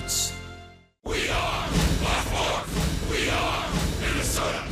roots. We are Black Fork. We are Minnesota.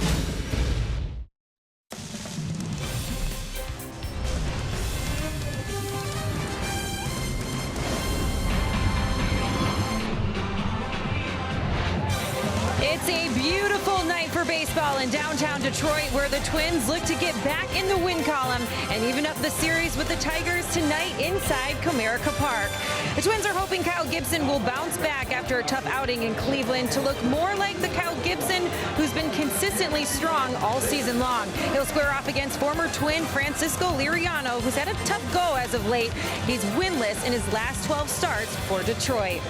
It's a beautiful night for baseball in downtown Detroit, where the Twins look to get back in the win column and even up the series with the Tigers tonight inside Comerica Park. The Twins are hoping Kyle Gibson will bounce back after a tough outing in Cleveland to look more like the Kyle Gibson who's been consistently strong all season long. He'll square off against former Twin Francisco Liriano, who's had a tough go as of late. He's winless in his last 12 starts for Detroit.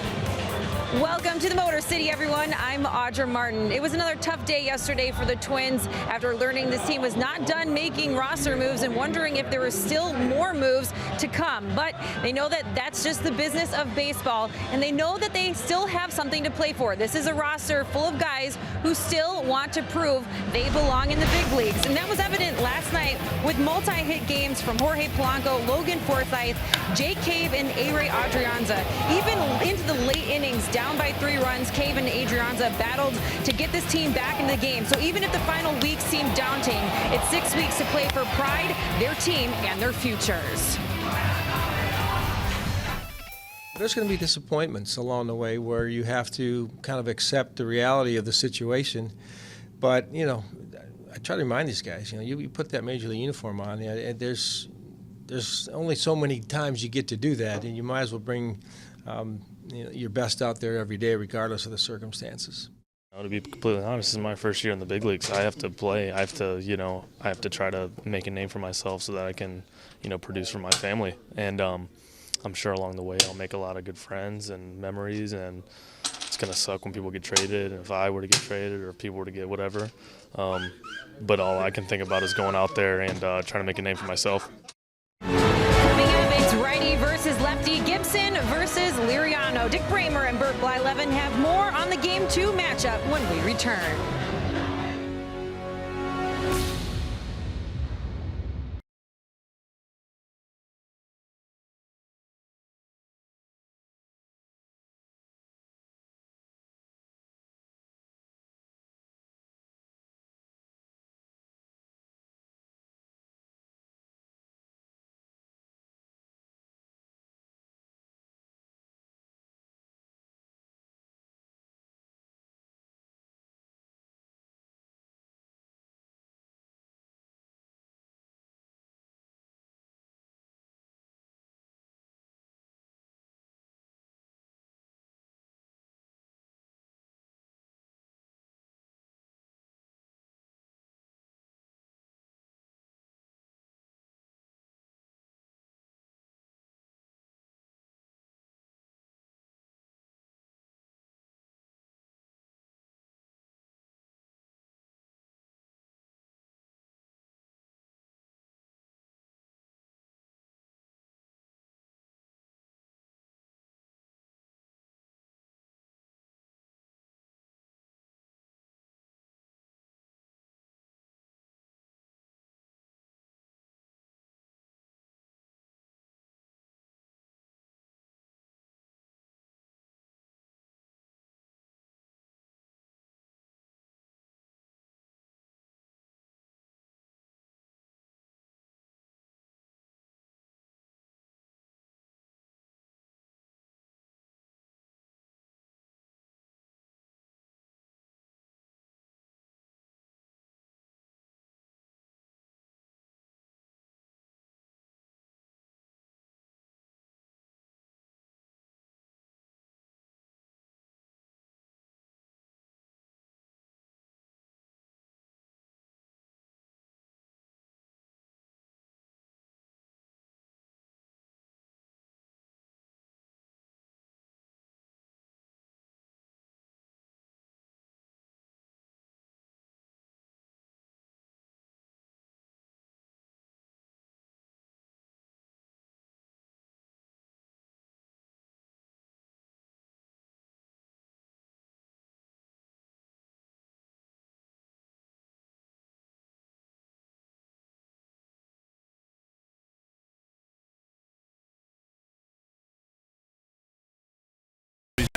Welcome to the Motor City, everyone. I'm Audra Martin. It was another tough day yesterday for the Twins after learning this team was not done making roster moves and wondering if there were still more moves to come. But they know that that's just the business of baseball, and they know that they still have something to play for. This is a roster full of guys who still want to prove they belong in the big leagues. And that was evident last night with multi-hit games from Jorge Polanco, Logan Forsythe, Jake Cave, and A-Ray Adrianza. Even into the late innings, down by 3 runs, Cave and Adrianza battled to get this team back in the game. So even if the final weeks seem daunting, it's 6 weeks to play for pride, their team, and their futures. There's going to be disappointments along the way where you have to kind of accept the reality of the situation. But, you know, I try to remind these guys, you know, you put that Major League uniform on, and there's only so many times you get to do that, and you might as well bring you know, your best out there every day, regardless of the circumstances. To be completely honest, this is my first year in the big leagues. I have to play. I have to try to make a name for myself so that I can, produce for my family. And I'm sure along the way I'll make a lot of good friends and memories. And it's gonna suck when people get traded, and if I were to get traded or if people were to get whatever. But all I can think about is going out there and trying to make a name for myself. Righty versus lefty, Gibson versus Liriano. Dick Bramer and Burt Blyleven have more on the Game 2 matchup when we return.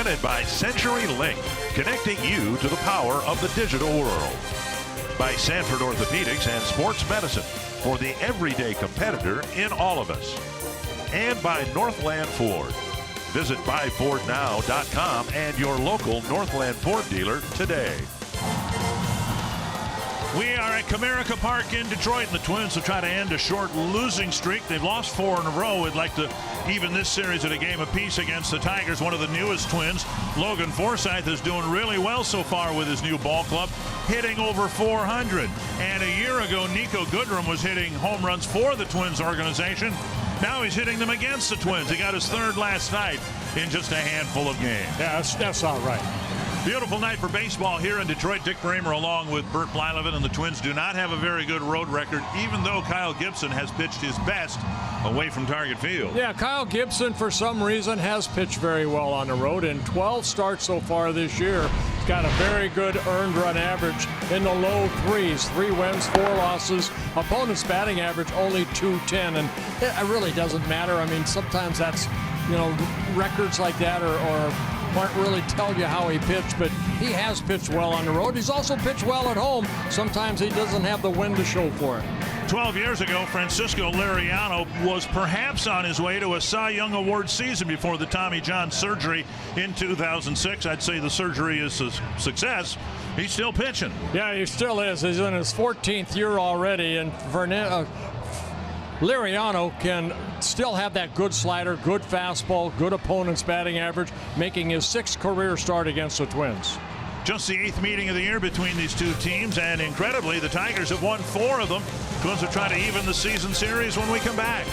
Presented by CenturyLink, connecting you to the power of the digital world. By Sanford Orthopedics and Sports Medicine, for the everyday competitor in all of us. And by Northland Ford. Visit buyfordnow.com and your local Northland Ford dealer today. We are at Comerica Park in Detroit, and the Twins will try to end a short losing streak. They've lost 4 in a row. Would like to even this series at a game apiece against the Tigers. One of the newest Twins, Logan Forsythe, is doing really well so far with his new ball club, hitting over 400. And a year ago, Nico Goodrum was hitting home runs for the Twins organization. Now he's hitting them against the Twins. He got his 3rd last night in just a handful of games. Yeah, that's all right. Beautiful night for baseball here in Detroit. Dick Bramer along with Bert Blyleven, and the Twins do not have a very good road record, even though Kyle Gibson has pitched his best away from Target Field. Yeah, Kyle Gibson, for some reason, has pitched very well on the road. In 12 starts so far this year, he's got a very good earned run average in the low 3s. 3 wins, 4 losses. Opponent's batting average only .210, and it really doesn't matter. I mean, sometimes that's, records like that aren't really telling you how he pitched, but he has pitched well on the road. He's also pitched well at home. Sometimes he doesn't have the wind to show for it. 12 years ago, Francisco Liriano was perhaps on his way to a Cy Young Award season before the Tommy John surgery in 2006. I'd say the surgery is a success. He's still pitching. Yeah, he still is. He's in his 14th year already, and Liriano can still have that good slider, good fastball, good opponent's batting average, making his 6th career start against the Twins. Just the 8th meeting of the year between these two teams, and incredibly, the Tigers have won 4 of them. Twins will try to even the season series when we come back.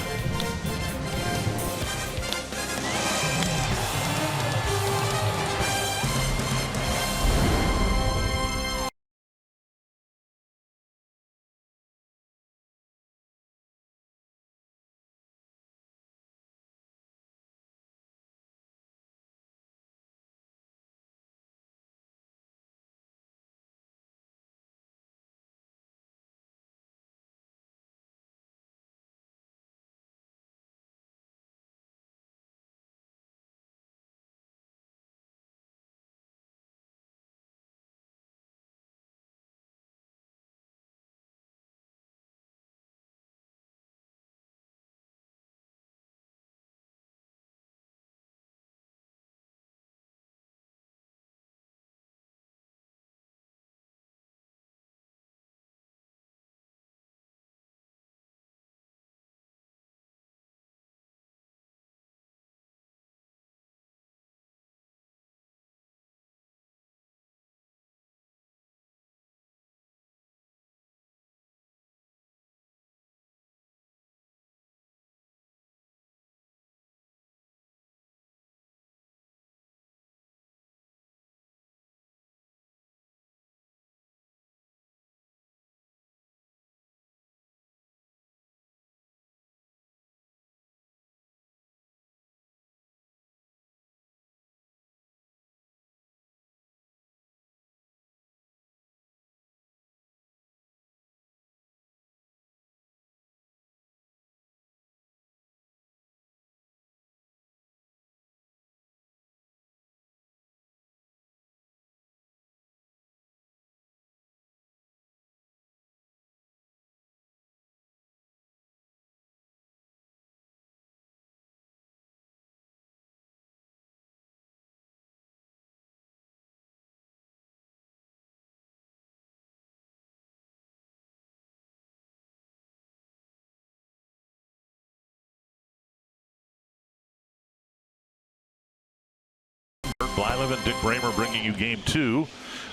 Blyleven, Dick Bramer bringing you game 2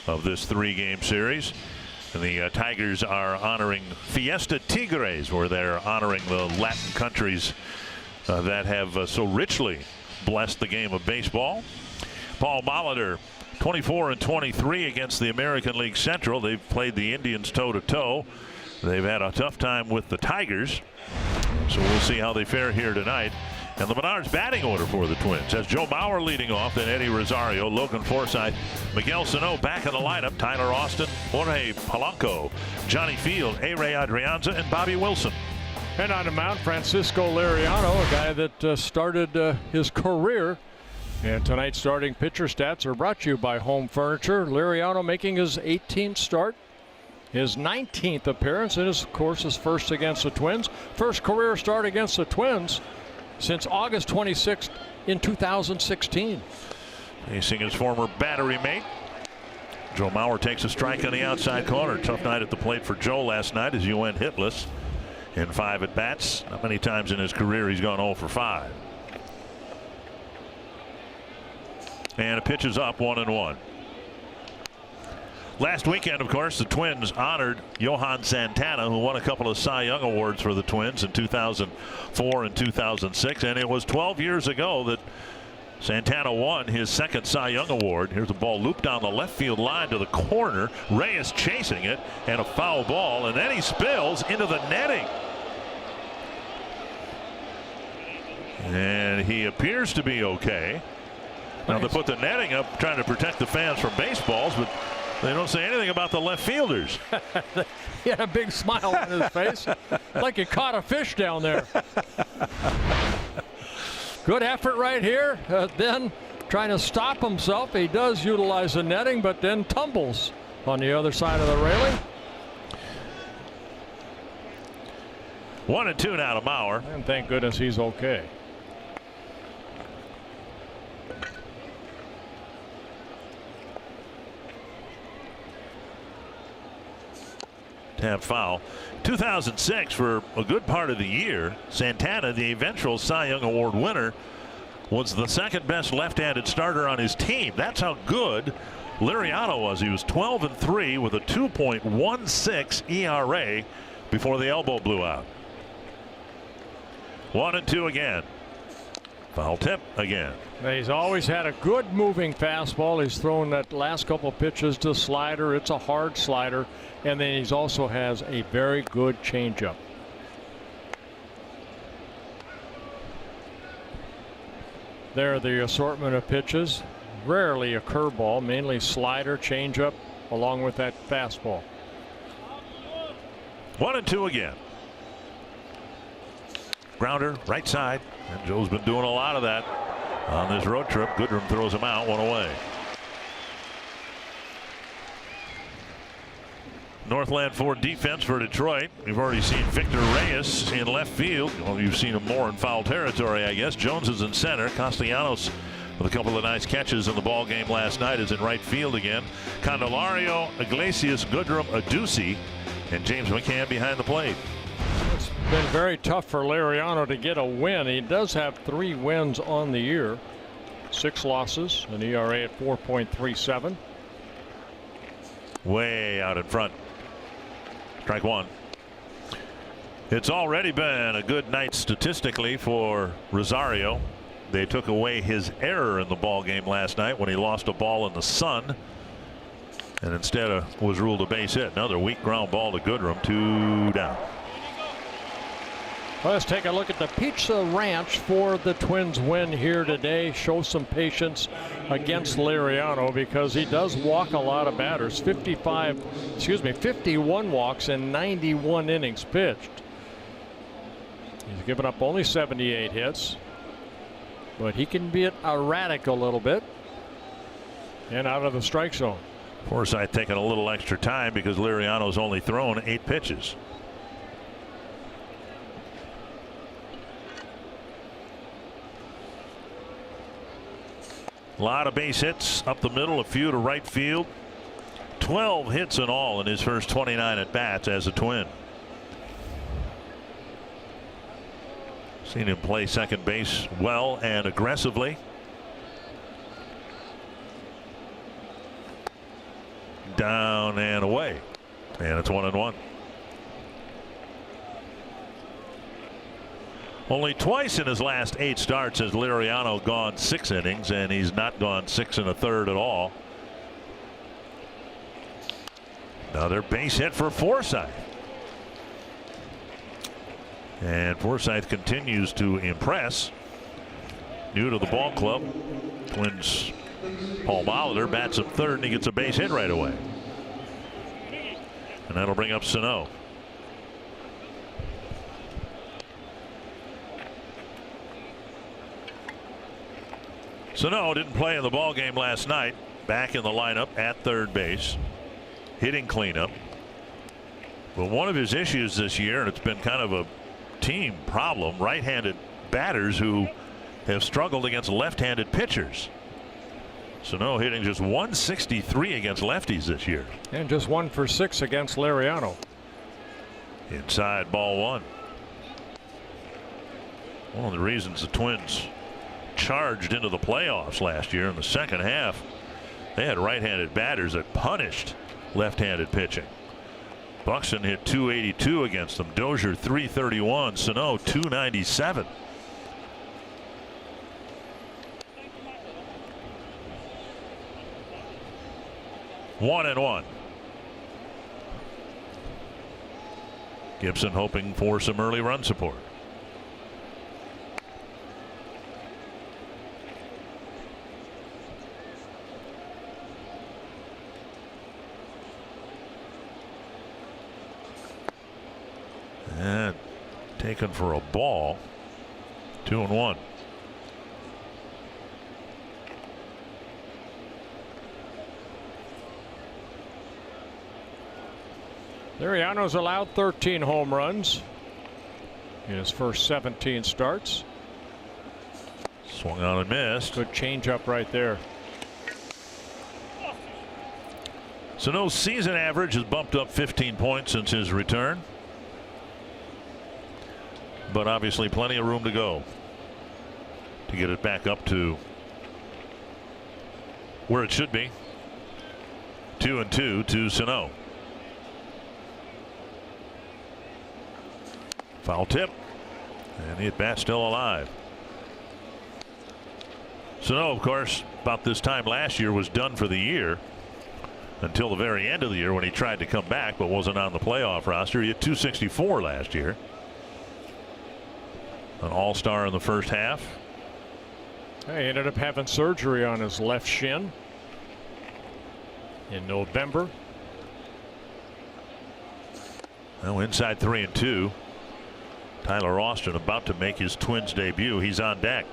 of this 3-game series. And the Tigers are honoring Fiesta Tigres, where they're honoring the Latin countries that have so richly blessed the game of baseball. Paul Molitor, 24-23 against the American League Central. They've played the Indians toe-to-toe. They've had a tough time with the Tigers. So we'll see how they fare here tonight. And the Menards batting order for the Twins has Joe Mauer leading off, then Eddie Rosario, Logan Forsythe, Miguel Sano back in the lineup, Tyler Austin, Jorge Polanco, Johnny Field, A-Ray Adrianza, and Bobby Wilson. And on the mound, Francisco Liriano, a guy that started his career And tonight's starting pitcher stats are brought to you by Home Furniture. Liriano making his 18th start, his 19th appearance, and of course his first against the Twins. First career start against the Twins since August 26th in 2016. Facing his former battery mate. Joe Mauer takes a strike on the outside corner. Tough night at the plate for Joe last night as he went hitless in 5 at-bats. Not many times in his career he's gone 0 for 5. And a pitch is up, 1-1. Last weekend, of course, the Twins honored Johan Santana, who won a couple of Cy Young Awards for the Twins in 2004 and 2006. And it was 12 years ago that Santana won his second Cy Young Award. Here's a ball looped down the left field line to the corner. Reyes chasing it, and a foul ball, and then he spills into the netting. And he appears to be okay. Now they put the netting up trying to protect the fans from baseballs, but they don't say anything about the left fielders. He had a big smile on his face, like he caught a fish down there. Good effort right here. Then trying to stop himself. He does utilize the netting, but then tumbles on the other side of the railing. 1-2 now to Mauer. And thank goodness he's okay. Tap foul. 2006, for a good part of the year, Santana, the eventual Cy Young Award winner, was the second best left-handed starter on his team. That's how good Liriano was. He was 12-3 with a 2.16 ERA before the elbow blew out. 1-2 again. Foul tip again. He's always had a good moving fastball. He's thrown that last couple pitches to slider. It's a hard slider. And then he's also has a very good changeup. There are the assortment of pitches. Rarely a curveball, mainly slider, changeup, along with that fastball. 1-2 again. Grounder, right side. And Joe's been doing a lot of that on this road trip. Goodrum throws him out, 1 away. Northland Ford defense for Detroit. We've already seen Victor Reyes in left field. Well, you've seen him more in foul territory, I guess. Jones is in center. Castellanos with a couple of nice catches in the ball game last night is in right field again. Candelario, Iglesias, Goodrum, Adduci, and James McCann behind the plate. It's been very tough for Liriano to get a win. He does have 3 wins on the year, 6 losses, an ERA at 4.37. Way out in front. Strike 1. It's already been a good night statistically for Rosario. They took away his error in the ball game last night when he lost a ball in the sun, and instead was ruled a base hit. Another weak ground ball to Goodrum. 2 down. Let's take a look at the Pizza Ranch for the Twins win here today. Show some patience against Liriano because he does walk a lot of batters. 51 walks in 91 innings pitched. He's given up only 78 hits, but he can be erratic a little bit and out of the strike zone. Forsythe taking a little extra time because Liriano's only thrown 8 pitches. A lot of base hits up the middle, a few to right field. 12 hits in all in his first 29 at bats as a Twin. Seen him play second base well and aggressively. Down and away, and it's 1-1. Only twice in his last 8 starts has Liriano gone 6 innings, and he's not gone 6 1/3 at all. Another base hit for Forsythe. And Forsythe continues to impress. New to the ball club. Twins Paul Molitor bats him third, and he gets a base hit right away. And that'll bring up Sano. Sano didn't play in the ball game last night. Back in the lineup at third base, hitting cleanup. But one of his issues this year, and it's been kind of a team problem, right-handed batters who have struggled against left-handed pitchers. Sano hitting just 163 against lefties this year. And just 1 for 6 against Lariano. Inside, ball one. One of the reasons the Twins charged into the playoffs last year in the second half, they had right-handed batters that punished left-handed pitching. Buxton hit 282 against them. Dozier 331. Sano 297. One and one. Gibson hoping for some early run support. And taken for a ball. 2-1. Lariano's allowed 13 home runs in his first 17 starts. Swung on and missed. Good changeup right there. Sano's season average has bumped up 15 points since his return. But obviously plenty of room to go to get it back up to where it should be. 2-2 to Sano. Foul tip, and the at bat still alive. Sano, of course, about this time last year was done for the year until the very end of the year when he tried to come back but wasn't on the playoff roster. He had 264 last year. An all-star in the first half. He ended up having surgery on his left shin in November. Now inside 3-2. Tyler Austin about to make his Twins debut. He's on deck.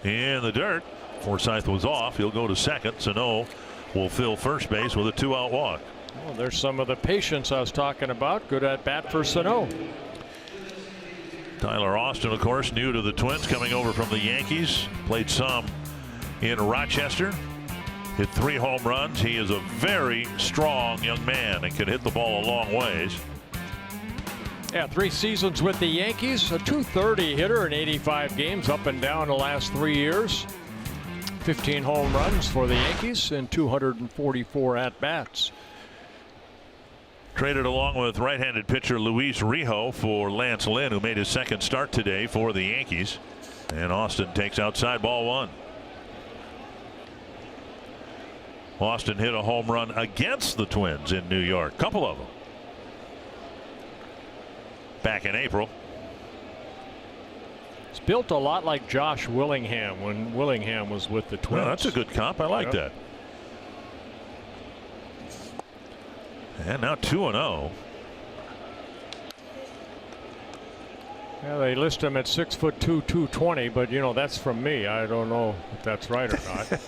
In the dirt. Forsythe was off. He'll go to second. Sano will fill first base with a 2-out walk. Well, there's some of the patience I was talking about. Good at bat for Sano. Tyler Austin, of course, new to the Twins, coming over from the Yankees. Played some in Rochester. Hit 3 home runs. He is a very strong young man and can hit the ball a long ways. Yeah, 3 seasons with the Yankees, a .230 hitter in 85 games up and down the last 3 years. 15 home runs for the Yankees and 244 at-bats. Traded along with right-handed pitcher Luis Rijo for Lance Lynn, who made his second start today for the Yankees. And Austin takes outside, ball one. Austin hit a home run against the Twins in New York, couple of them, back in April. It's built a lot like Josh Willingham when Willingham was with the Twins. Well, that's a good comp. I like that. And now 2-0. Yeah, they list him at 6'2", 220, but you know that's from me. I don't know if that's right or not.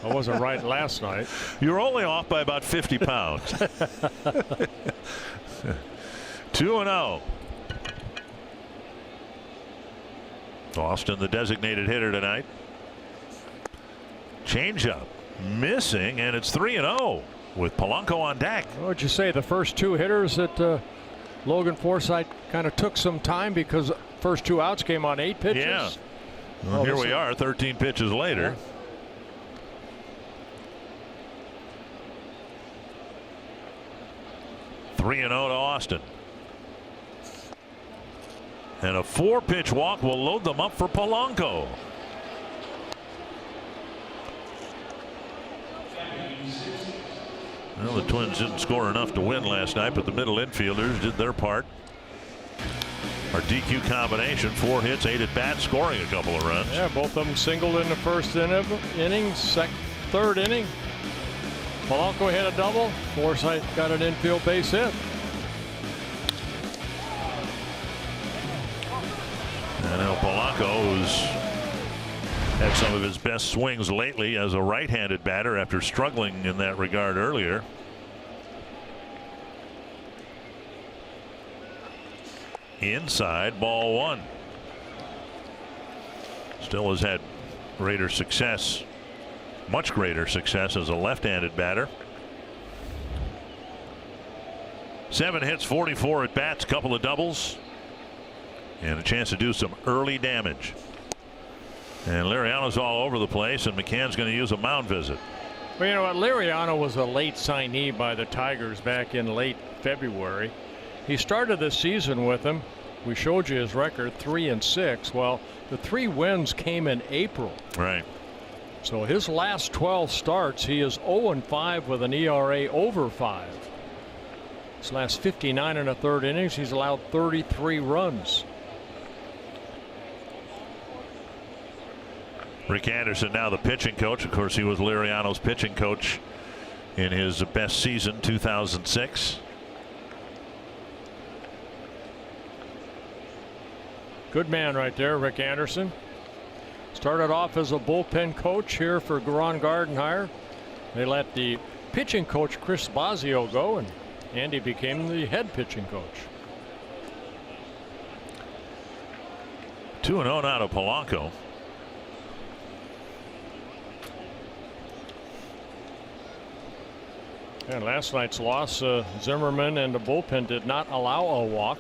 I wasn't right last night. You're only off by about 50 pounds. 2-0. Austin, the designated hitter tonight. Changeup missing, and it's 3-0 with Polanco on deck. What would you say, the first 2 hitters that Logan Forsythe kind of took some time because first 2 outs came on 8 pitches? Yeah. Well, here we are 13 pitches later. Yeah. 3-0 to Austin. And a 4-pitch walk will load them up for Polanco. Well, the Twins didn't score enough to win last night, but the middle infielders did their part. or DQ combination. 4 hits, 8 at bats, scoring a couple of runs. Yeah, both of them singled in the first inning, third inning. Polanco hit a double. Forsythe got an infield base hit. And now Polanco, who's had some of his best swings lately as a right-handed batter after struggling in that regard earlier. Inside, ball 1. Still has had greater success, much greater success as a left-handed batter. 7 hits, 44 at bats, couple of doubles, and a chance to do some early damage. And Liriano's all over the place, and McCann's going to use a mound visit. Well, you know what? Liriano was a late signee by the Tigers back in late February. He started the season with them. We showed you his record, 3-6. Well, the 3 wins came in April. Right. So his last 12 starts, he is 0-5 with an ERA over 5. His last 59 and a third innings, he's allowed 33 runs. Rick Anderson now the pitching coach. Of course, he was Liriano's pitching coach in his best season, 2006. Good man right there, Rick Anderson. Started off as a bullpen coach here for Ron Gardenhire. They let the pitching coach Chris Bosio go, and Andy became the head pitching coach. 2-0 now to Polanco. And last night's loss, Zimmerman and the bullpen did not allow a walk.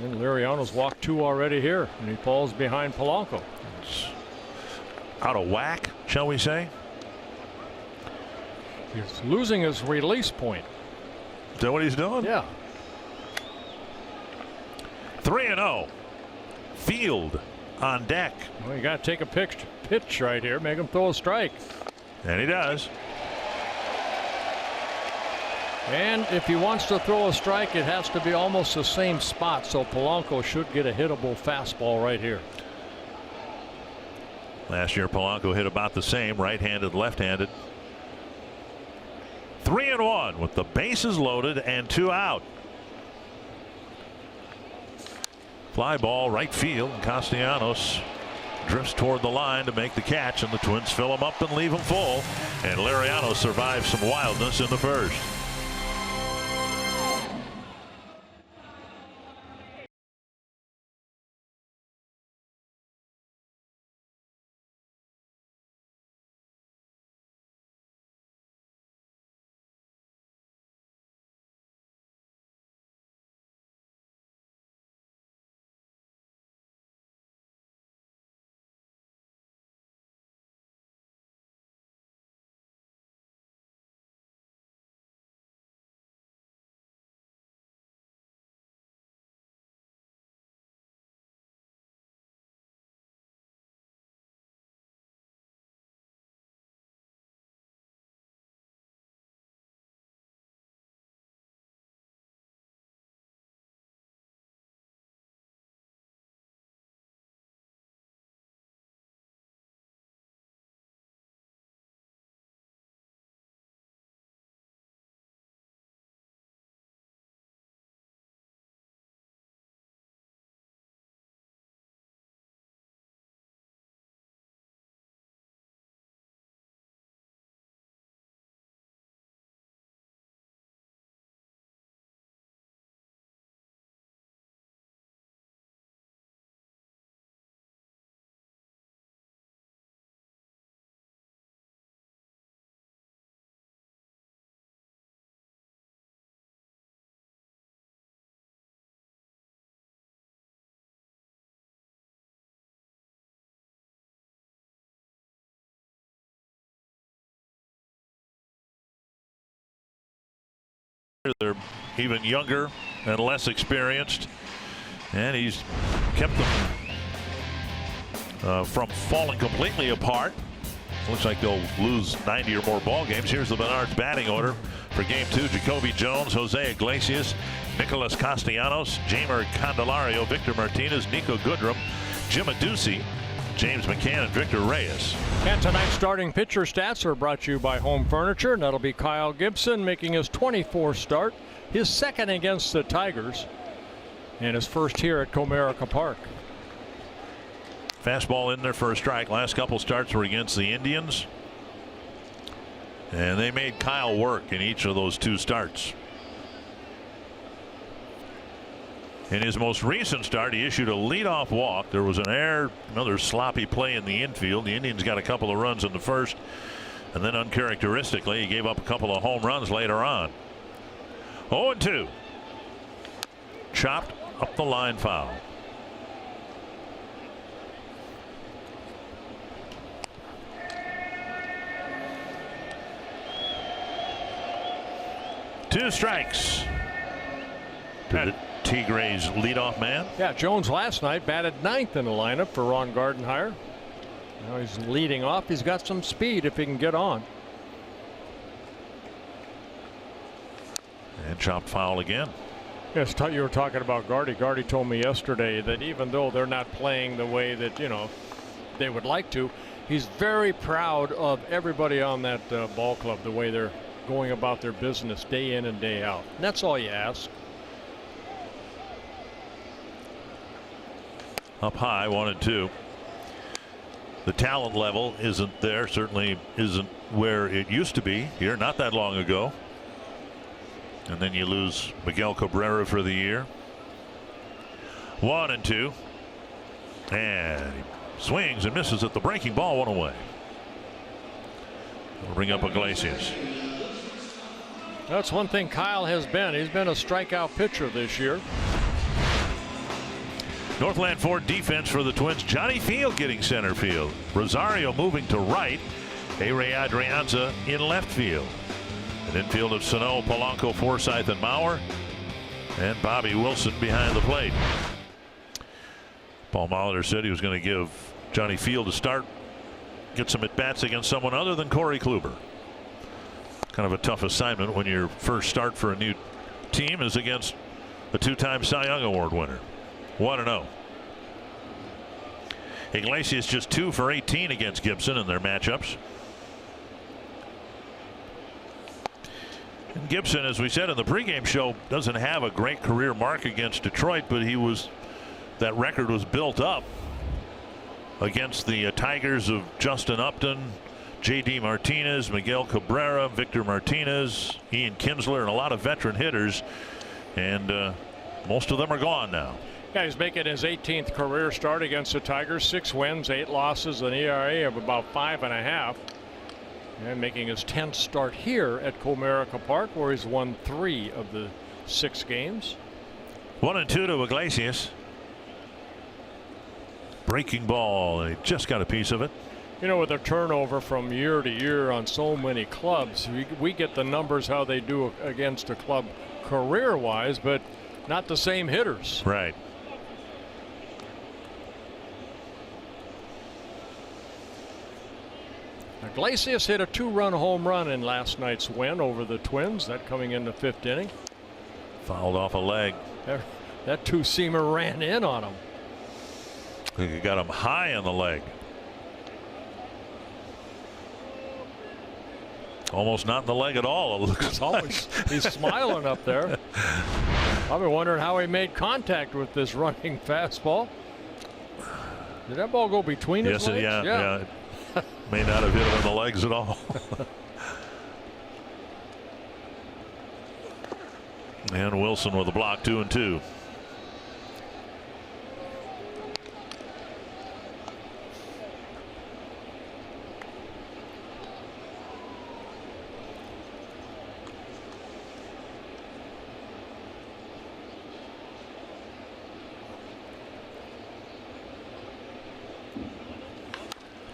And Liriano's walked 2 already here, and he falls behind Polanco. It's out of whack, shall we say? He's losing his release point. Is that what he's doing? Yeah. 3-0. Field on deck. Well, you got to take a pitch right here, make him throw a strike. And he does. And if he wants to throw a strike, it has to be almost the same spot. So Polanco should get a hittable fastball right here. Last year, Polanco hit about the same, right-handed, left-handed. 3-1 with the bases loaded and 2 out. Fly ball right field. Castellanos drifts toward the line to make the catch, and the Twins fill him up and leave him full. And Liriano survives some wildness in the first. They're even younger and less experienced, and he's kept them from falling completely apart. Looks like they'll lose 90 or more ball games. Here's the Menards batting order For game 2, Jacoby Jones, Jose Iglesias, Nicholas Castellanos, Jamer Candelario, Victor Martinez, Nico Goodrum, Jim Aducey, James McCann, and Victor Reyes. And tonight's starting pitcher stats are brought to you by Home Furniture, and that'll be Kyle Gibson making his 24th start, his second against the Tigers, and his first here at Comerica Park. Fastball in there for a strike. Last couple starts were against the Indians, and they made Kyle work in each of those 2 starts. In his most recent start, he issued a leadoff walk. There was an error, another sloppy play in the infield. The Indians got a couple of runs in the first, and then uncharacteristically, he gave up a couple of home runs later on. 0-2. Chopped up the line, foul. Two strikes to the Tigres leadoff man. Yeah, Jones last night batted 9th in the lineup for Ron Gardenhire. Now he's leading off. He's got some speed if he can get on. And chopped foul again. Yes, you were talking about Gardy. Gardy told me yesterday that even though they're not playing the way that, you know, they would like to, he's very proud of everybody on that ball club, the way they're going about their business day in and day out. And that's all you ask. Up high, 1-2. The talent level isn't there, certainly isn't where it used to be here not that long ago. And then you lose Miguel Cabrera for the year. 1-2. And he swings and misses at the breaking ball, 1 away. We'll bring up Iglesias. That's one thing Kyle has been. He's been a strikeout pitcher this year. Northland Ford defense for the Twins. Johnny Field getting center field. Rosario moving to right. A-Ray Adrianza in left field. An infield of Sano, Polanco, Forsythe, and Mauer. And Bobby Wilson behind the plate. Paul Molitor said he was going to give Johnny Field a start. Get some at-bats against someone other than Corey Kluber. Kind of a tough assignment when your first start for a new team is against a 2-time Cy Young Award winner. 1-0. Iglesias just 2 for 18 against Gibson in their matchups. And Gibson, as we said in the pregame show, doesn't have a great career mark against Detroit, but that record was built up against the Tigers of Justin Upton, J.D. Martinez, Miguel Cabrera, Victor Martinez, Ian Kinsler, and a lot of veteran hitters, and most of them are gone now. Yeah, he's making his 18th career start against the Tigers. 6 wins, 8 losses, an ERA of about 5.5. And making his 10th start here at Comerica Park, where he's won 3 of the 6 games. 1-2 to Iglesias. Breaking ball, and he just got a piece of it. You know, with their turnover from year to year on so many clubs, we get the numbers how they do against a club career-wise, but not the same hitters. Right. Iglesias hit a 2-run home run in last night's win over the Twins. That coming in the 5th inning. Fouled off a leg. That 2-seamer ran in on him. I think he got him high on the leg. Almost not in the leg at all, it looks like. He's smiling up there. I've been wondering how he made contact with this running fastball. Did that ball go between his legs? Yeah. May not have hit him in the legs at all. And Wilson with a block, 2-2.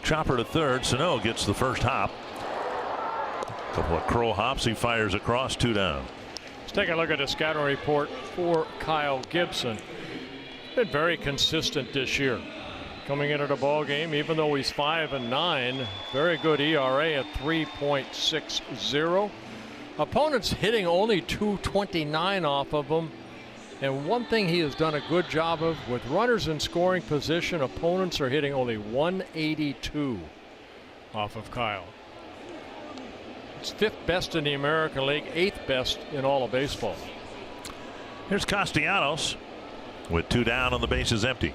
Chopper to third. Sano gets the first hop. A couple of crow hops. He fires across, 2 down. Let's take a look at the scouting report for Kyle Gibson. Been very consistent this year. Coming into the ball game, even though he's 5-9, very good ERA at 3.60. Opponents hitting only 229 off of him. And one thing he has done a good job of, with runners in scoring position, opponents are hitting only 182 off of Kyle. It's 5th best in the American League, 8th best in all of baseball. Here's Castellanos with 2 down and the bases empty.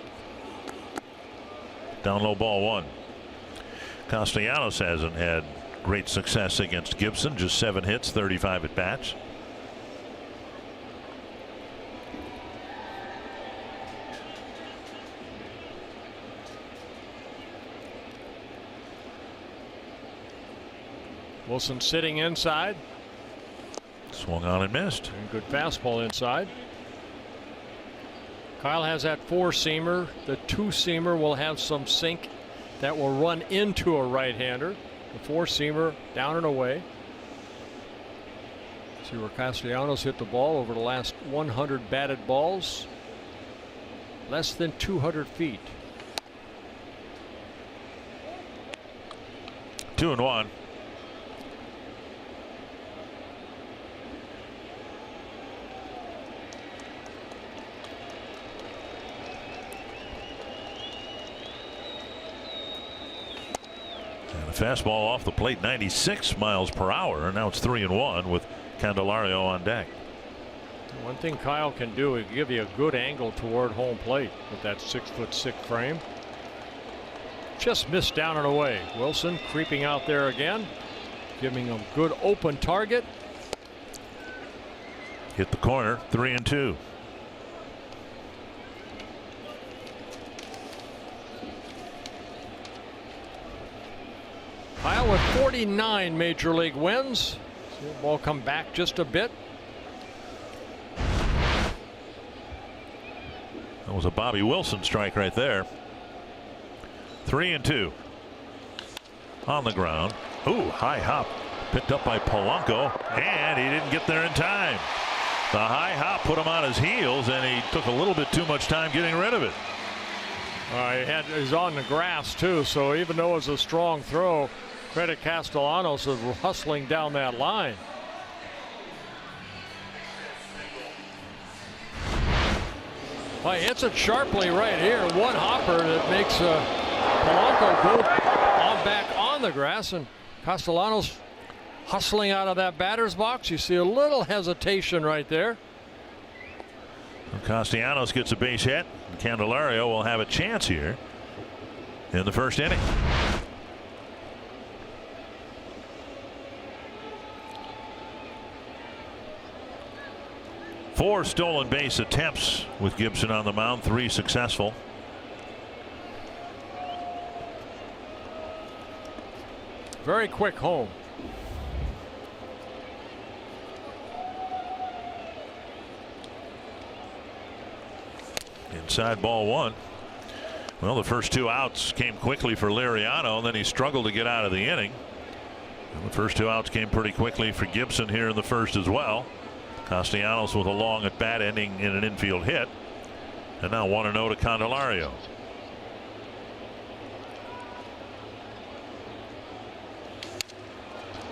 Down low, ball 1. Castellanos hasn't had great success against Gibson, just 7 hits, 35 at bats. Wilson sitting inside. Swung on and missed. And good fastball inside. Kyle has that 4-seamer. The 2-seamer will have some sink that will run into a right-hander. The 4-seamer down and away. See where Castellanos hit the ball over the last 100 batted balls. Less than 200 feet. 2-1. Fastball off the plate, 96 miles per hour, and now it's 3-1 with Candelario on deck. One thing Kyle can do is give you a good angle toward home plate with that 6'6" frame. Just missed down and away. Wilson creeping out there again, giving him good open target. Hit the corner, 3-2. Kyle with 49 major league wins. See the ball come back just a bit. That was a Bobby Wilson strike right there. 3-2. On the ground. Ooh, high hop. Picked up by Polanco, and he didn't get there in time. The high hop put him on his heels, and he took a little bit too much time getting rid of it. He's on the grass too, so even though it was a strong throw, credit Castellanos of hustling down that line. Well, he hits it sharply right here. One hopper that makes Polanco go on back on the grass, and Castellanos hustling out of that batter's box. You see a little hesitation right there. Castellanos gets a base hit. Candelario will have a chance here in the first inning. Four stolen base attempts with Gibson on the mound, 3 successful. Very quick home. Inside ball 1. Well, the first 2 outs came quickly for Liriano, and then he struggled to get out of the inning. And the first 2 outs came pretty quickly for Gibson here in the first as well. Castellanos with a long at bat ending in an infield hit. And now 1-0 to Candelario.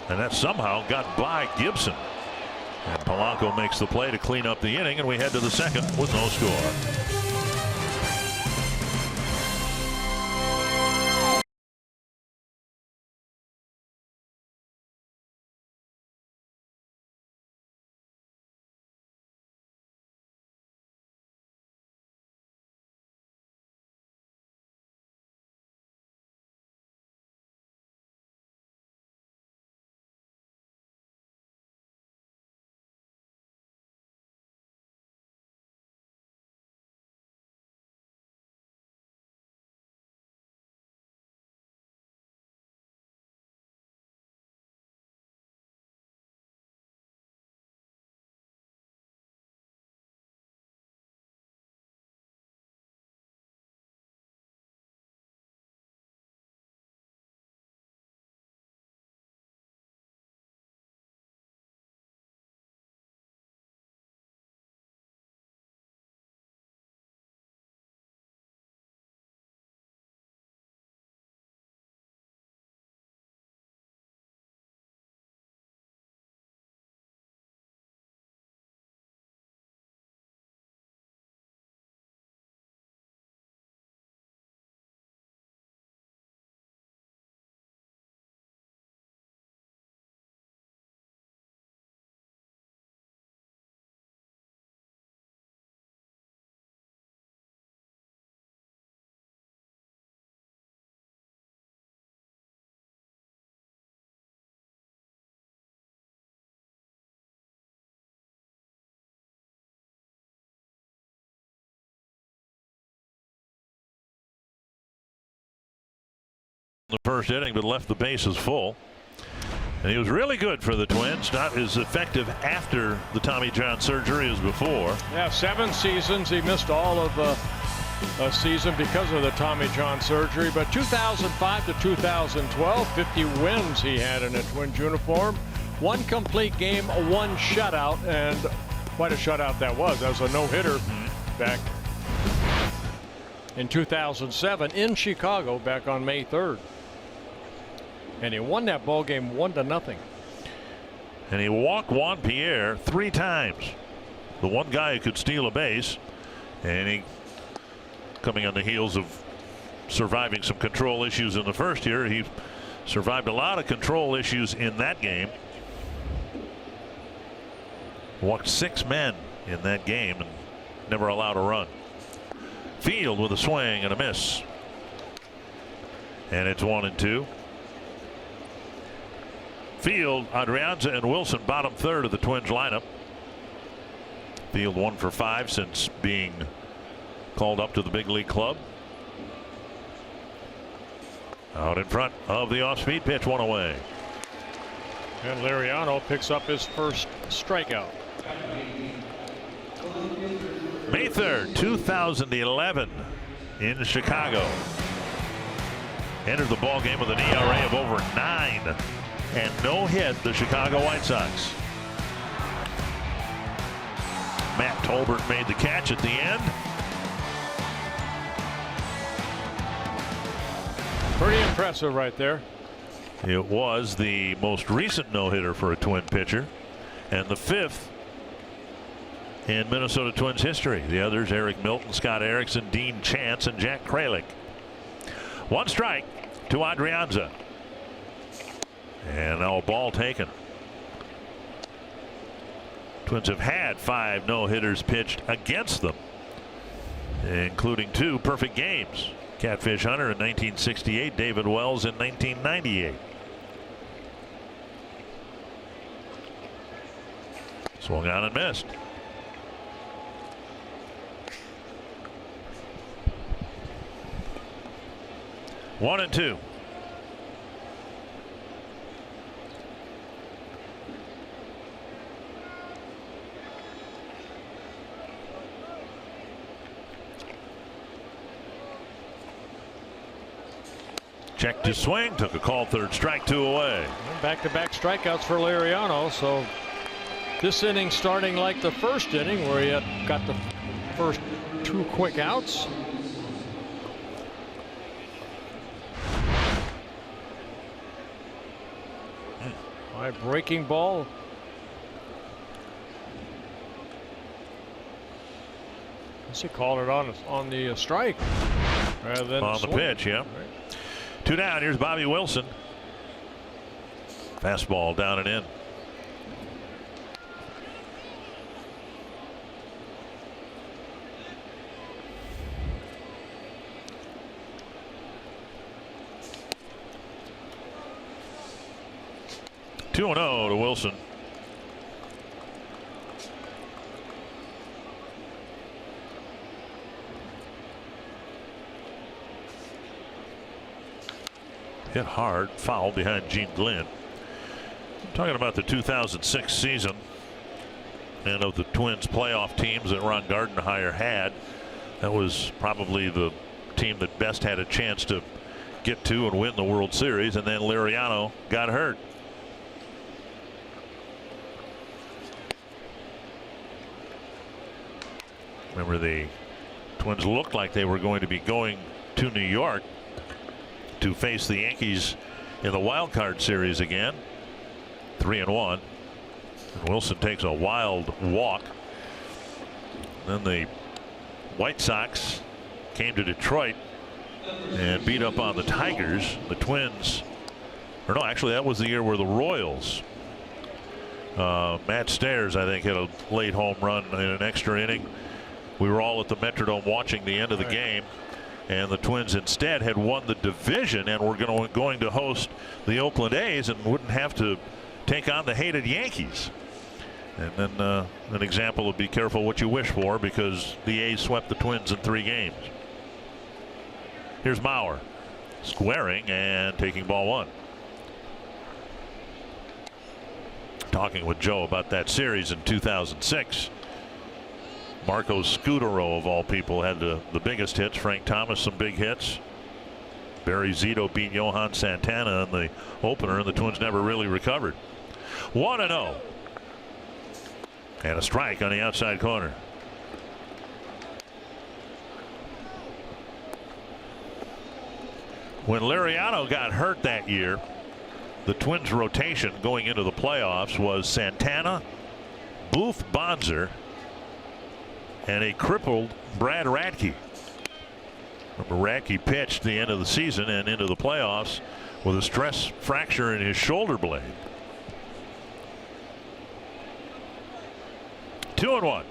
And that somehow got by Gibson. And Polanco makes the play to clean up the inning, and we head to the second with no score. the first inning, but left the bases full. And he was really good for the Twins. Not as effective after the Tommy John surgery as before. Yeah, 7 seasons. He missed all of a season because of the Tommy John surgery. But 2005 to 2012, 50 wins he had in a Twins uniform. 1 complete game, 1 shutout, and quite a shutout that was. That was a no-hitter back in 2007 in Chicago back on May 3rd. And he won that ball game 1-0. And he walked Juan Pierre 3 times. The one guy who could steal a base. And he, coming on the heels of surviving some control issues in the first year, he survived a lot of control issues in that game. Walked 6 men in that game and never allowed a run. Field with a swing and a miss. And it's 1-2. Field, Adrianza, and Wilson bottom third of the Twins lineup. Field 1 for 5 since being called up to the big league club. Out in front of the off-speed pitch, 1 away. And Liriano picks up his first strikeout. May 3rd, 2011 in Chicago. Entered the ball game with an ERA of over 9. And no hit, the Chicago White Sox. Matt Tolbert made the catch at the end. Pretty impressive right there. It was the most recent no-hitter for a Twin pitcher, and the 5th in Minnesota Twins history. The others, Eric Milton, Scott Erickson, Dean Chance, and Jack Kralik. 1 strike to Adrianza. And now a ball taken. Twins have had 5 no-hitters pitched against them, including 2 perfect games. Catfish Hunter in 1968, David Wells in 1998. Swung on and missed. One and 2. Checked his swing, took a call, 3rd strike, 2 away. Back-to-back strikeouts for Liriano. So this inning starting like the first inning where he had got the first 2 quick outs. High breaking ball. He called it on the strike rather than on the pitch. Yeah. Right. 2 down. Here's Bobby Wilson. Fastball down and in. Two 2-0 to Wilson. Hit hard, foul behind Gene Glenn. I'm talking about the 2006 season and of the Twins playoff teams that Ron Gardenhire had. That was probably the team that best had a chance to get to and win the World Series, and then Liriano got hurt. Remember, the Twins looked like they were going to be going to New York to face the Yankees in the wild card series again. 3-1. And Wilson takes a wild walk. Then the White Sox came to Detroit and beat up on the Tigers. The Twins, or no, actually that was the year where the Royals, Matt Stairs, I think, hit a late home run in an extra inning. We were all at the Metrodome watching the end of the game, and the Twins instead had won the division and were going to host the Oakland A's and wouldn't have to take on the hated Yankees. And then an example of be careful what you wish for, because the A's swept the Twins in 3 games. Here's Mauer. squaring and taking ball one. Talking with Joe about that series in 2006. Marco Scudero, of all people, had the biggest hits. Frank Thomas, some big hits. Barry Zito beat Johan Santana in the opener, and the Twins never really recovered. 1-0. And a strike on the outside corner. When Liriano got hurt that year, the Twins rotation going into the playoffs was Santana, Booth Bonser, and a crippled Brad Radke. Remember, Radke pitched the end of the season and into the playoffs with a stress fracture in his shoulder blade. 2-1.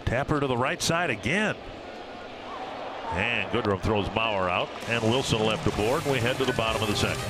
Tapper to the right side again. And Goodrum throws Bauer out, and Wilson left aboard, and we head to the bottom of the second.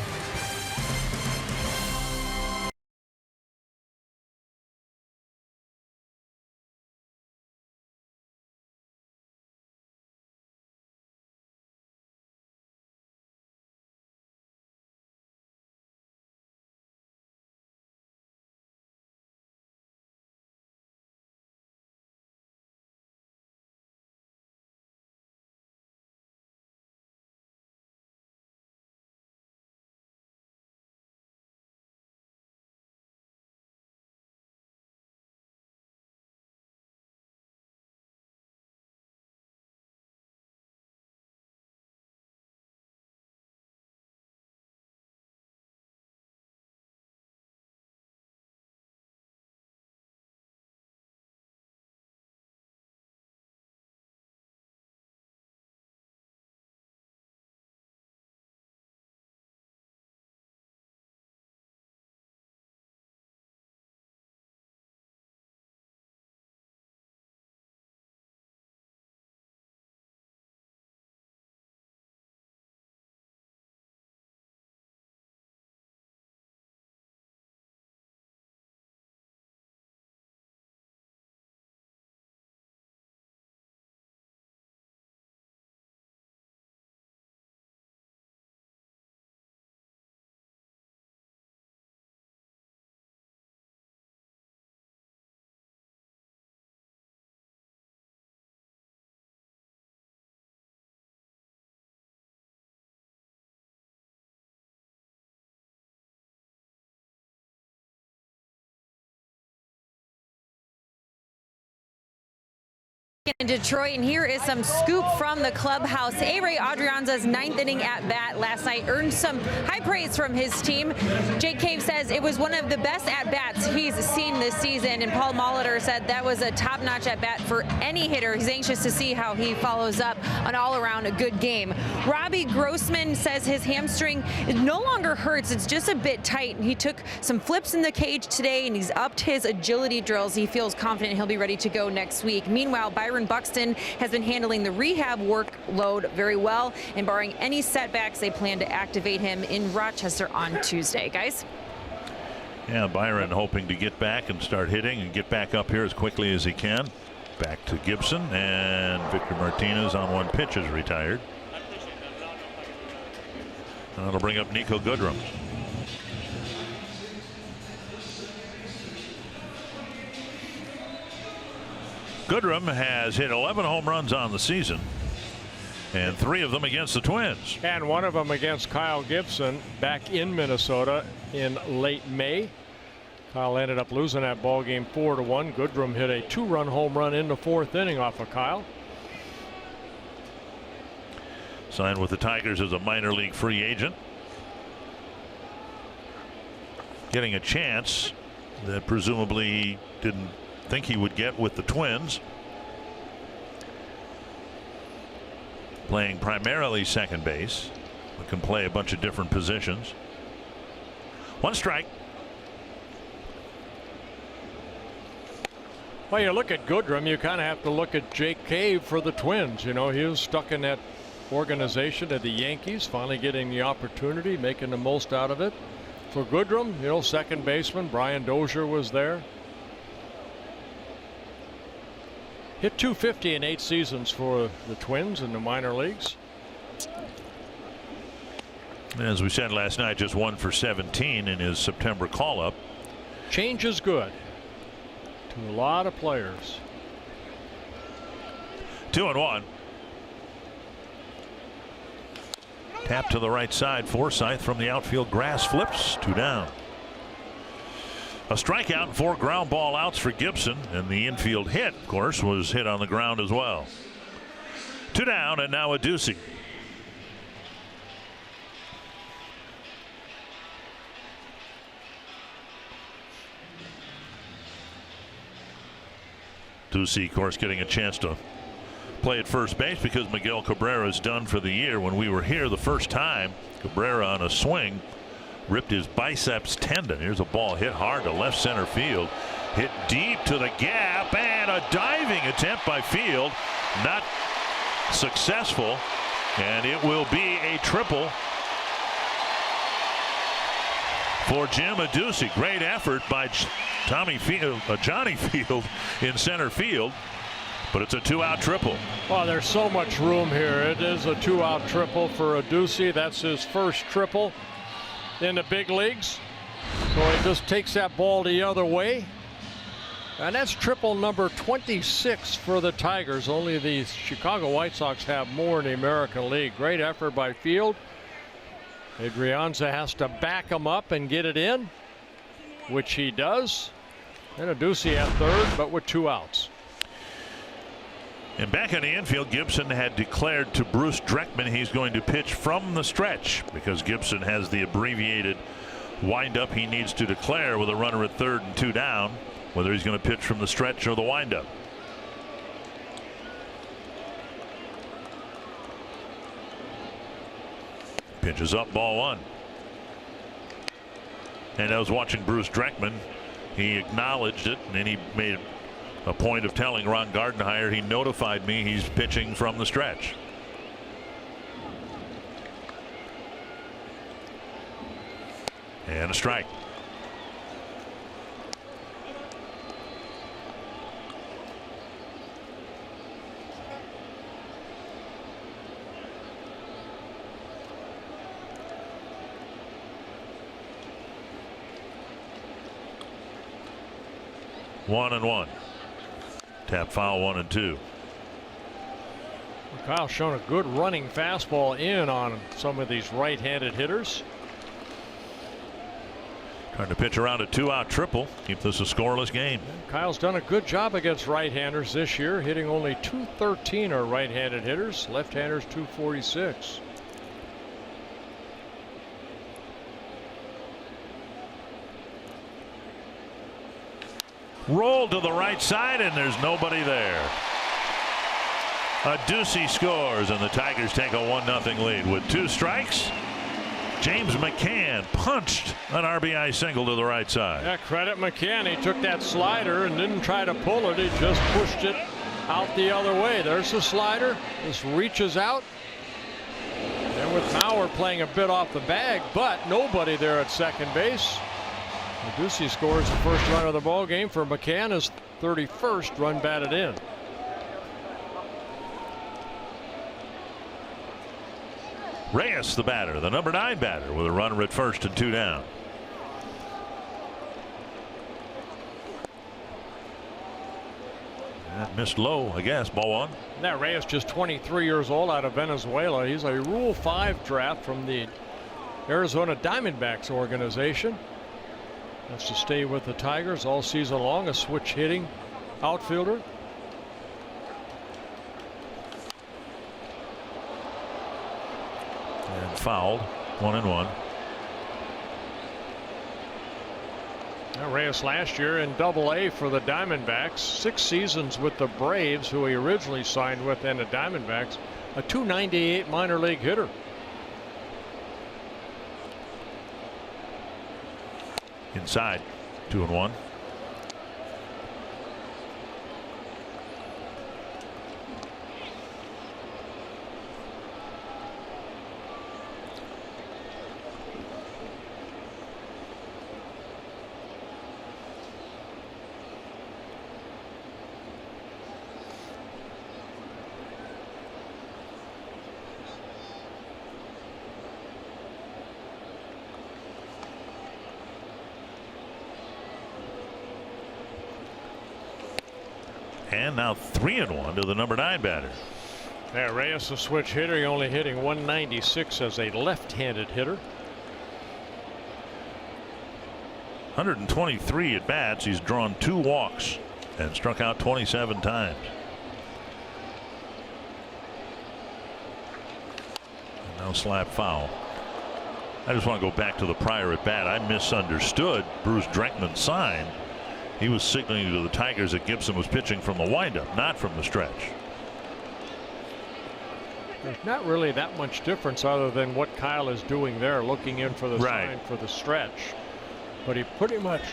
In Detroit, and here is some scoop from the clubhouse. A-Ray Adrianza's ninth inning at bat last night earned some high praise from his team. Jake Cave says it was one of the best at bats he's seen this season, and Paul Molitor said that was a top-notch at bat for any hitter. He's anxious to see how he follows up an all-around a good game. Robbie Grossman says his hamstring no longer hurts, it's just a bit tight. He took some flips in the cage today, and he's upped his agility drills. He feels confident he'll be ready to go next week. Meanwhile, Byron Buxton has been handling the rehab workload very well, and barring any setbacks, they plan to activate him in Rochester on Tuesday. Guys? Yeah, Byron hoping to get back and start hitting and get back up here as quickly as he can. Back to Gibson, and Victor Martinez on one pitch is retired. That'll bring up Nico Goodrum. Goodrum has hit 11 home runs on the season, and 3 of them against the Twins. And one of them against Kyle Gibson back in Minnesota in late May. Kyle ended up losing that ball game 4-1. Goodrum hit a 2-run home run in the 4th inning off of Kyle. Signed with the Tigers as a minor league free agent. Getting a chance that presumably didn't think he would get with the Twins. Playing primarily second base, but can play a bunch of different positions. 1 strike. Well, you look at Goodrum, you kind of have to look at Jake Cave for the Twins. You know, he was stuck in that organization at the Yankees, finally getting the opportunity, making the most out of it. for Goodrum, you know, second baseman. Brian Dozier was there. Hit .250 in 8 seasons for the Twins in the minor leagues. As we said last night, just 1 for 17 in his September call-up. Change is good to a lot of players. 2-1. Tap to the right side. Forsythe from the outfield grass flips. 2 down. A strikeout and 4 ground ball outs for Gibson, and the infield hit, of course, was hit on the ground as well. 2 down, and now a Ducey. Ducey, of course, getting a chance to play at first base because Miguel Cabrera is done for the year. When we were here the first time, Cabrera on a swing ripped his biceps tendon. Here's a ball hit hard to left center field, hit deep to the gap, and a diving attempt by Field, not successful, and it will be a triple for Jim Adduci. Great effort by Johnny Field in center field, but it's a 2-out triple. Well, there's so much room here. It is a 2-out triple for Adduci. That's his first triple in the big leagues. So he just takes that ball the other way. And that's triple number 26 for the Tigers. Only the Chicago White Sox have more in the American League. Great effort by Field. Adrianza has to back him up and get it in, which he does. And Adduci at third, but with 2 outs. And back in the infield, Gibson had declared to Bruce Dreckman he's going to pitch from the stretch because Gibson has the abbreviated windup he needs to declare with a runner at third and 2 down, whether he's going to pitch from the stretch or the windup. Pitch is up, ball 1. And I was watching Bruce Dreckman. He acknowledged it, and then he made a point of telling Ron Gardenhire he notified me he's pitching from the stretch. And a strike. One and one. Tap foul 1 and 2. Kyle's shown a good running fastball in on some of these right-handed hitters. Trying to pitch around a 2-out triple. Keep this a scoreless game. Kyle's done a good job against right-handers this year, hitting only .213 are right-handed hitters, left-handers .246. Rolled to the right side, and there's nobody there. Adduci scores, and the Tigers take a 1-0 lead with 2 strikes. James McCann punched an RBI single to the right side. Yeah, credit McCann. He took that slider and didn't try to pull it. He just pushed it out the other way. There's the slider. This reaches out. And with Mauer playing a bit off the bag, but nobody there at second base. Adduci scores the first run of the ball game for McCann, his 31st run batted in. Reyes, the batter, the number 9 batter, with a runner at first and 2 down. That missed low, I guess. Ball 1. Now Reyes, just 23 years old, out of Venezuela. He's a Rule 5 draft from the Arizona Diamondbacks organization. That's to stay with the Tigers all season long, a switch hitting outfielder. And fouled. 1-1. Now Reyes last year in Double-A for the Diamondbacks, 6 seasons with the Braves, who he originally signed with, and the Diamondbacks, a .298 minor league hitter. Inside. 2-1. And now 3-1 to the number 9 batter. Yeah, Reyes, a switch hitter, only hitting 196 as a left-handed hitter. 123 at bats. He's drawn 2 walks and struck out 27 times. And now slap foul. I just want to go back to the prior at bat. I misunderstood Bruce Dreckman's sign. He was signaling to the Tigers that Gibson was pitching from the windup, not from the stretch. There's not really that much difference other than what Kyle is doing there, looking in for the sign for the stretch. But he pretty much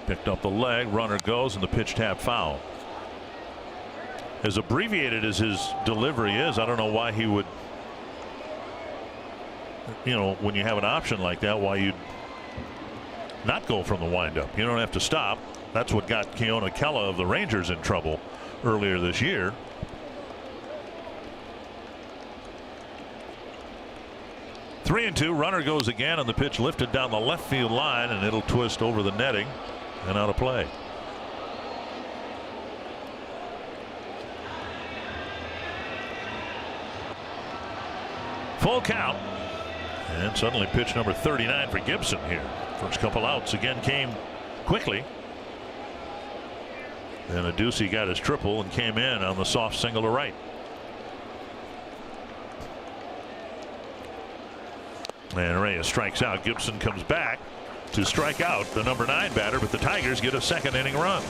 picked up the leg, runner goes, and the pitch tap foul. As abbreviated as his delivery is, I don't know why he would, you know, when you have an option like that, why you'd not go from the windup. You don't have to stop. That's what got Keona Kella of the Rangers in trouble earlier this year. Three and 2, runner goes again, and the pitch lifted down the left field line, and it'll twist over the netting and out of play. Full count, and suddenly pitch number 39 for Gibson here. First couple outs again came quickly. Then Adduci got his triple and came in on the soft single to right. And Reyes strikes out. Gibson comes back to strike out the number 9 batter, but the Tigers get a second inning run.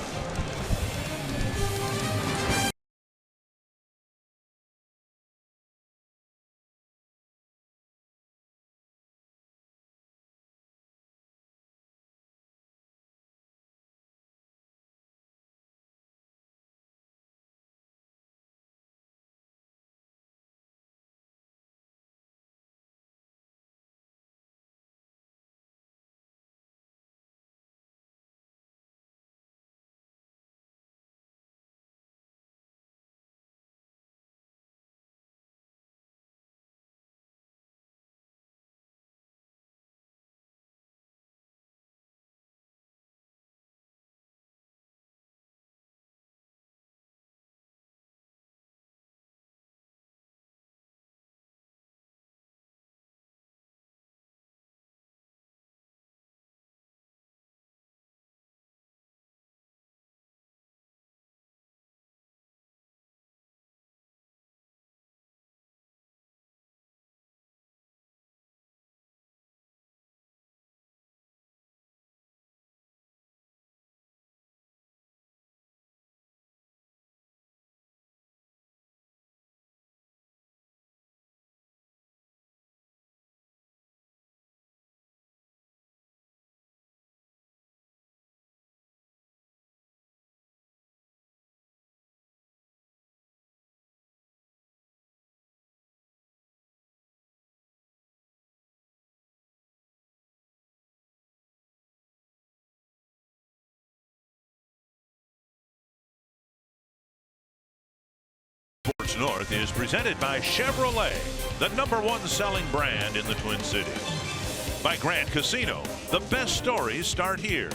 Sports North is presented by Chevrolet, the #1 selling brand in the Twin Cities. By Grant Casino, the best stories start here.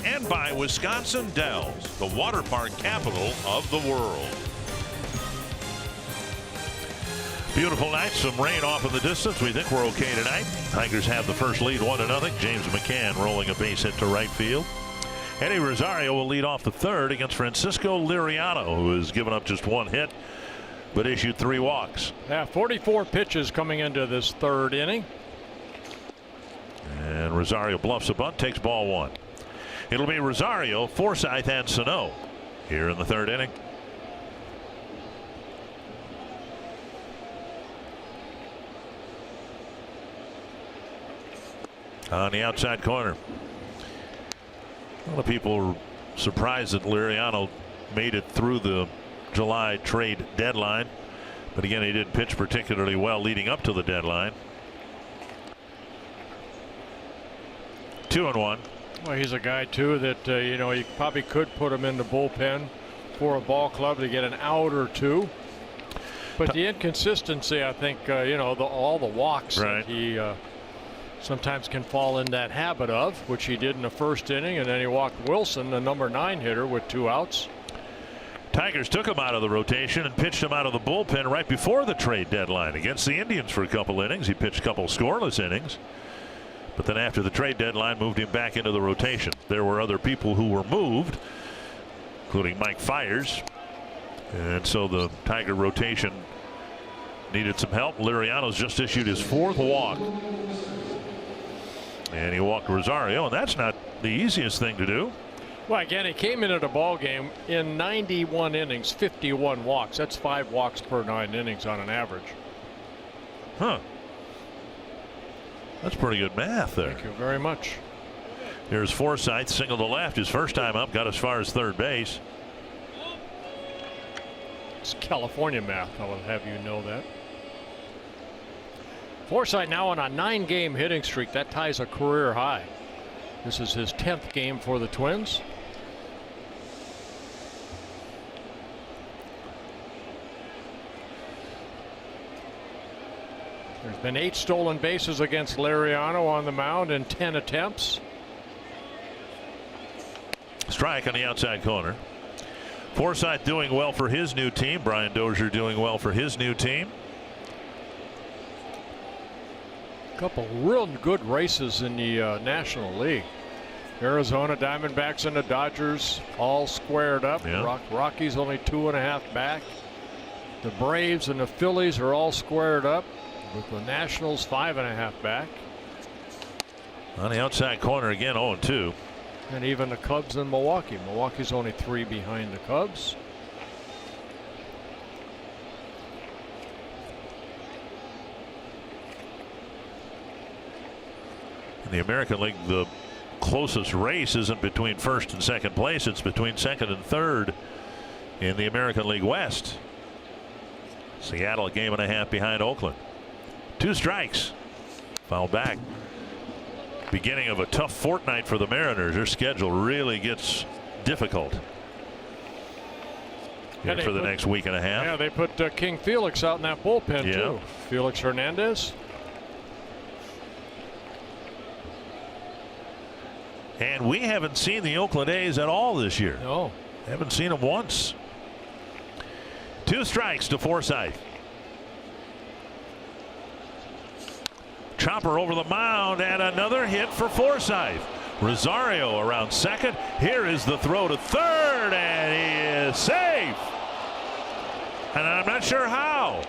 And by Wisconsin Dells, the water park capital of the world. Beautiful night, some rain off in the distance. We think we're okay tonight. Tigers have the first lead 1-0. James McCann rolling a base hit to right field. Eddie Rosario will lead off the third against Francisco Liriano, who has given up just 1 hit but issued 3 walks. Yeah, 44 pitches coming into this third inning. And Rosario bluffs a bunt, takes ball 1. It'll be Rosario, Forsythe, and Sano here in the third inning. On the outside corner. A lot of people were surprised that Liriano made it through the July trade deadline. But again, he didn't pitch particularly well leading up to the deadline. 2-1. Well, he's a guy, too, that, you know, you probably could put him in the bullpen for a ball club to get an out or 2. But the inconsistency, I think, you know, all the walks that he sometimes can fall in that habit of, which he did in the first inning, and then he walked Wilson, the number 9 hitter, with 2 outs. Tigers took him out of the rotation and pitched him out of the bullpen right before the trade deadline against the Indians for a couple innings. He pitched a couple scoreless innings, but then after the trade deadline moved him back into the rotation. There were other people who were moved, including Mike Fiers, and so the Tiger rotation needed some help. Liriano's just issued his 4th walk, and he walked Rosario, and that's not the easiest thing to do. Well, again, he came into the ball game in 91 innings, 51 walks. That's 5 walks per 9 innings on an average. Huh. That's pretty good math there. Thank you very much. Here's Forsythe, single to left. His first time up, got as far as third base. It's California math, I will have you know that. Forsythe now on a 9-game hitting streak. That ties a career high. This is his 10th game for the Twins. There's been 8 stolen bases against Liriano on the mound in 10 attempts. Strike on the outside corner. Forsythe doing well for his new team. Brian Dozier doing well for his new team. Couple real good races in the National League. Arizona Diamondbacks and the Dodgers all squared up. Yeah. Rockies only 2.5 back. The Braves and the Phillies are all squared up, with the Nationals 5.5 back. On the outside corner again, 0-2. And even the Cubs and Milwaukee. Milwaukee's only 3 behind the Cubs. In the American League, the closest race isn't between first and second place. It's between second and third in the American League West. Seattle a game and a half behind Oakland. 2 strikes. Foul back. Beginning of a tough fortnight for the Mariners. Their schedule really gets difficult here for the next week and a half. Yeah, they put King Felix out in that bullpen too. Felix Hernandez. And we haven't seen the Oakland A's at all this year. No. Haven't seen them once. 2 strikes to Forsythe. Chopper over the mound and another hit for Forsythe. Rosario around second. Here is the throw to third, and he is safe. And I'm not sure how.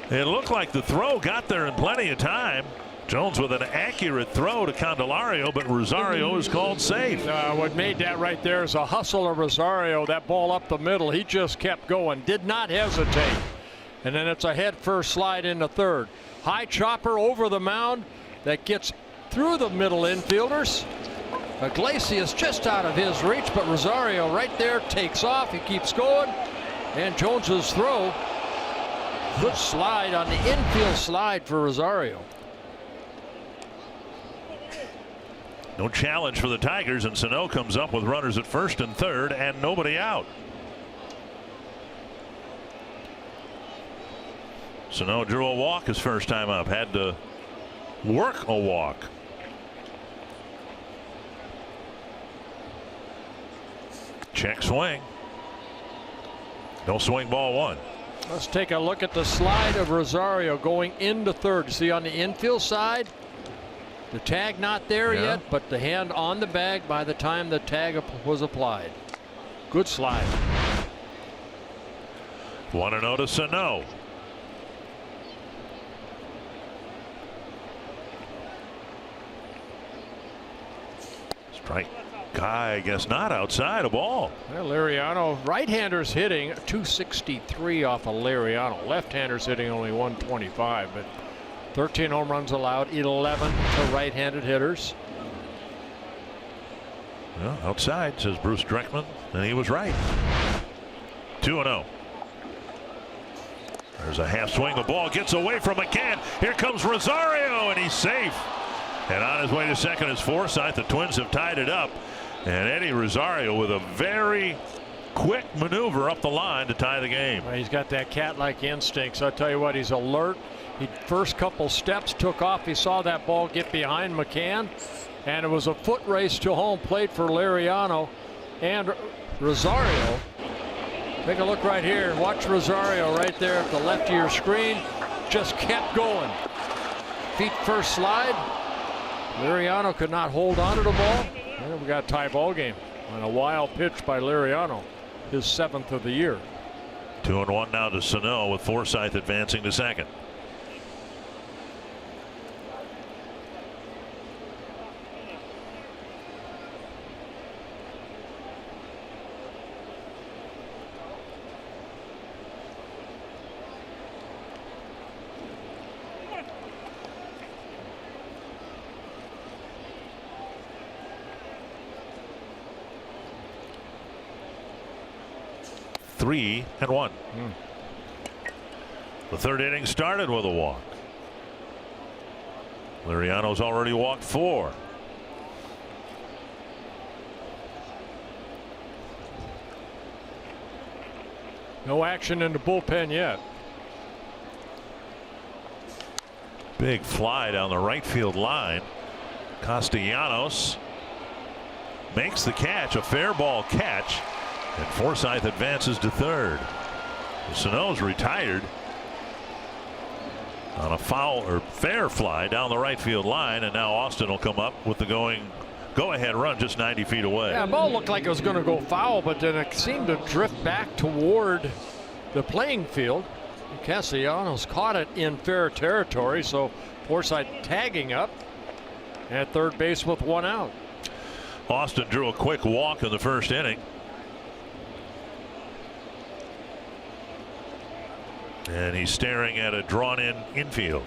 It looked like the throw got there in plenty of time. Jones with an accurate throw to Candelario, but Rosario is called safe. What made that right there is a hustle of Rosario. That ball up the middle. He just kept going, did not hesitate. And then it's a head first slide into third. High chopper over the mound that gets through the middle infielders. Iglesias just out of his reach, but Rosario right there takes off. He keeps going. And Jones's throw. Good slide on the infield slide for Rosario. No challenge for the Tigers, and Sano comes up with runners at first and third and nobody out. Sano drew a walk his first time up, had to work a walk. Check swing. No swing, ball 1. Let's take a look at the slide of Rosario going into third. See on the infield side, the tag not there yet, but the hand on the bag by the time the tag was applied. Good slide. 1-0 to Sano. Strike. Guy, I guess not outside a ball. Well, Liriano, right-handers hitting 263 off of Liriano. Left-handers hitting only 125, but 13 home runs allowed, 11 to right-handed hitters. Well, outside, says Bruce Dreckman, and he was right. 2-0. There's a half swing. The ball gets away from McCann. Here comes Rosario, and he's safe. And on his way to second is Forsythe. The Twins have tied it up. And Eddie Rosario with a very quick maneuver up the line to tie the game. Well, he's got that cat-like instincts. I tell you what, he's alert. He first couple steps took off. He saw that ball get behind McCann, and it was a foot race to home plate for Liriano and Rosario. Take a look right here. Watch Rosario right there at the left of your screen. Just kept going. Feet first slide. Liriano could not hold on to the ball. And we got a tie ball game on a wild pitch by Liriano, his 7th of the year. 2-1 now to Sano, with Forsythe advancing to second. Three and one. The third inning started with a walk. Liriano's already walked 4. No action in the bullpen yet. Big fly down the right field line. Castellanos makes the catch, a fair ball catch, and Forsythe advances to third. Sano's retired on a foul or fair fly down the right field line, and now Austin will come up with the go-ahead run just 90 feet away. Yeah, the ball looked like it was going to go foul, but then it seemed to drift back toward the playing field. Castellanos caught it in fair territory, so Forsythe tagging up at third base with 1 out. Austin drew a quick walk in the first inning. And he's staring at a drawn-in infield.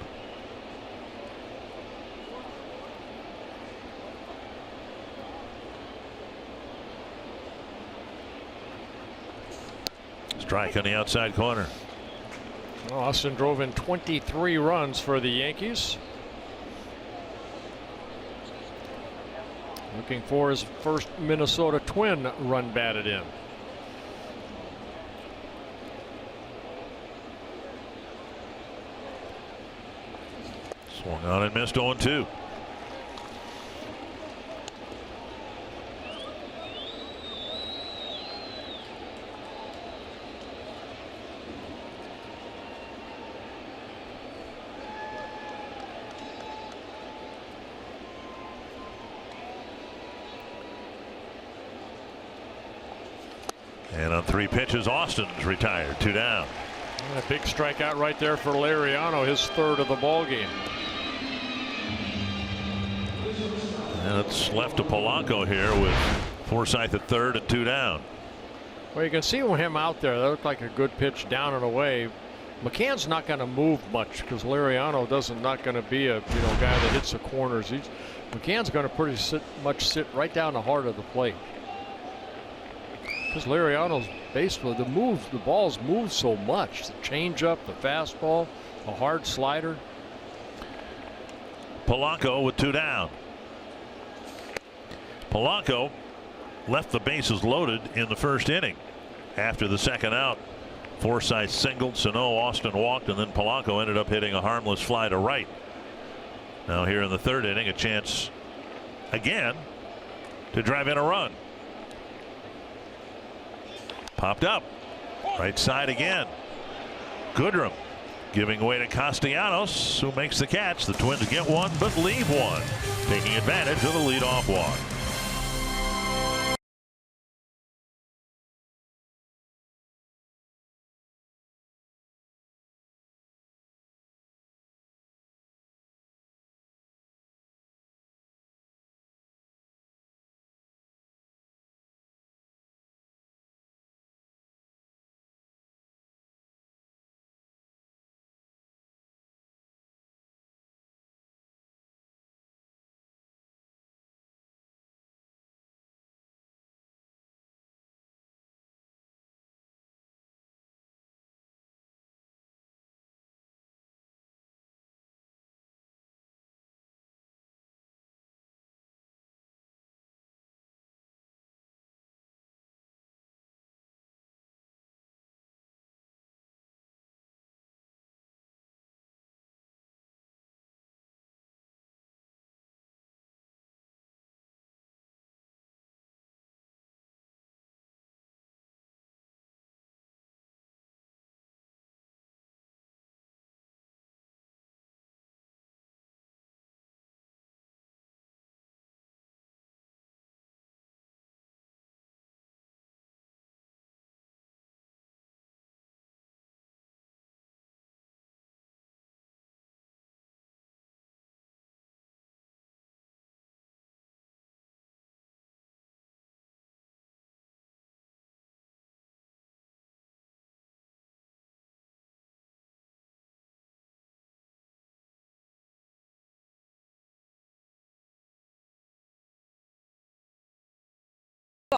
Strike on the outside corner. Austin drove in 23 runs for the Yankees. Looking for his first Minnesota Twin run batted in. Swung on and missed 0-2. And on 3 pitches, Austin's retired, 2 down. And a big strikeout right there for Liriano, his 3rd of the ball game. And it's left to Polanco here with Forsythe at 3rd and 2 down. Well, you can see him out there. That looked like a good pitch down and away. McCann's not going to move much because Liriano not going to be a guy that hits the corners. McCann's going to pretty much sit right down the heart of the plate. Because Liriano's baseball, the balls move so much. The changeup, the fastball, a hard slider. Polanco with 2 down. Polanco left the bases loaded in the first inning. After the second out, Forsythe singled, Sano, Austin walked, and then Polanco ended up hitting a harmless fly to right. Now here in the 3rd inning, a chance again to drive in a run. Popped up. Right side again. Goodrum giving way to Castellanos, who makes the catch. The Twins get one but leave one, taking advantage of the leadoff walk.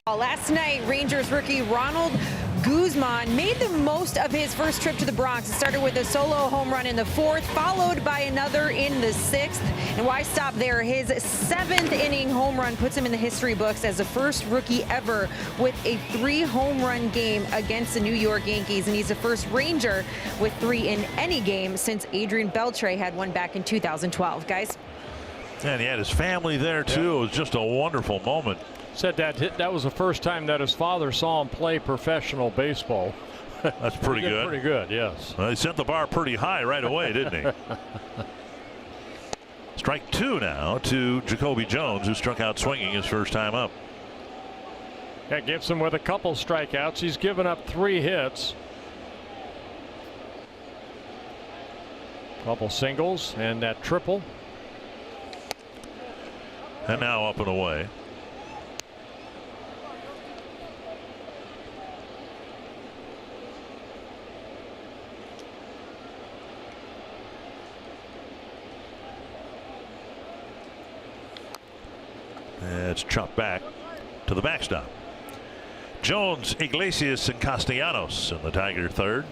Last night, Rangers rookie Ronald Guzman made the most of his first trip to the Bronx. It started with a solo home run in the 4th, followed by another in the 6th. And why stop there? His 7th inning home run puts him in the history books as the first rookie ever with a 3 home run game against the New York Yankees. And he's the first Ranger with 3 in any game since Adrian Beltre had one back in 2012. Guys. And he had his family there, too. It was just a wonderful moment. Said that was the first time that his father saw him play professional baseball. That's pretty good. Pretty good, yes. Well, he set the bar pretty high right away, didn't he? Strike 2 now to Jacoby Jones, who struck out swinging his first time up. Yeah, Gibson with a couple strikeouts. He's given up 3 hits. Couple singles and that triple. And now up and away. It's chopped back to the backstop. Jones, Iglesias, and Castellanos in the Tiger third.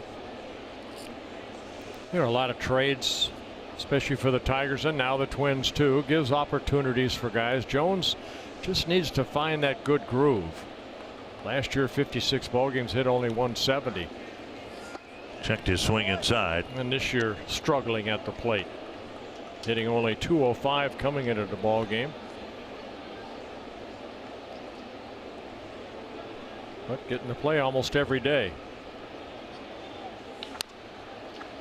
There are a lot of trades, especially for the Tigers and now the Twins too. Gives opportunities for guys. Jones just needs to find that good groove. Last year 56 ball games, hit only 170. Checked his swing inside. And this year struggling at the plate. Hitting only 205 coming into the ball game. But getting to play almost every day.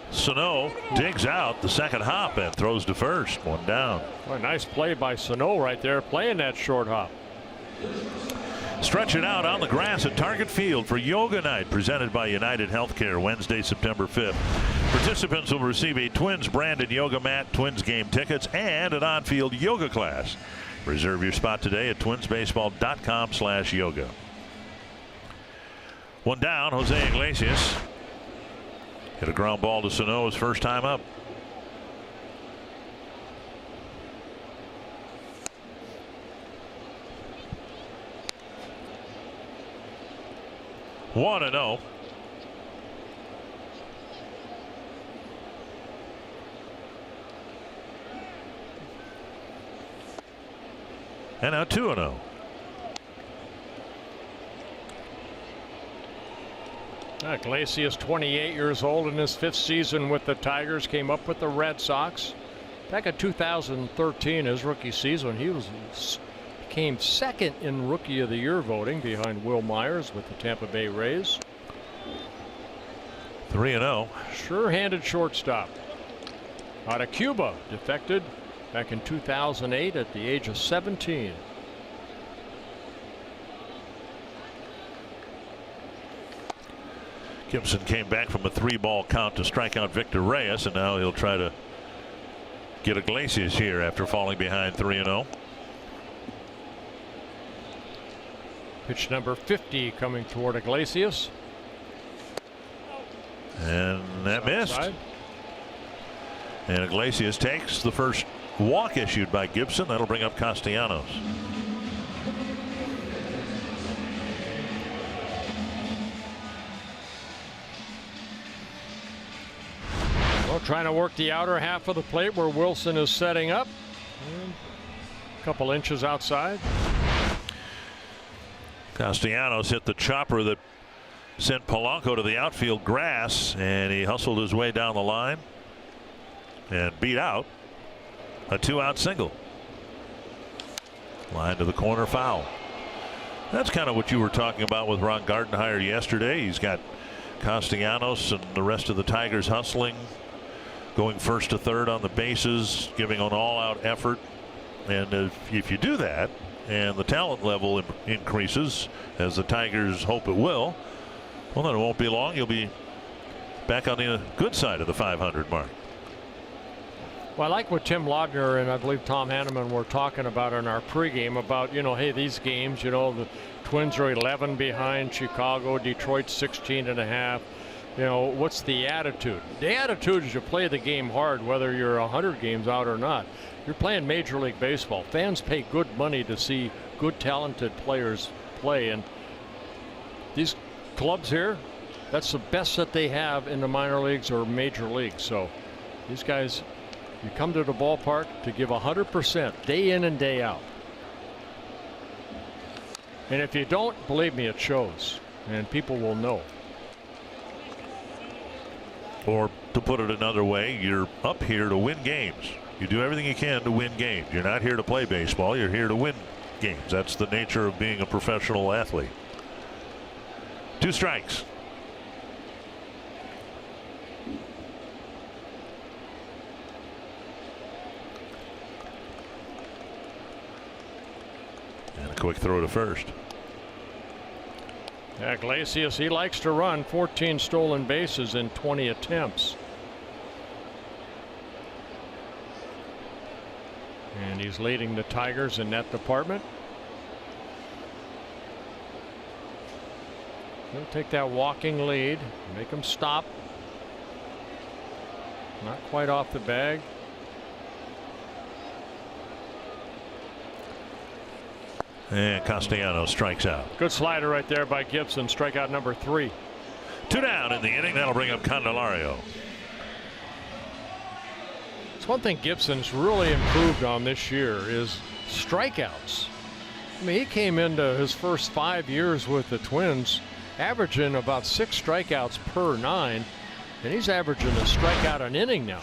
Sano digs out the second hop and throws to first. 1 down. Well, a nice play by Sano right there, playing that short hop. Stretch it out on the grass at Target Field for Yoga Night, presented by United Healthcare, Wednesday, September 5th. Participants will receive a Twins branded yoga mat, Twins game tickets, and an on-field yoga class. Reserve your spot today at twinsbaseball.com/yoga. 1 down, Jose Iglesias. Hit a ground ball to Sano his first time up. One and 0. And now 2 and 0. Iglesias, 28 years old in his 5th season with the Tigers, came up with the Red Sox. Back in 2013, his rookie season, he came 2nd in Rookie of the Year voting behind Will Myers with the Tampa Bay Rays. 3 and 0. Sure-handed shortstop. Out of Cuba, defected back in 2008 at the age of 17. Gibson came back from a 3-ball count to strike out Victor Reyes, and now he'll try to get Iglesias here after falling behind 3 and 0. Pitch number 50 coming toward Iglesias. And that missed. And Iglesias takes the first walk issued by Gibson. That'll bring up Castellanos. Well, trying to work the outer half of the plate where Wilson is setting up. And a couple inches outside. Castellanos hit the chopper that sent Polanco to the outfield grass, and he hustled his way down the line and beat out a 2-out single. Line to the corner, foul. That's kind of what you were talking about with Ron Gardenhire yesterday. He's got Castellanos and the rest of the Tigers hustling, going first to third on the bases, giving an all-out effort. And if you do that and the talent level increases, as the Tigers hope it will, well, then it won't be long. You'll be back on the good side of the 500 mark. Well, I like what Tim Laudner and I believe Tom Hanneman were talking about in our pregame about, hey, these games, the Twins are 11 behind Chicago, Detroit 16.5. What's the attitude? The attitude is you play the game hard, whether you're 100 games out or not. You're playing Major League Baseball. Fans pay good money to see good, talented players play. And these clubs here, that's the best that they have in the minor leagues or major leagues. So these guys, you come to the ballpark to give 100% day in and day out. And if you don't, believe me, it shows, and people will know. Or to put it another way, you're up here to win games. You do everything you can to win games. You're not here to play baseball. You're here to win games. That's the nature of being a professional athlete. 2 strikes. And a quick throw to first. Yeah, Iglesias, he likes to run. 14 stolen bases in 20 attempts. And he's leading the Tigers in that department. He'll take that walking lead, make him stop. Not quite off the bag. And Castellanos strikes out. Good slider right there by Gibson. Strikeout number 3. 2 down in the inning. That'll bring up Candelario. It's one thing Gibson's really improved on this year is strikeouts. I mean, he came into his first 5 years with the Twins averaging about 6 strikeouts per 9, and he's averaging a strikeout an inning now.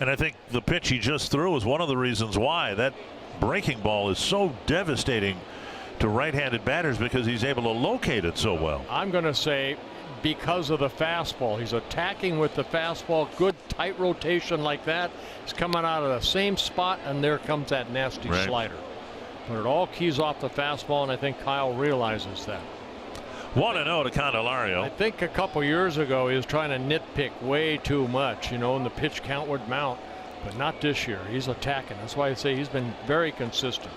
And I think the pitch he just threw is one of the reasons why that breaking ball is so devastating to right-handed batters, because he's able to locate it so well. I'm going to say because of the fastball. He's attacking with the fastball. Good tight rotation like that. He's coming out of the same spot, and there comes that nasty slider. But it all keys off the fastball, and I think Kyle realizes that. 1-0 to Candelario. I think a couple years ago he was trying to nitpick way too much, you know, and the pitch count would mount. But not this year. He's attacking. That's why I say he's been very consistent.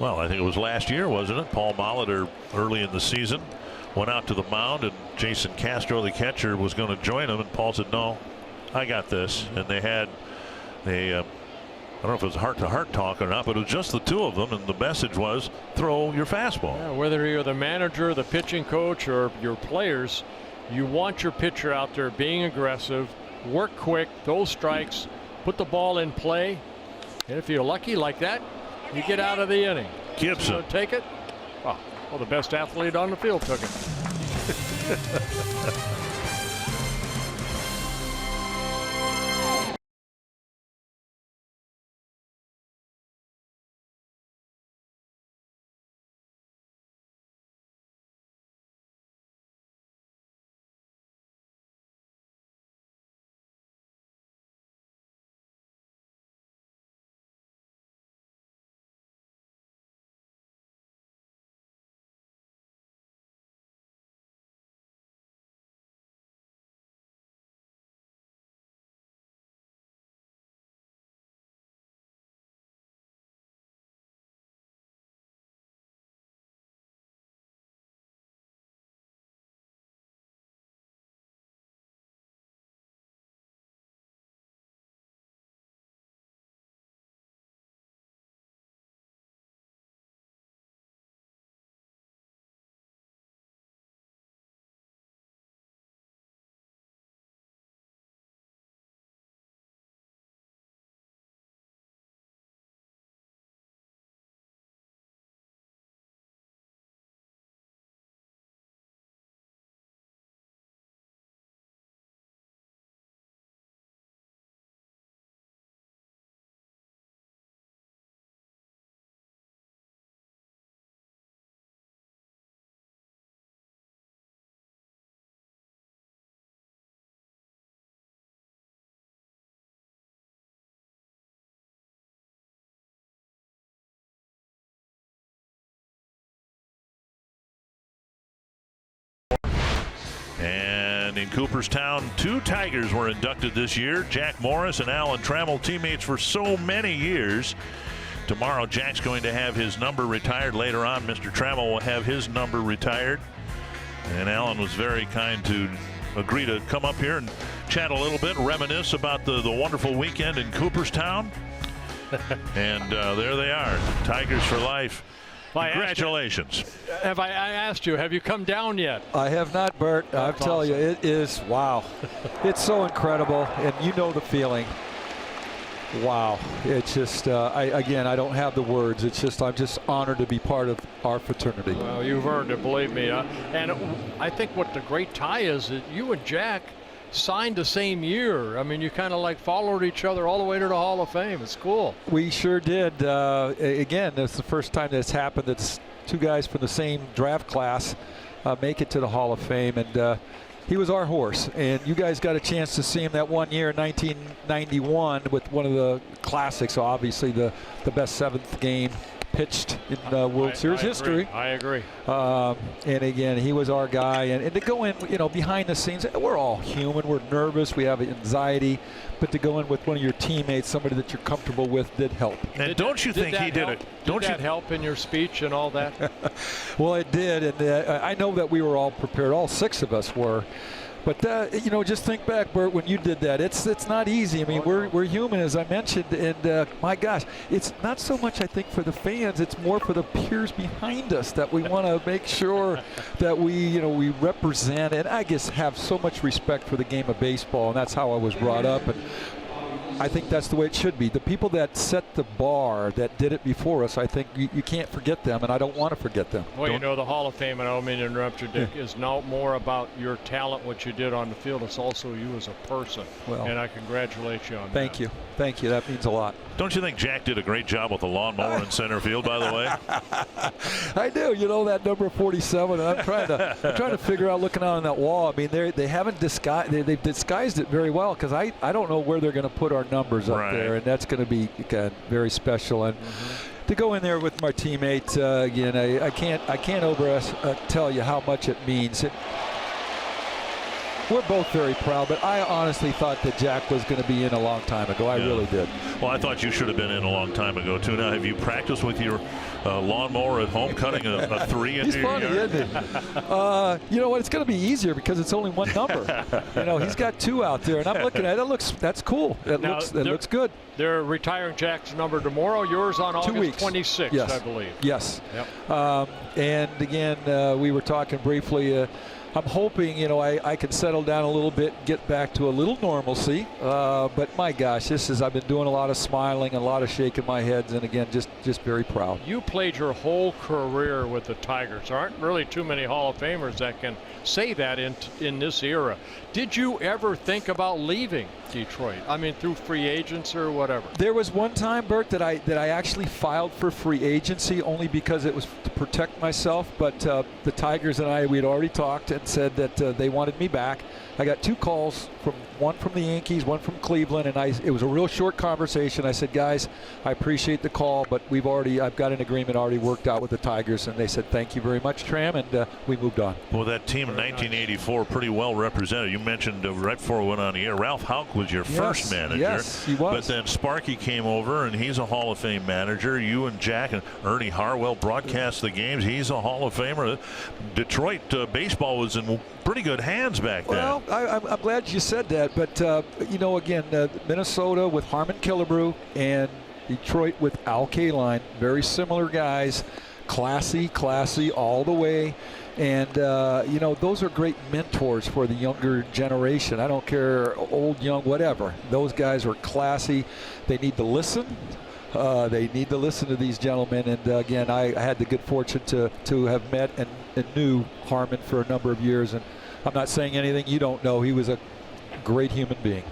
Well, I think it was last year, wasn't it? Paul Molitor early in the season went out to the mound, and Jason Castro, the catcher, was going to join him, and Paul said, "No, I got this." And they had a I don't know if it was heart-to-heart talk or not, but it was just the two of them, and the message was throw your fastball. Yeah, whether you're the manager, the pitching coach, or your players, you want your pitcher out there being aggressive, work quick, those strikes, put the ball in play, and if you're lucky like that, you get out of the inning. Gibson take it. Well, the best athlete on the field took it. And in Cooperstown, 2 Tigers were inducted this year. Jack Morris and Alan Trammell, teammates for so many years. Tomorrow, Jack's going to have his number retired. Later on, Mr. Trammell will have his number retired. And Alan was very kind to agree to come up here and chat a little bit, reminisce about the wonderful weekend in Cooperstown. And there they are, Tigers for life. Congratulations. I asked you, have you come down yet? I have not, Bert. I'll tell you, it is, wow. It's so incredible, and you know the feeling. Wow. It's just, I don't have the words. It's just, I'm just honored to be part of our fraternity. Well, you've earned it, believe me. And I think what the great tie is that you and Jack signed the same year. I mean, you kind of like followed each other all the way to the Hall of Fame. It's cool. We sure did. Again, it's the first time that's happened. It's two guys from the same draft class make it to the Hall of Fame, and he was our horse. And you guys got a chance to see him that one year in 1991 with one of the classics, obviously the best seventh game pitched in World Series history. I agree. And again, he was our guy. And to go in, behind the scenes, we're all human. We're nervous. We have anxiety. But to go in with one of your teammates, somebody that you're comfortable with, did help. And don't you think he did it? Did that help in your speech and all that? Well, it did. And I know that we were all prepared. All six of us were. But just think back, Bert, when you did that. It's not easy. I mean, we're human, as I mentioned, and my gosh, it's not so much I think for the fans. It's more for the peers behind us that we want to make sure that we represent, and I guess have so much respect for the game of baseball, and that's how I was brought up. And I think that's the way it should be. The people that set the bar, that did it before us, I think you can't forget them, and I don't want to forget them. Well, the Hall of Fame, and I don't mean to interrupt you, Dick, is now more about your talent, what you did on the field. It's also you as a person, and I congratulate you on that. Thank you. Thank you. That means a lot. Don't you think Jack did a great job with the lawnmower in center field, by the way? I do. That number 47. And I'm trying to figure out, looking out on that wall. I mean, they haven't disguised. They've disguised it very well, because I don't know where they're going to put our numbers up there, and that's going to be very special. And to go in there with my teammate again, I can't tell you how much it means. We're both very proud, but I honestly thought that Jack was going to be in a long time ago. I really did. Well, I thought you should have been in a long time ago, too. Now, have you practiced with your lawnmower at home, cutting a 3 into your funny, yard? isn't he? You know what? It's going to be easier because it's only one number. He's got 2 out there, and I'm looking at it. That's cool. That looks good. They're retiring Jack's number tomorrow. Yours on August 26th, yes. I believe. Yes. Yep. And again, we were talking briefly. I'm hoping, I can settle down a little bit, get back to a little normalcy. But my gosh, I've been doing a lot of smiling and a lot of shaking my heads, and again, just very proud. You played your whole career with the Tigers. There aren't really too many Hall of Famers that can say that in this era. Did you ever think about leaving Detroit? I mean, through free agents or whatever? There was one time, Bert, that I actually filed for free agency only because it was to protect myself. But the Tigers and we had already talked and said that they wanted me back. I got 2 calls, one from the Yankees, one from Cleveland, and it was a real short conversation. I said, guys, I appreciate the call, but I've got an agreement already worked out with the Tigers, and they said, thank you very much, Tram, and we moved on. Well, that team in 1984 pretty well represented. You mentioned right before we went on the air, Ralph Houck was your first manager. Yes, he was. But then Sparky came over, and he's a Hall of Fame manager. You and Jack and Ernie Harwell broadcast the games. He's a Hall of Famer. Detroit baseball was in pretty good hands back then. Well, I'm glad you said that, but again, Minnesota with Harmon Killebrew and Detroit with Al Kaline, very similar guys, classy all the way, and those are great mentors for the younger generation. I don't care, old, young, whatever. Those guys are classy. They need to listen. They need to listen to these gentlemen, and again, I had the good fortune to have met and knew Harmon for a number of years, and I'm not saying anything you don't know. He was a great human being.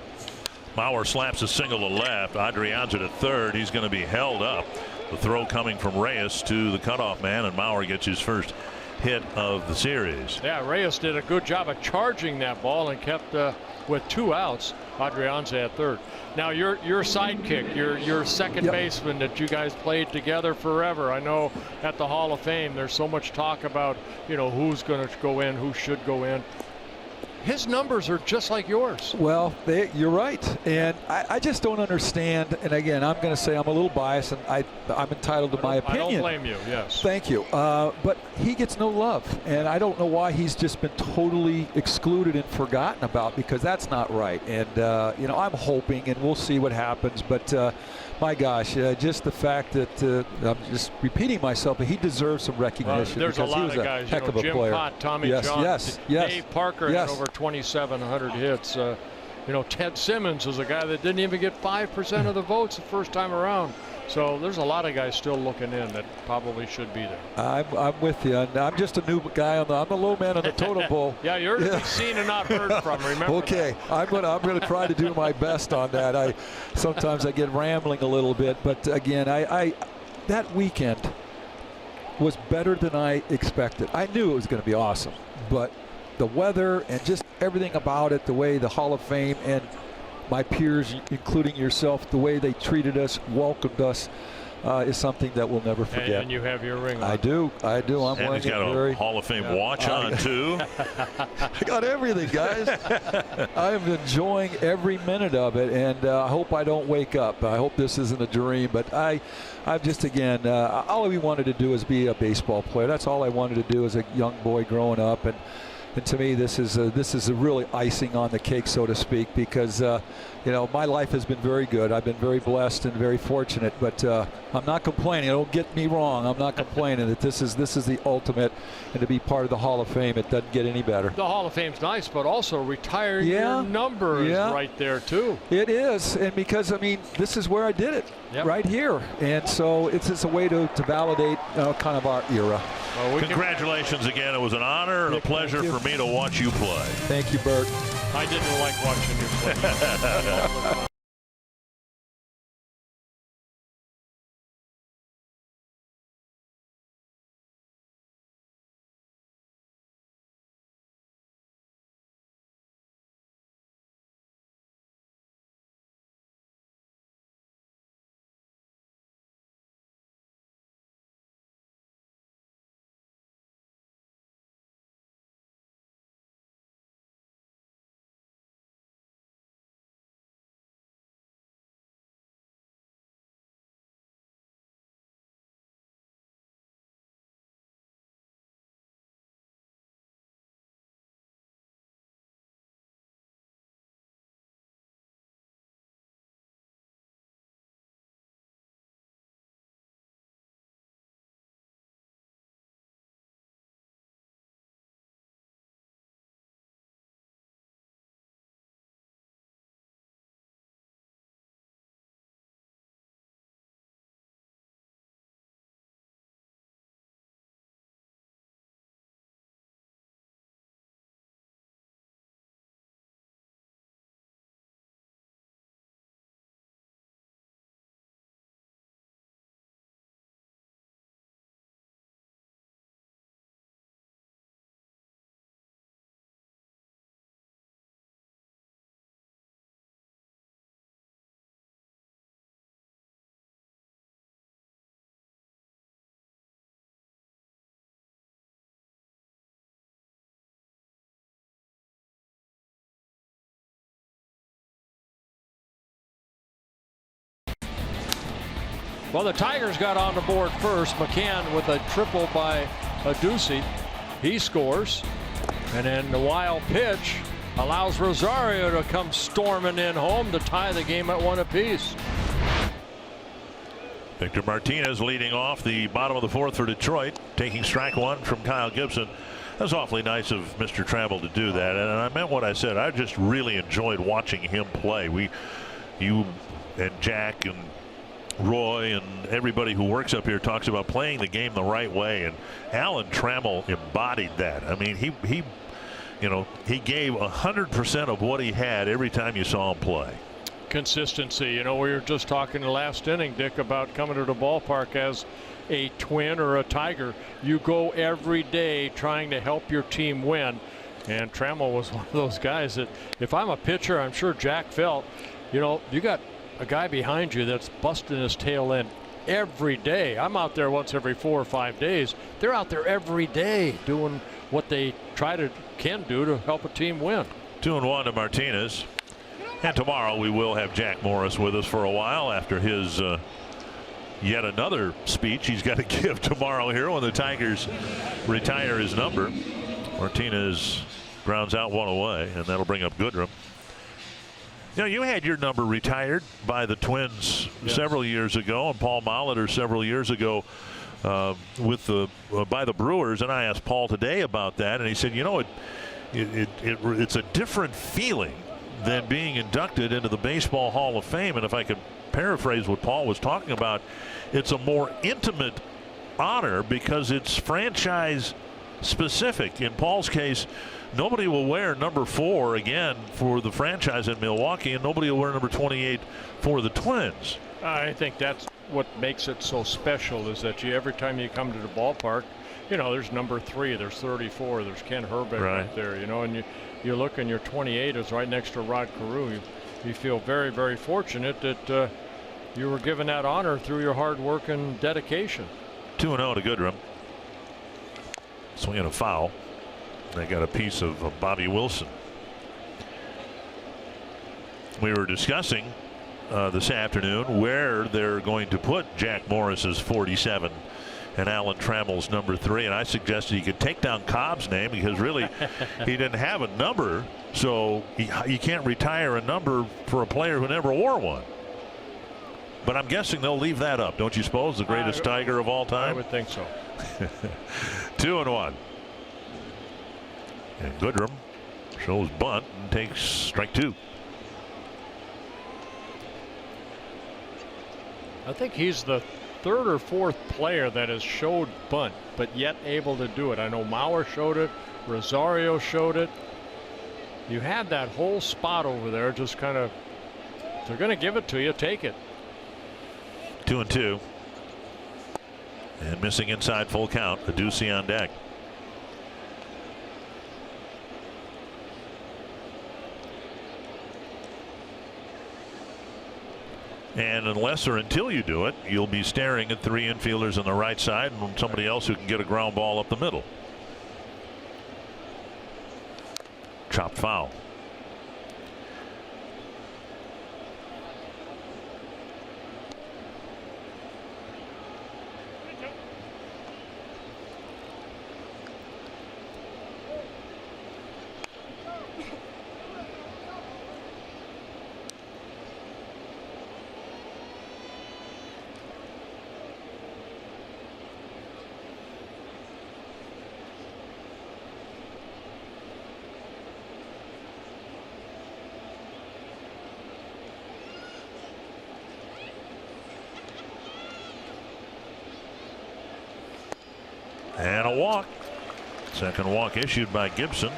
Mauer slaps a single to left. Adrianza to third. He's going to be held up. The throw coming from Reyes to the cutoff man, and Mauer gets his first hit of the series. Yeah, Reyes did a good job of charging that ball and kept with 2 outs. Adrianza at third. Now your sidekick, your second baseman that you guys played together forever. I know at the Hall of Fame there's so much talk about who's going to go in, who should go in. His numbers are just like yours. Well, you're right, and I just don't understand. And again, I'm going to say I'm a little biased, and I'm entitled to my opinion. I don't blame you. Yes. Thank you. But he gets no love, and I don't know why he's just been totally excluded and forgotten about, because that's not right. And I'm hoping, and we'll see what happens. But my gosh, just the fact that I'm just repeating myself, but he deserves some recognition. There's a because he lot was of guys, heck of a Jim player. Pott, Tommy yes, John, yes, Dave Parker yes. had over 2,700 hits. Ted Simmons was a guy that didn't even get 5% of the votes the first time around. So there's a lot of guys still looking in that probably should be there. I'm with you. I'm just a new guy I'm the low man on the totem pole. Yeah, you're to be seen and not heard from. Remember. Okay, that. I'm gonna try to do my best on that. Sometimes I get rambling a little bit, but again, I that weekend was better than I expected. I knew it was going to be awesome, but the weather and just everything about it, the way the Hall of Fame and my peers, including yourself, the way they treated us, welcomed us, is something that we'll never forget. And you have your ring on. I do. I'm and wearing he's got a Hall of Fame watch on, too. I got everything, guys. I am enjoying every minute of it, and I hope I don't wake up. I hope this isn't a dream, but I've just, again, all we wanted to do is be a baseball player. That's all I wanted to do as a young boy growing up, and to me, this is a really icing on the cake, so to speak, because my life has been very good. I've been very blessed and very fortunate, but I'm not complaining. Don't get me wrong. I'm not complaining that this is the ultimate, and to be part of the Hall of Fame, it doesn't get any better. The Hall of Fame's nice, but also retiring your number is right there too. It is, and because this is where I did it, right here, and so it's just a way to validate kind of our era. Well, congratulations again. It was an honor and a pleasure for me to watch you play. Thank you, Bert. I didn't like watching you play. Well, the Tigers got on the board first. McCann with a triple by Ducey. He scores. And then the wild pitch allows Rosario to come storming in home to tie the game at 1 apiece. Victor Martinez leading off the bottom of the 4th for Detroit, taking strike 1 from Kyle Gibson. That was awfully nice of Mr. Trammell to do that, and I meant what I said. I just really enjoyed watching him play. You and Jack and Roy and everybody who works up here talks about playing the game the right way, and Alan Trammell embodied that. I mean, he gave 100% of what he had every time you saw him play. Consistency. We were just talking the last inning, Dick, about coming to the ballpark as a Twin or a Tiger. You go every day trying to help your team win, and Trammell was one of those guys that, if I'm a pitcher, I'm sure Jack felt, you got a guy behind you that's busting his tail end every day. I'm out there once every 4 or 5 days. They're out there every day doing what they can do to help a team win. 2-1 to Martinez. And tomorrow we will have Jack Morris with us for a while after his yet another speech he's got to give tomorrow here when the Tigers retire his number. Martinez grounds out 1 away, and that'll bring up Goodrum. You know, you had your number retired by the Twins several years ago, and Paul Molitor several years ago by the Brewers. And I asked Paul today about that, and he said, you know, it's a different feeling than being inducted into the Baseball Hall of Fame. And if I could paraphrase what Paul was talking about, it's a more intimate honor because it's franchise specific. In Paul's case, nobody will wear number 4 again for the franchise in Milwaukee, and nobody will wear number 28 for the Twins. I think that's what makes it so special, is that every time you come to the ballpark, you know, there's number 3, there's 34, there's Ken Herbeck right there, you know, and you look and your 28 is right next to Rod Carew. You feel very, very fortunate that you were given that honor through your hard work and dedication. 2-0 to Goodrum. Swinging a foul. They got a piece of Bobby Wilson. We were discussing this afternoon where they're going to put Jack Morris's 47 and Alan Trammell's number 3, and I suggested he could take down Cobb's name because really he didn't have a number, so you can't retire a number for a player who never wore one. But I'm guessing they'll leave that up, don't you suppose? The greatest Tiger of all time? I would think so. 2-1. And Goodrum shows bunt and takes strike 2. I think he's the 3rd or 4th player that has showed bunt, but yet able to do it. I know Mauer showed it, Rosario showed it. You had that whole spot over there, just kind of, if they're going to give it to you, take it. 2-2. And missing inside full count. The Ducey on deck. And unless or until you do it, you'll be staring at 3 infielders on the right side and somebody else who can get a ground ball up the middle. Chopped foul. And a walk. Second walk issued by Gibson.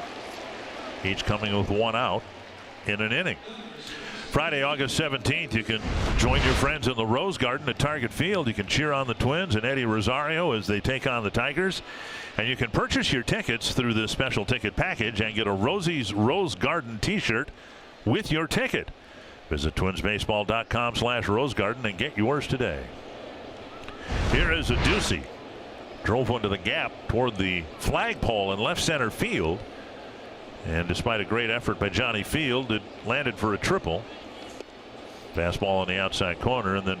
Each coming with 1 out in an inning. Friday, August 17th, you can join your friends in the Rose Garden at Target Field. You can cheer on the Twins and Eddie Rosario as they take on the Tigers. And you can purchase your tickets through this special ticket package and get a Rosie's Rose Garden t-shirt with your ticket. Visit twinsbaseball.com/Rose Garden and get yours today. Here is a Ducey. Drove one to the gap toward the flagpole in left center field. And despite a great effort by Johnny Field, it landed for a triple. Fastball on the outside corner, and then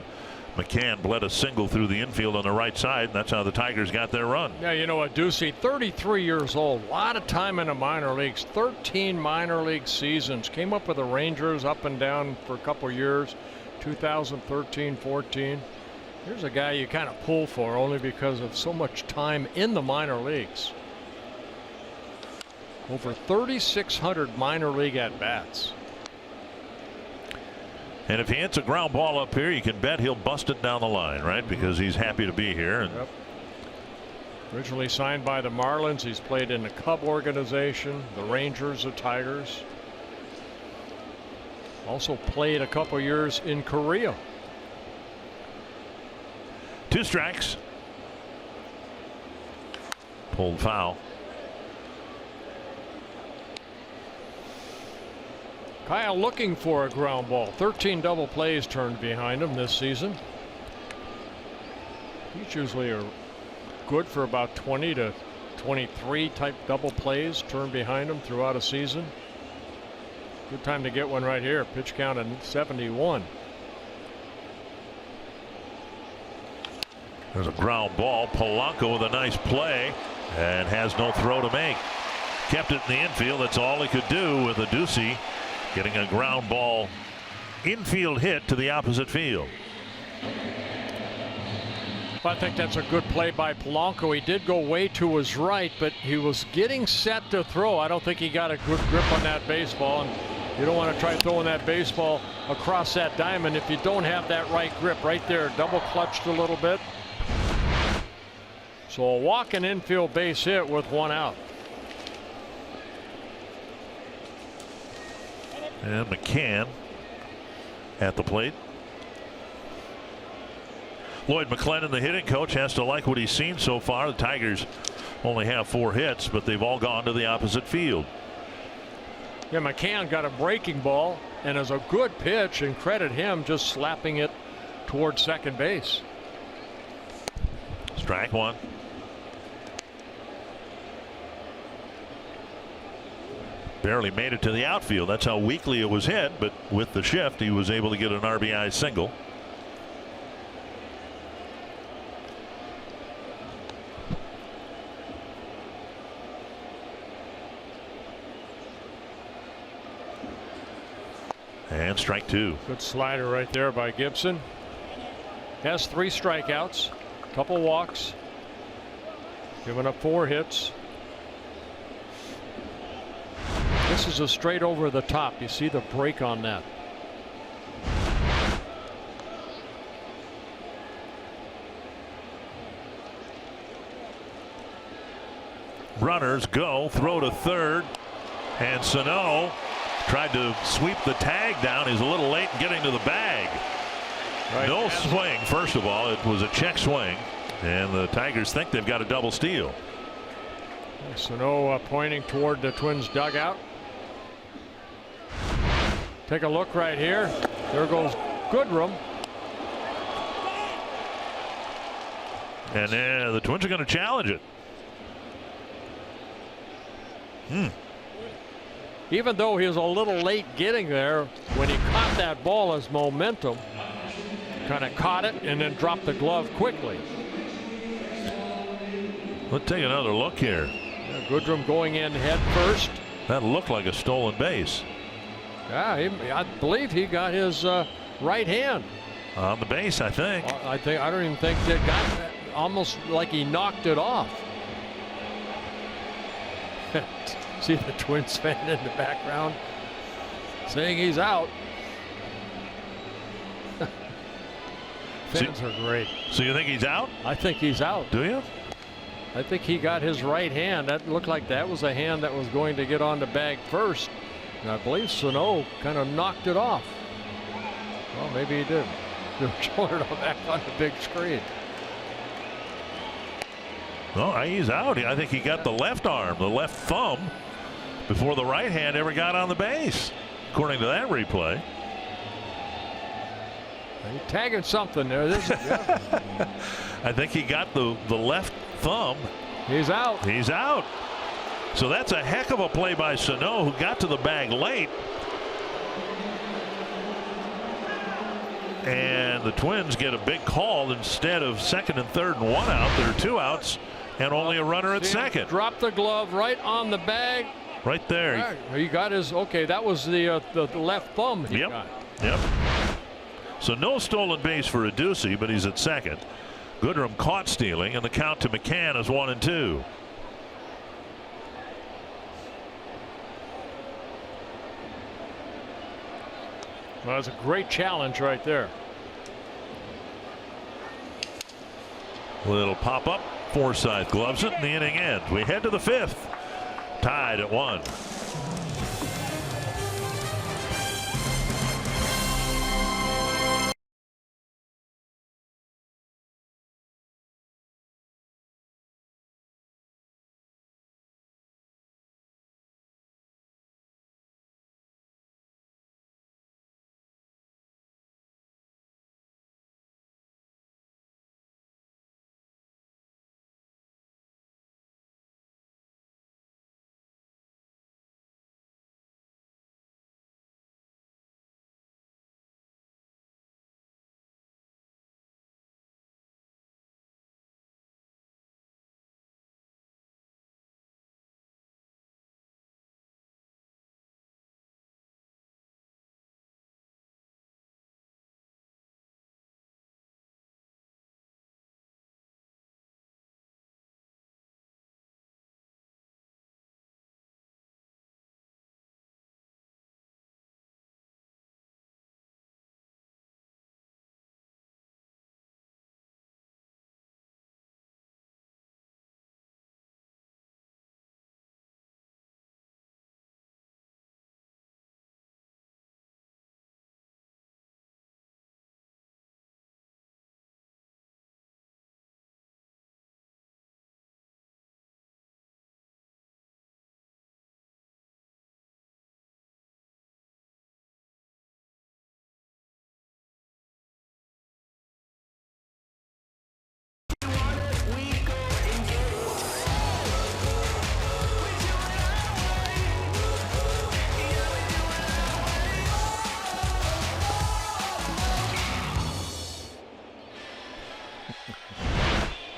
McCann bled a single through the infield on the right side, and that's how the Tigers got their run. Yeah, you know what, Ducey, 33 years old, a lot of time in the minor leagues, 13 minor league seasons, came up with the Rangers up and down for a couple years, 2013, 14. Here's a guy you kind of pull for only because of so much time in the minor leagues. Over 3,600 minor league at-bats. And if he hits a ground ball up here, you can bet he'll bust it down the line, right? Because he's happy to be here. And yep. Originally signed by the Marlins, he's played in the Cub organization, the Rangers, the Tigers. Also played a couple years in Korea. 2 strikes. Pulled foul. Kyle looking for a ground ball. 13 double plays turned behind him this season. He's usually good for about 20 to 23 type double plays turned behind him throughout a season. Good time to get one right here. Pitch count at 71. There's a ground ball. Polanco with a nice play and has no throw to make. Kept it in the infield. That's all he could do with a Ducey getting a ground ball infield hit to the opposite field. I think that's a good play by Polanco. He did go way to his right, but he was getting set to throw. I don't think he got a good grip on that baseball, and you don't want to try throwing that baseball across that diamond if you don't have that right grip. Right there, double clutched a little bit. So a walking infield base hit with one out. And McCann at the plate. Lloyd McClendon, the hitting coach, has to like what he's seen so far. The Tigers only have 4 hits, but they've all gone to the opposite field. Yeah, McCann got a breaking ball, and as a good pitch, and credit him just slapping it towards second base. Strike one. Barely made it to the outfield. That's how weakly it was hit, but with the shift, he was able to get an RBI single. And strike 2. Good slider right there by Gibson. Has 3 strikeouts, couple walks, giving up 4 hits. This is a straight over the top. You see the break on that. Runners go, throw to third, and Sano tried to sweep the tag down. He's a little late in getting to the bag. Right. No swing. First of all, it was a check swing, and the Tigers think they've got a double steal. Sano pointing toward the Twins dugout. Take a look right here. There goes Goodrum. And then the Twins are going to challenge it. Even though he was a little late getting there, when he caught that ball as momentum, kind of caught it and then dropped the glove quickly. Let's take another look here. Yeah, Goodrum going in head first. That looked like a stolen base. Yeah, I believe he got his right hand On the base, I think. I don't even think that got almost like he knocked it off. See the Twins fan in the background saying he's out. Fans are great. So you think he's out? I think he's out. Do you? I think he got his right hand. That looked like that was a hand that was going to get on the bag first. And I believe Sano kind of knocked it off. Well, maybe he did. They're showing it back on the big screen. No, he's out. I think he got the left arm, the left thumb, before the right hand ever got on the base, according to that replay. He's tagging something there. Yeah. I think he got the left thumb. He's out. He's out. So that's a heck of a play by Sano, who got to the bag late. And the Twins get a big call. Instead of second and third and 1 out, there are 2 outs and only a runner at second. Drop the glove right on the bag. Right there. Right. He got his, okay, that was the left thumb he got. Yep. So no stolen base for Adduci, but he's at second. Goodrum caught stealing, and the count to McCann is 1-2. Well, that's a great challenge right there. Little pop up. Forsythe gloves it, and the inning ends. We head to the 5th. Tied at 1.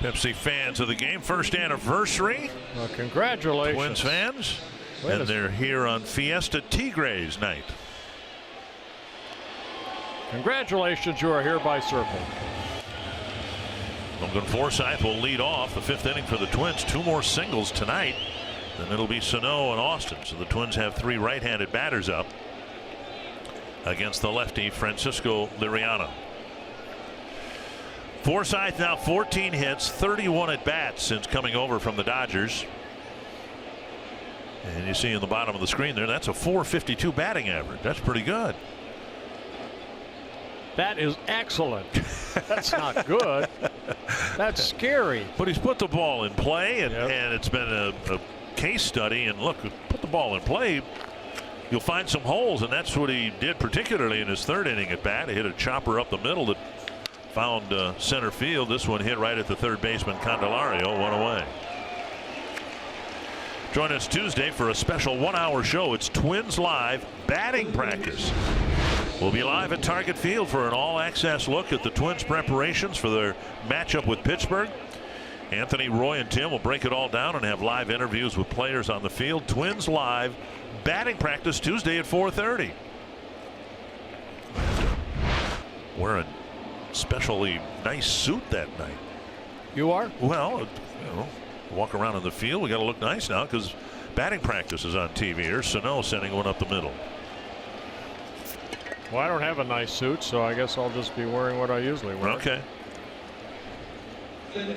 Pepsi fans of the game, first anniversary. Well, congratulations. Twins fans. And they're here on Fiesta Tigres night. Congratulations, you are hereby circled. Logan Forsythe will lead off the 5th inning for the Twins. 2 more singles tonight. Then it'll be Sano and Austin. So the Twins have 3 right-handed batters up against the lefty Francisco Liriano. Forsythe now 14 hits, 31 at bats since coming over from the Dodgers. And you see in the bottom of the screen there, that's a .452 batting average. That's pretty good. That is excellent. That's not good. That's scary. But he's put the ball in play, and it's been a case study. And look, put the ball in play, you'll find some holes, and that's what he did, particularly in his 3rd inning at bat. He hit a chopper up the middle that found center field. This one hit right at the 3rd baseman Candelario, 1 away. Join us Tuesday for a special 1-hour show. It's Twins Live batting practice. We'll be live at Target Field for an all-access look at the Twins' preparations for their matchup with Pittsburgh. Anthony, Roy, and Tim will break it all down and have live interviews with players on the field. Twins Live batting practice Tuesday at 4:30. Wear a specially nice suit that night. You are? Well, you know, walk around in the field. We got to look nice now because batting practice is on TV here. Sano sending one up the middle. Well, I don't have a nice suit, so I guess I'll just be wearing what I usually wear. Okay.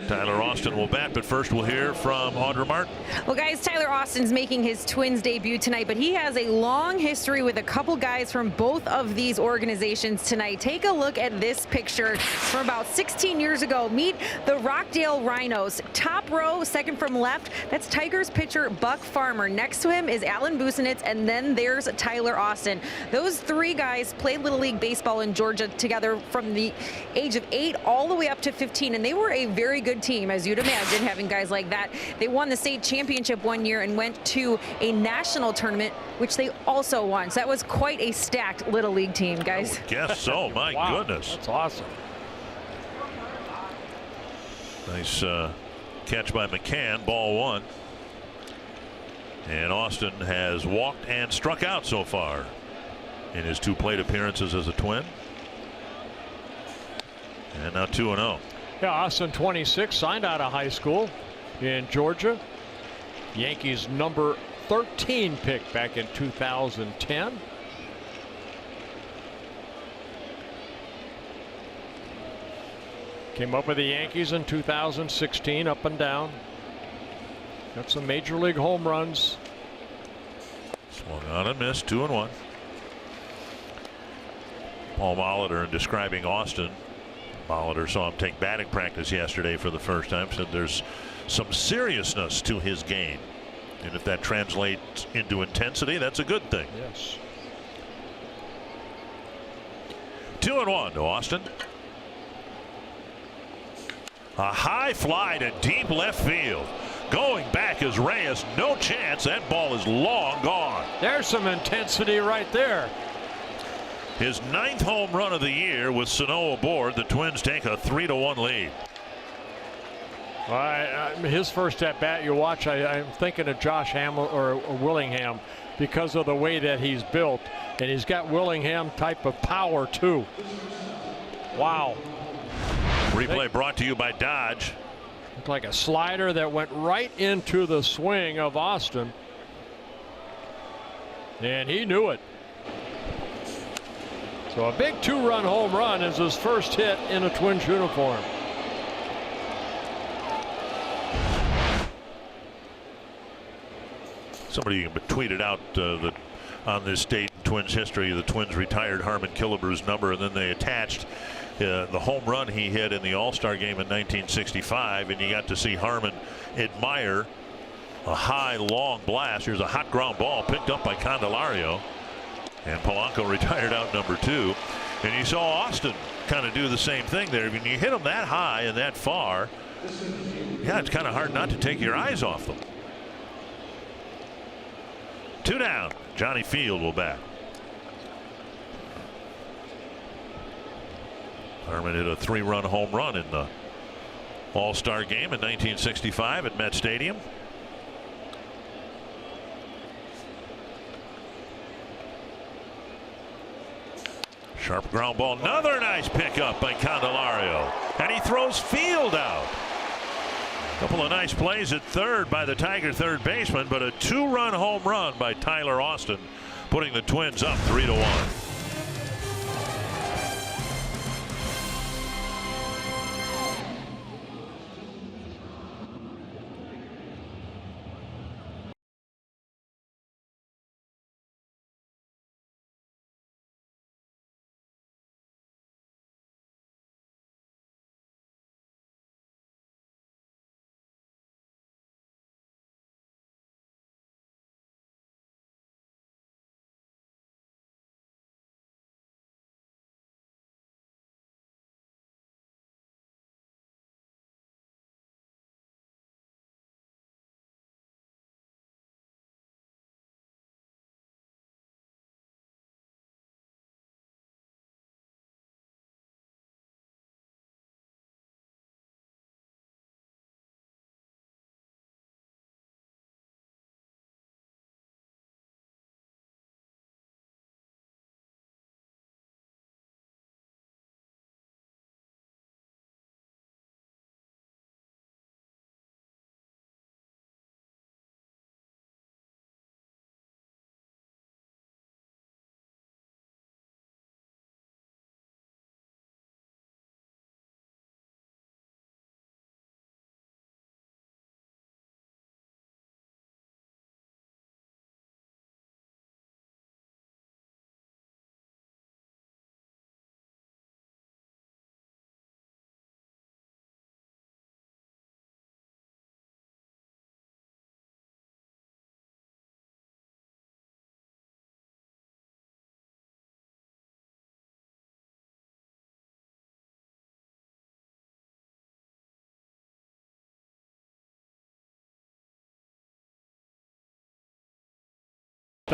Tyler Austin will bat, but first we'll hear from Audra Martin. Well, guys, Tyler Austin's making his Twins debut tonight, but he has a long history with a couple guys from both of these organizations tonight. Take a look at this picture from about 16 years ago. Meet the Rockdale Rhinos. Top row, second from left, that's Tigers pitcher Buck Farmer. Next to him is Alan Busenitz, and then there's Tyler Austin. Those 3 guys played Little League Baseball in Georgia together from the age of 8 all the way up to 15, and they were a very good team, as you'd imagine, having guys like that. They won the state championship one year and went to a national tournament, which they also won. So that was quite a stacked Little League team, guys. I would guess so. My wow, goodness. That's awesome. Nice catch by McCann. Ball 1. And Austin has walked and struck out so far in his 2 plate appearances as a Twin. And now 2-0. Yeah, Austin, 26, signed out of high school in Georgia. Yankees number 13 pick back in 2010. Came up with the Yankees in 2016, up and down. Got some major league home runs. Swung on and missed. 2-1. Paul Molitor, in describing Austin, Molitor saw him take batting practice yesterday for the first time, said there's some seriousness to his game, and if that translates into intensity, that's a good thing. Yes. 2-1 to Austin. A high fly to deep left field. Going back is Reyes. No chance. That ball is long gone. There's some intensity right there. His 9th home run of the year with Sano aboard. The Twins take a 3-1 lead. His first at bat, you watch, I'm thinking of Josh Hamill or Willingham because of the way that he's built, and he's got Willingham type of power too. Wow. Replay brought to you by Dodge. Looked like a slider that went right into the swing of Austin, and he knew it. So a big 2-run home run is his first hit in a Twins uniform. Somebody tweeted out that on this date in Twins history, the Twins retired Harmon Killebreau's number, and then they attached the home run he hit in the All-Star game in 1965, and you got to see Harmon admire a high, long blast. Here's a hot ground ball picked up by Candelario. And Polanco retired out number 2. And you saw Austin kind of do the same thing there. When you hit them that high and that far, yeah, it's kind of hard not to take your eyes off them. 2 down. Johnny Field will bat. Harmon hit a 3-run home run in the All-Star game in 1965 at Met Stadium. Sharp ground ball. Another nice pickup by Candelario. And he throws Field out. Couple of nice plays at third by the Tiger third baseman, but a 2-run home run by Tyler Austin, putting the Twins up 3-1.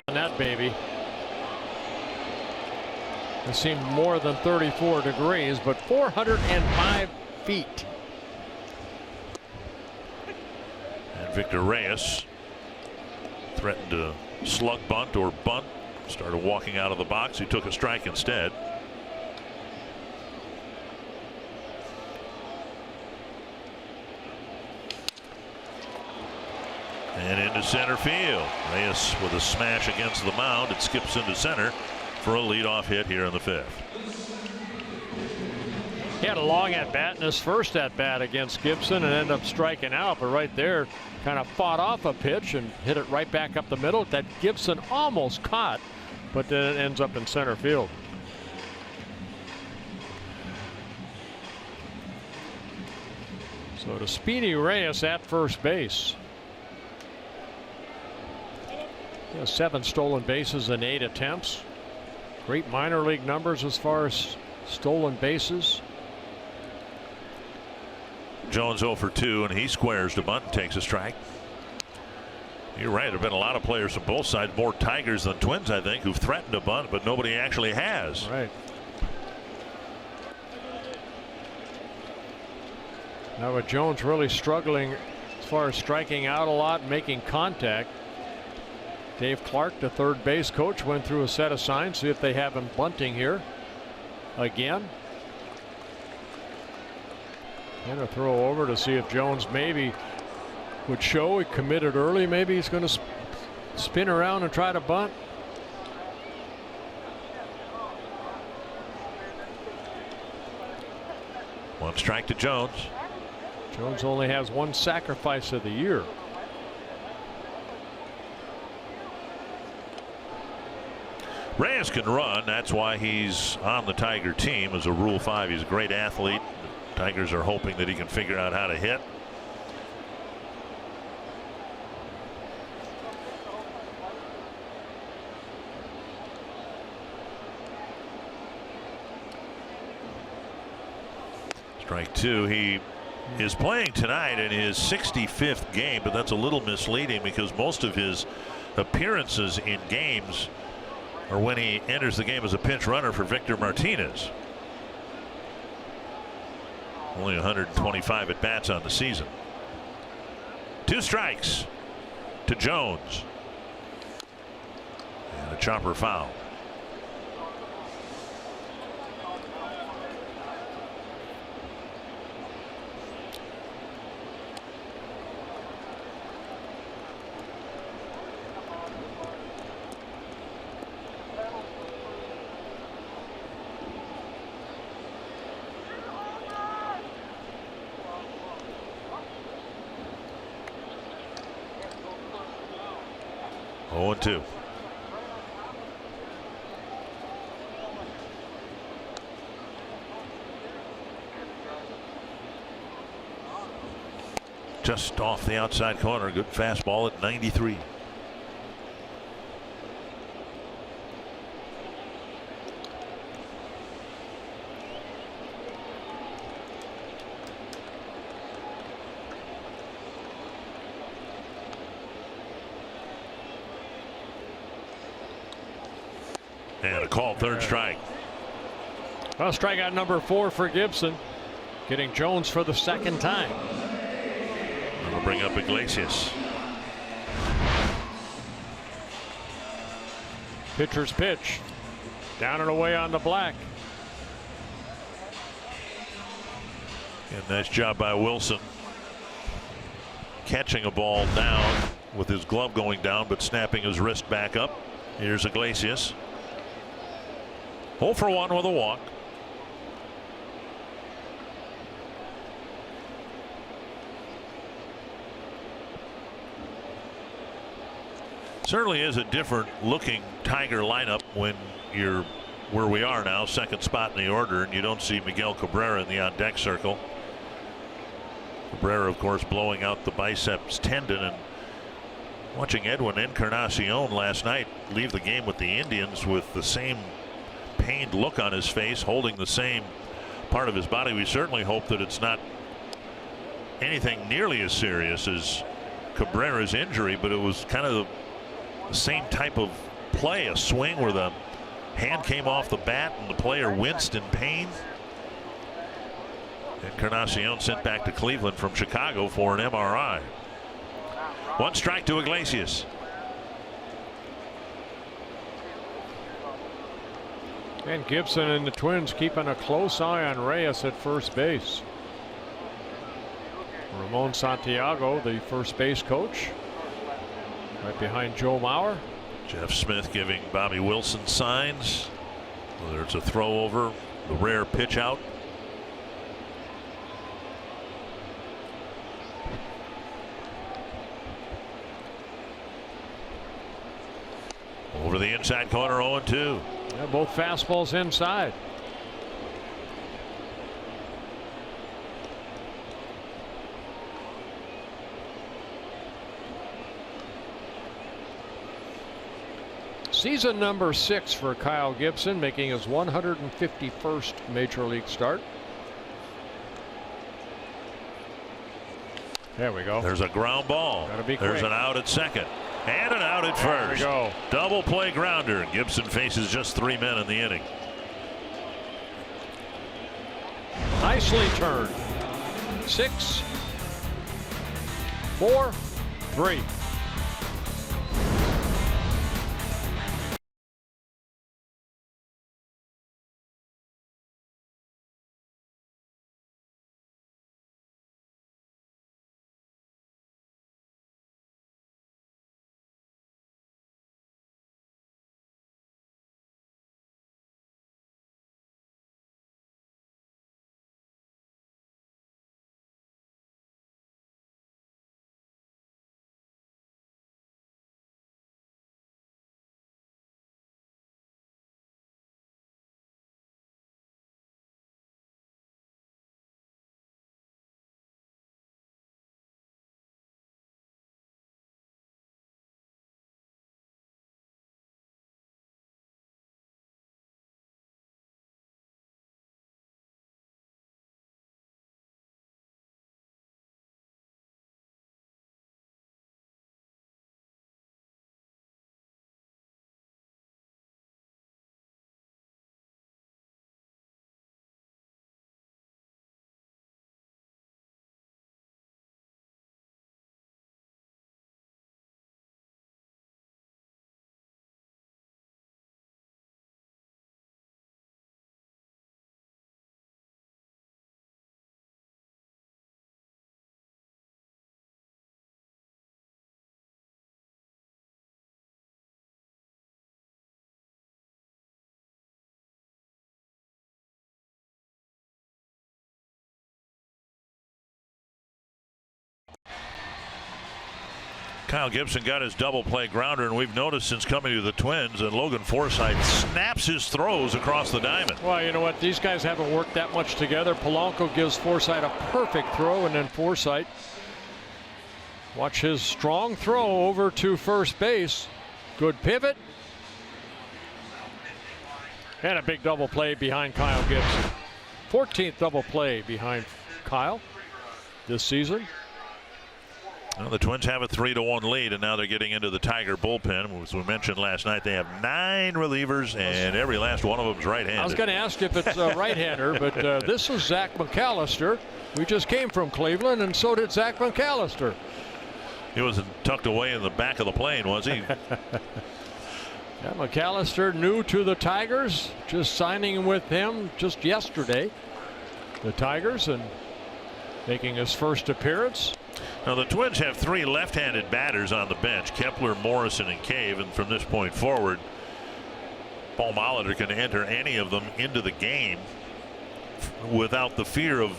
On that baby. It seemed more than 34 degrees, but 405 feet. And Victor Reyes threatened to slug bunt or bunt. Started walking out of the box. He took a strike instead. And into center field. Reyes with a smash against the mound. It skips into center for a leadoff hit here in the fifth. He had a long at bat in his first at bat against Gibson and ended up striking out, but right there kind of fought off a pitch and hit it right back up the middle that Gibson almost caught, but then it ends up in center field. So to Speedy Reyes at first base. He has 7 stolen bases in 8 attempts. Great minor league numbers as far as stolen bases. Jones 0 for 2, and he squares to bunt and takes a strike. You're right. There have been a lot of players from both sides, more Tigers than Twins, I think, who've threatened to bunt, but nobody actually has. Right. Now with Jones really struggling as far as striking out a lot, making contact. Dave Clark, the third base coach, went through a set of signs, see if they have him bunting here again. And a throw over to see if Jones maybe would show. He committed early. Maybe he's going to spin around and try to bunt. One strike to Jones. Jones only has 1 sacrifice of the year. Reyes can run. That's why he's on the Tiger team as a Rule 5. He's a great athlete. The Tigers are hoping that he can figure out how to hit. Strike 2. He is playing tonight in his 65th game, but that's a little misleading because most of his appearances in games or when he enters the game as a pinch runner for Victor Martinez. Only 125 at bats on the season. 2 strikes to Jones. And a chopper foul. Oh, 2. Just off the outside corner. Good fastball at 93. And a called third strike. Well, strikeout number 4 for Gibson. Getting Jones for the second time. That'll bring up Iglesias. Pitcher's pitch. Down and away on the black. And nice job by Wilson. Catching a ball down with his glove going down, but snapping his wrist back up. Here's Iglesias. 0 for 1 with a walk. Certainly is a different looking Tiger lineup when you're where we are now, second spot in the order, and you don't see Miguel Cabrera in the on deck circle. Cabrera, of course, blowing out the biceps tendon, and watching Edwin Encarnacion last night leave the game with the Indians with the same pained look on his face, holding the same part of his body. We certainly hope that it's not anything nearly as serious as Cabrera's injury, but it was kind of the same type of play, a swing where the hand came off the bat and the player winced in pain. Encarnacion sent back to Cleveland from Chicago for an MRI. 1 strike to Iglesias. And Gibson and the Twins keeping a close eye on Reyes at first base. Ramon Santiago, the first base coach, right behind Joe Mauer. Jeff Smith giving Bobby Wilson signs, whether it's a throw over, the rare pitch out. Over the inside corner, 0-2. Yeah, both fastballs inside. Season number 6 for Kyle Gibson, making his 151st major league start. There we go. There's a ground ball. Gotta be There's quick. an out at second. And an out at There we first. go. Double play grounder. Gibson faces just 3 men in the inning. Nicely turned. 6, 4, 3. Kyle Gibson got his double play grounder, and we've noticed since coming to the Twins that Logan Forsythe snaps his throws across the diamond. Well, you know what? These guys haven't worked that much together. Polanco gives Forsythe a perfect throw, and then Forsythe, watch his strong throw over to first base. Good pivot. And a big double play behind Kyle Gibson. 14th double play behind Kyle this season. Well, the Twins have a 3-1 lead, and now they're getting into the Tiger bullpen. As we mentioned last night, they have 9 relievers, and every last one of them is right-handed. I was going to ask if it's a right-hander, but this is Zach McAllister. We just came from Cleveland, and so did Zach McAllister. He wasn't tucked away in the back of the plane, was he? Yeah, McAllister new to the Tigers, just signing with him just yesterday. The Tigers, and making his first appearance. Now the Twins have 3 left-handed batters on the bench: Kepler, Morrison, and Cave. And from this point forward, Paul Molitor can enter any of them into the game without the fear of,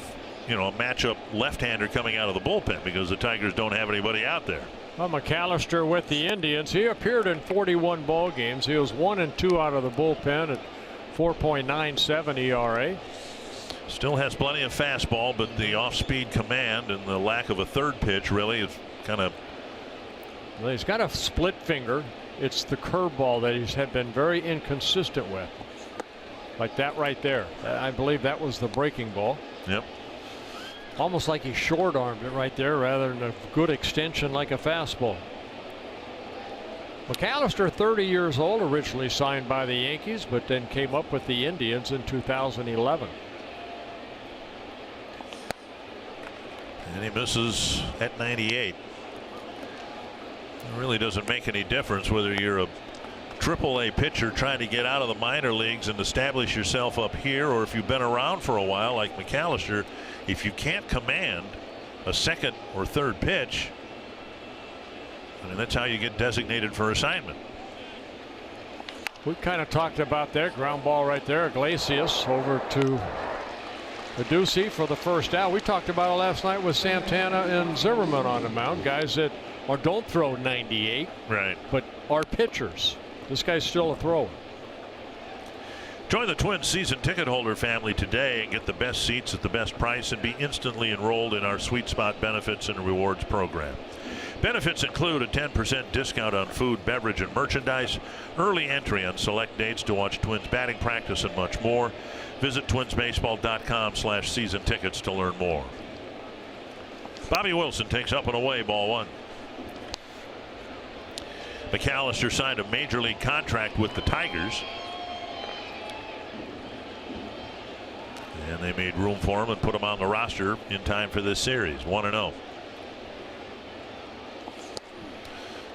a matchup left-hander coming out of the bullpen, because the Tigers don't have anybody out there. Well, McAllister with the Indians, he appeared in 41 ball games. He was 1-2 out of the bullpen at 4.97 ERA. Still has plenty of fastball, but the off-speed command and the lack of a third pitch really is kind of. Well, he's got a split finger. It's the curveball that he's been very inconsistent with. Like that right there. I believe that was the breaking ball. Yep. Almost like he short-armed it right there rather than a good extension like a fastball. McAllister, 30 years old, originally signed by the Yankees, but then came up with the Indians in 2011. And he misses at 98. It really doesn't make any difference whether you're a AAA pitcher trying to get out of the minor leagues and establish yourself up here, or if you've been around for a while like McAllister. If you can't command a second or third pitch, I mean, that's how you get designated for assignment. We kind of talked about that ground ball right there. Iglesias over to Ducey for the first out. We talked about it last night with Santana and Zimmerman on the mound, guys that don't throw 98, right, but are pitchers. This guy's still a thrower. Join the Twins season ticket holder family today and get the best seats at the best price, and be instantly enrolled in our Sweet Spot benefits and rewards program. Benefits include a 10% discount on food, beverage, and merchandise, early entry on select dates to watch Twins batting practice, and much more. Visit twinsbaseball.com/season tickets to learn more. Bobby Wilson takes up and away, ball 1. McAllister signed a major league contract with the Tigers, and they made room for him and put him on the roster in time for this series. 1-0.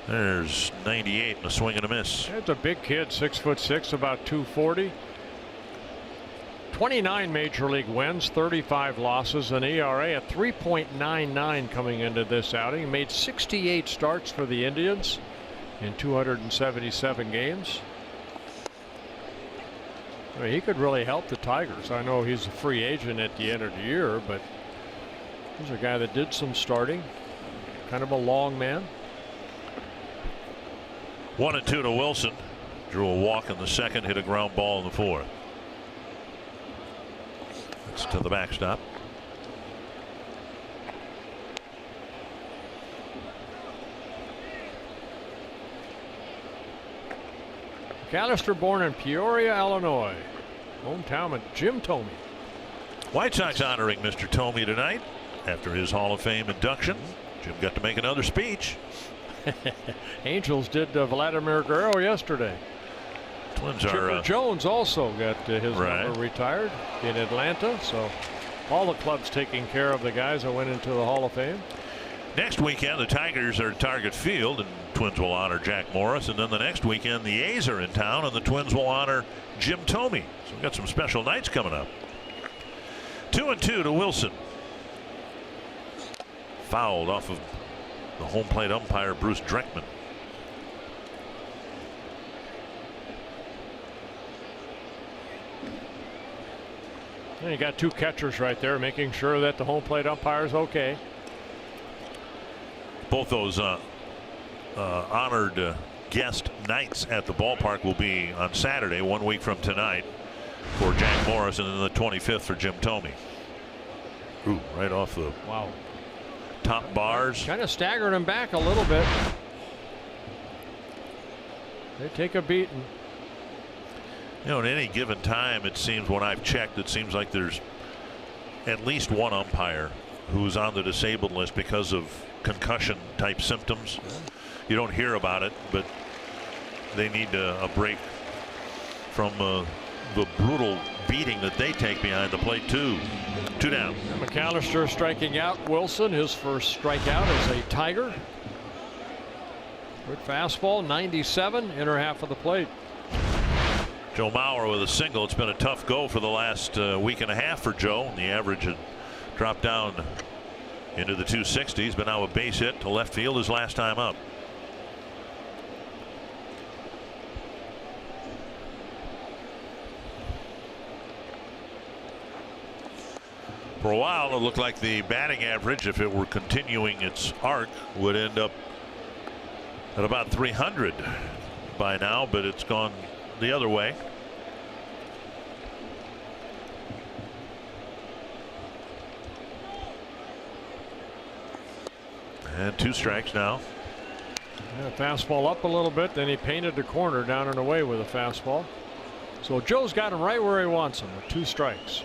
There's 98 and a swing and a miss. That's a big kid, 6'6", about 240. 29 major league wins, 35 losses, an ERA at 3.99 coming into this outing. He made 68 starts for the Indians in 277 games. I mean, he could really help the Tigers. I know he's a free agent at the end of the year, but he's a guy that did some starting. Kind of a long man. 1-2 to Wilson. Drew a walk in the second, hit a ground ball in the fourth. It's to the backstop. McAllister born in Peoria, Illinois. Hometown of Jim Thome. White Sox honoring Mr. Thome tonight after his Hall of Fame induction. Jim got to make another speech. Angels did Vladimir Guerrero yesterday. Twins Chipper are Jones also got his number retired in Atlanta. So all the clubs taking care of the guys that went into the Hall of Fame. next weekend. The Tigers are at Target Field, and Twins will honor Jack Morris. And then the next weekend, the A's are in town, and the Twins will honor Jim Thome. So we've got some special nights coming up. 2-2 to Wilson. Fouled off of the home plate umpire, Bruce Dreckman. You got two catchers right there making sure that the home plate umpire is okay. Both those honored guest nights at the ballpark will be on Saturday, 1 week from tonight, for Jack Morris, and then the 25th for Jim Thome. Ooh, right off the top bars. Kind of staggered him back a little bit. They take a beating. You know, at any given time, it seems, when I've checked, it seems like there's at least one umpire who's on the disabled list because of concussion type symptoms. You don't hear about it, but they need a break from the brutal beating that they take behind the plate too. 2 down. McAllister striking out Wilson, his first strikeout as a Tiger. Good fastball, 97, inner half of the plate. Joe Mauer with a single. It's been a tough go for the last week and a half for Joe. The average had dropped down into the 260s, but now a base hit to left field his last time up. For a while, it looked like the batting average, if it were continuing its arc, would end up at about 300 by now, but it's gone the other way. And 2 strikes now. Yeah, fastball up a little bit, then he painted the corner down and away with a fastball. So Joe's got him right where he wants him with 2 strikes.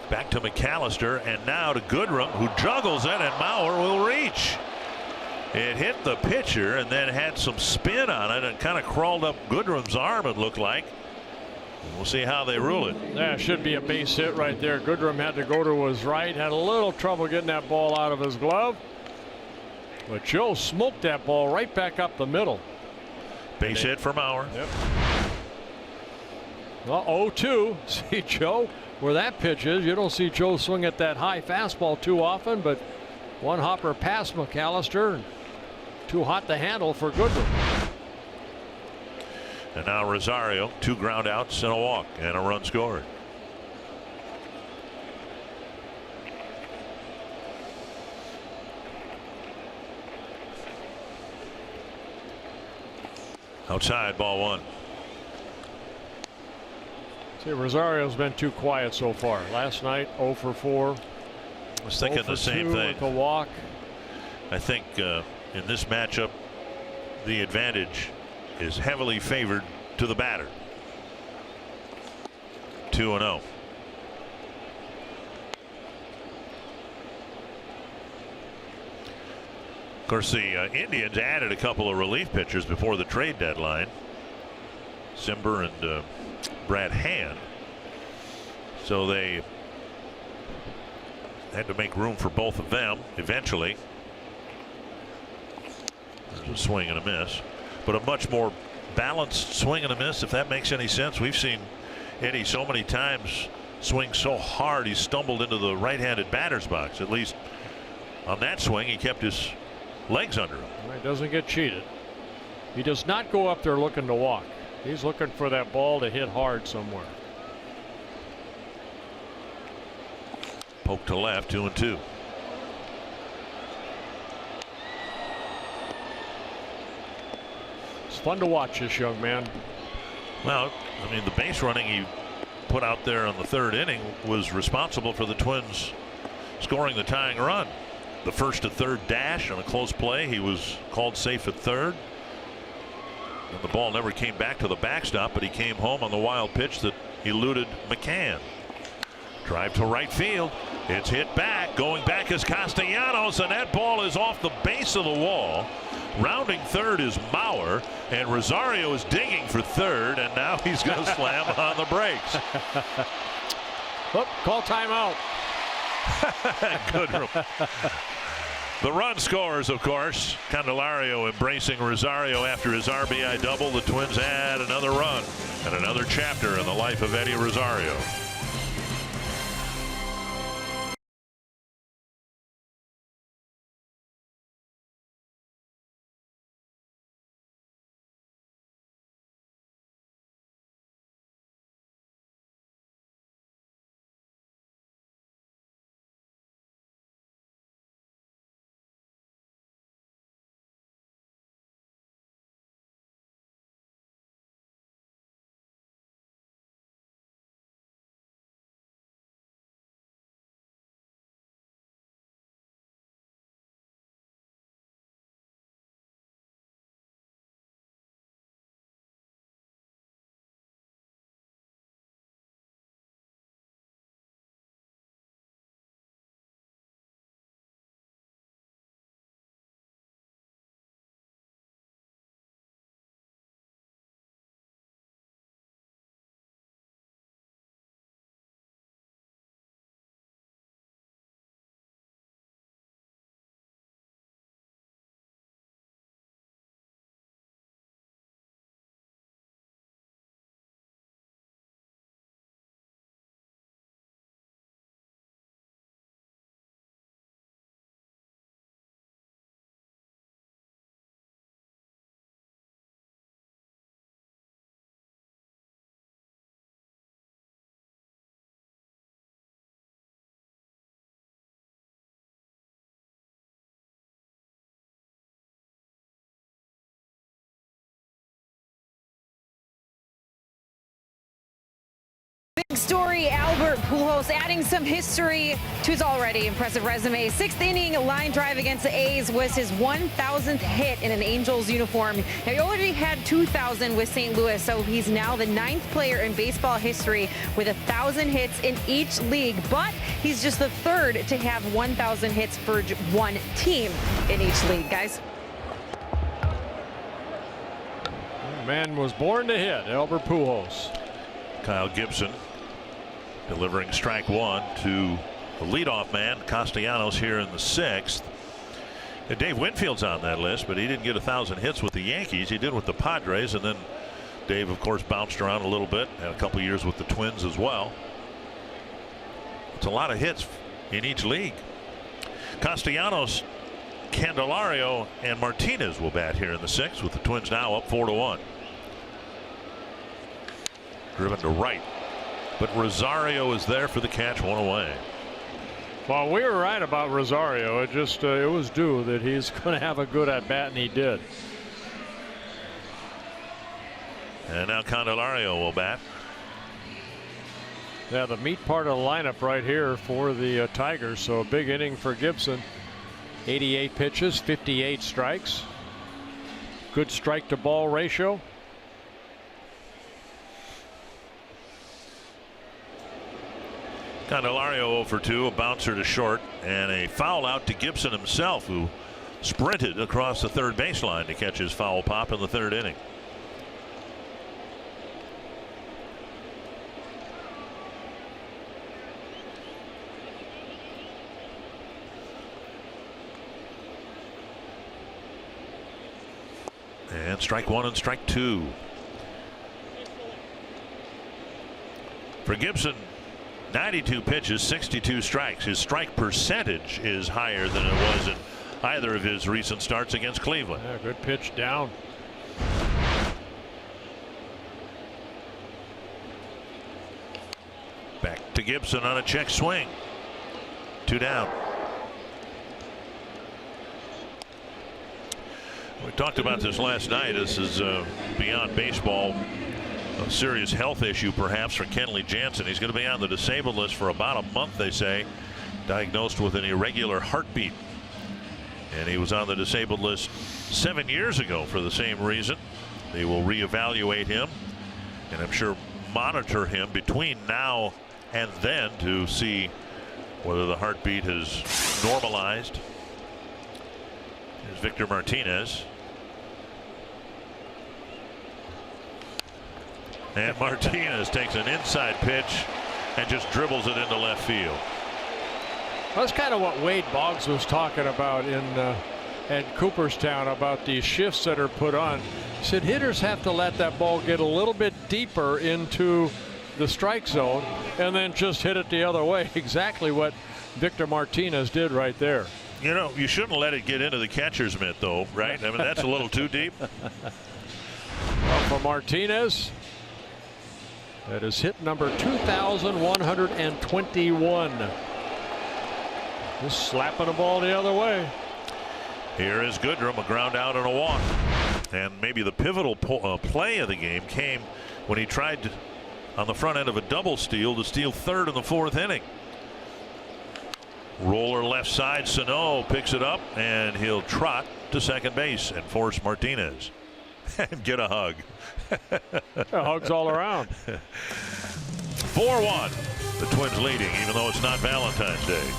Back to McAllister, and now to Goodrum, who juggles it, and Mauer will reach. It hit the pitcher and then had some spin on it and kind of crawled up Goodrum's arm, it looked like. We'll see how they rule it. Yeah, should be a base hit right there. Goodrum had to go to his right, had a little trouble getting that ball out of his glove. But Joe smoked that ball right back up the middle. Base hit for Mauer. Yep. Well, 0-2. See Joe where that pitch is. You don't see Joe swing at that high fastball too often, but one hopper past McAllister. Too hot to handle for Goodrum. And now Rosario, 2 ground outs and a walk and a run scored. Outside, ball 1. See, Rosario's been too quiet so far. Last night 0 for 4. I was thinking the same thing. With a walk. I think in this matchup, the advantage is heavily favored to the batter. 2-0. Of course, the Indians added a couple of relief pitchers before the trade deadline. Simber and Brad Hand. So they had to make room for both of them eventually. There's a swing and a miss, but a much more balanced swing and a miss, if that makes any sense. We've seen Eddie so many times swing so hard he stumbled into the right-handed batter's box. At least on that swing, he kept his legs under him. He doesn't get cheated. He does not go up there looking to walk. He's looking for that ball to hit hard somewhere. Poke to left, 2-2. It's fun to watch this young man. Well, I mean, the base running he put out there in the 3rd inning was responsible for the Twins scoring the tying run. The 1st to 3rd dash on a close play, he was called safe at 3rd. And the ball never came back to the backstop, but he came home on the wild pitch that eluded McCann. Drive to right field. It's hit back. Going back is Castellanos, and that ball is off the base of the wall. Rounding 3rd is Mauer, and Rosario is digging for 3rd, and now he's going to slam on the brakes. Oh, call timeout. Good. The run scores, of course. Candelario embracing Rosario after his RBI double. The Twins add another run and another chapter in the life of Eddie Rosario. story, Albert Pujols adding some history to his already impressive resume. 6th inning line drive against the A's was his 1,000th hit in an Angels uniform. Now, he already had 2,000 with St. Louis, so he's now the 9th player in baseball history with 1,000 hits in each league. But he's just the 3rd to have 1,000 hits for one team in each league, guys. Man was born to hit, Albert Pujols. Kyle Gibson delivering strike one to the leadoff man, Castellanos, here in the 6th. And Dave Winfield's on that list, but he didn't get 1,000 hits with the Yankees. He did with the Padres, and then Dave, of course, bounced around a little bit, had a couple years with the Twins as well. It's a lot of hits in each league. Castellanos, Candelario, and Martinez will bat here in the 6th, with the Twins now up 4-1. Driven to right, but Rosario is there for the catch, one away. Well, we were right about Rosario. It just it was due that he's going to have a good at bat, and he did. And now Candelario will bat. Yeah, the meat part of the lineup right here for the Tigers. So a big inning for Gibson. 88 pitches, 58 strikes. Good strike to ball ratio. Candelario 0 for 2, a bouncer to short, and a foul out to Gibson himself, who sprinted across the third baseline to catch his foul pop in the 3rd inning. And strike one and strike two. For Gibson, 92 pitches, 62 strikes. His strike percentage is higher than it was in either of his recent starts against Cleveland. Yeah, good pitch down. Back to Gibson on a check swing. 2 down. We talked about this last night. This is beyond baseball. A serious health issue perhaps for Kenley Jansen. He's going to be on the disabled list for about a month, they say. Diagnosed with an irregular heartbeat. And he was on the disabled list 7 years ago for the same reason. They will reevaluate him, and I'm sure monitor him between now and then to see whether the heartbeat has normalized. Here's Victor Martinez. And Martinez takes an inside pitch and just dribbles it into left field. That's kind of what Wade Boggs was talking about at Cooperstown about these shifts that are put on. He said hitters have to let that ball get a little bit deeper into the strike zone and then just hit it the other way. Exactly what Victor Martinez did right there. You know, you shouldn't let it get into the catcher's mitt, though, right? I mean, that's a little too deep. Well, for Martinez, that is hit number 2,121. Just slapping the ball the other way. Here is Goodrum, a ground out and a walk. And maybe the pivotal play of the game came when he tried on the front end of a double steal to steal 3rd in the 4th inning. Roller left side, Sano picks it up, and he'll trot to second base and force Martinez and get a hug. Hugs all around. 4-1. The Twins leading, even though it's not Valentine's Day.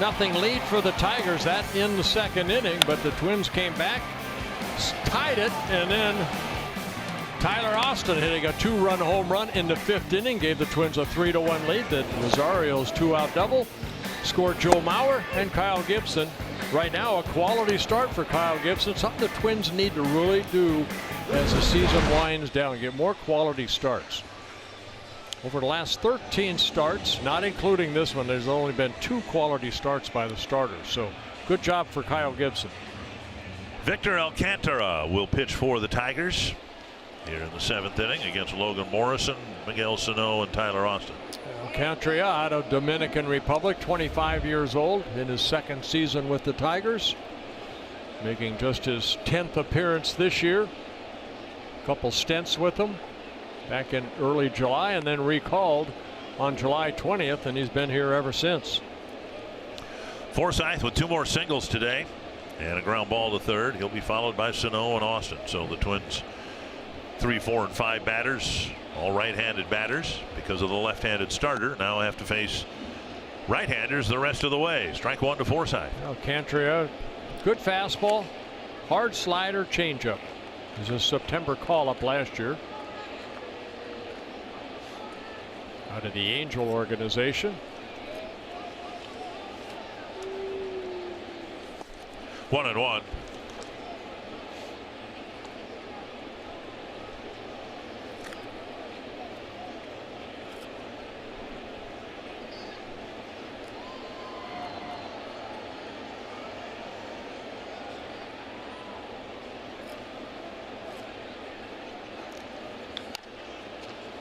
6-0 lead for the Tigers. That in the second inning, but the Twins came back, tied it, and then Tyler Austin hitting a 2-run home run in the 5th inning gave the Twins a 3-1 lead. That Rosario's 2-out double scored Joe Mauer and Kyle Gibson. Right now, a quality start for Kyle Gibson, something the Twins need to really do as the season winds down, get more quality starts. Over the last 13 starts, not including this one, there's only been 2 quality starts by the starters. So good job for Kyle Gibson. Victor Alcantara will pitch for the Tigers here in the 7th inning against Logan Morrison, Miguel Sano, and Tyler Austin. Alcantara out of Dominican Republic, 25 years old, in his 2nd season with the Tigers, making just his 10th appearance this year. A couple stints with them back in early July and then recalled on July 20th, and he's been here ever since. Forsythe with 2 more singles today and a ground ball to third. He'll be followed by Sano and Austin. So the Twins 3, 4, and 5 batters, all right-handed batters because of the left-handed starter, now have to face right-handers the rest of the way. Strike 1 to Forsythe. Alcantara, good fastball, hard slider, changeup. It was a September call-up last year out of the Angel organization. 1-1.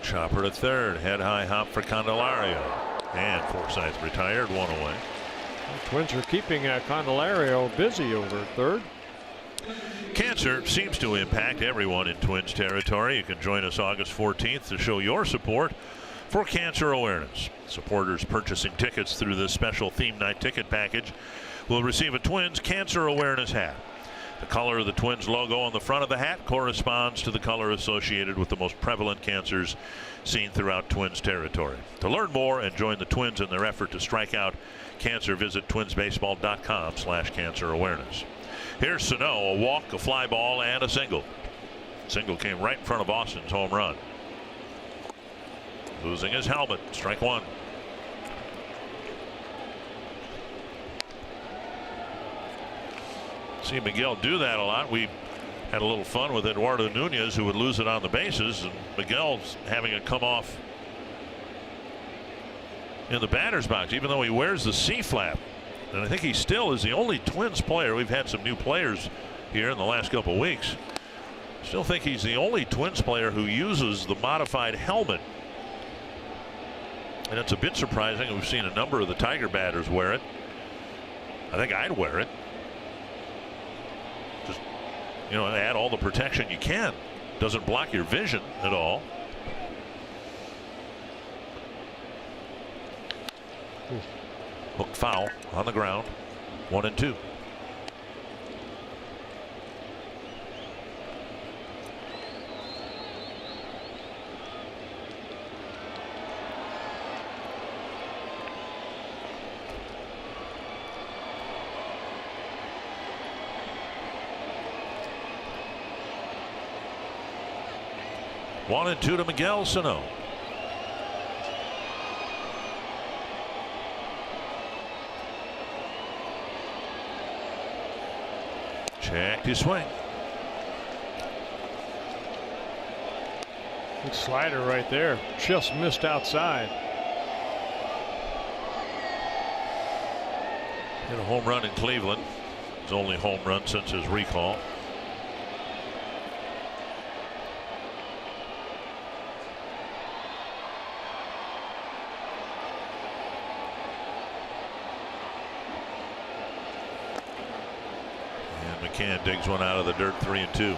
Chopper to third, head high hop for Candelario, and Forsythe retired, 1 away. The Twins are keeping Candelario busy over at third. Cancer seems to impact everyone in Twins territory. You can join us August 14th to show your support for cancer awareness. Supporters purchasing tickets through this special theme night ticket package will receive a Twins cancer awareness hat. The color of the Twins logo on the front of the hat corresponds to the color associated with the most prevalent cancers seen throughout Twins territory. To learn more and join the Twins in their effort to strike out cancer, visit twinsbaseball.com/cancer awareness. Here's Sano, a walk, a fly ball, and a single. Single came right in front of Austin's home run. Losing his helmet, strike 1. See Miguel do that a lot. We had a little fun with Eduardo Nunez, who would lose it on the bases, and Miguel's having it come off in the batter's box, even though he wears the C flap. And I think he still is the only Twins player. We've had some new players here in the last couple weeks. Still think he's the only Twins player who uses the modified helmet. And it's a bit surprising. We've seen a number of the Tiger batters wear it. I think I'd wear it. Just, you know, add all the protection you can. Doesn't block your vision at all. Hook foul on the ground. 1-2. One and two to Miguel Sano. Check his swing. Good slider right there. Just missed outside. Hit a home run in Cleveland. His only home run since his recall. McCann digs one out of the dirt, 3-2.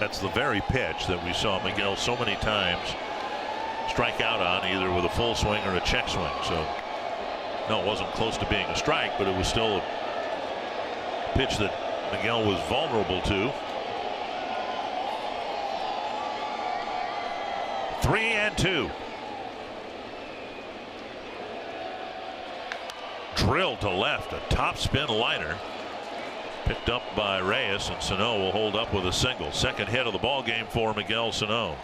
That's the very pitch that we saw Miguel so many times strike out on, either with a full swing or a check swing. So no, it wasn't close to being a strike, but it was still a pitch that Miguel was vulnerable to. 3-2. drilled to left, a top spin liner. Picked up by Reyes, and Sano will hold up with a single. Second hit of the ball game for Miguel Sano.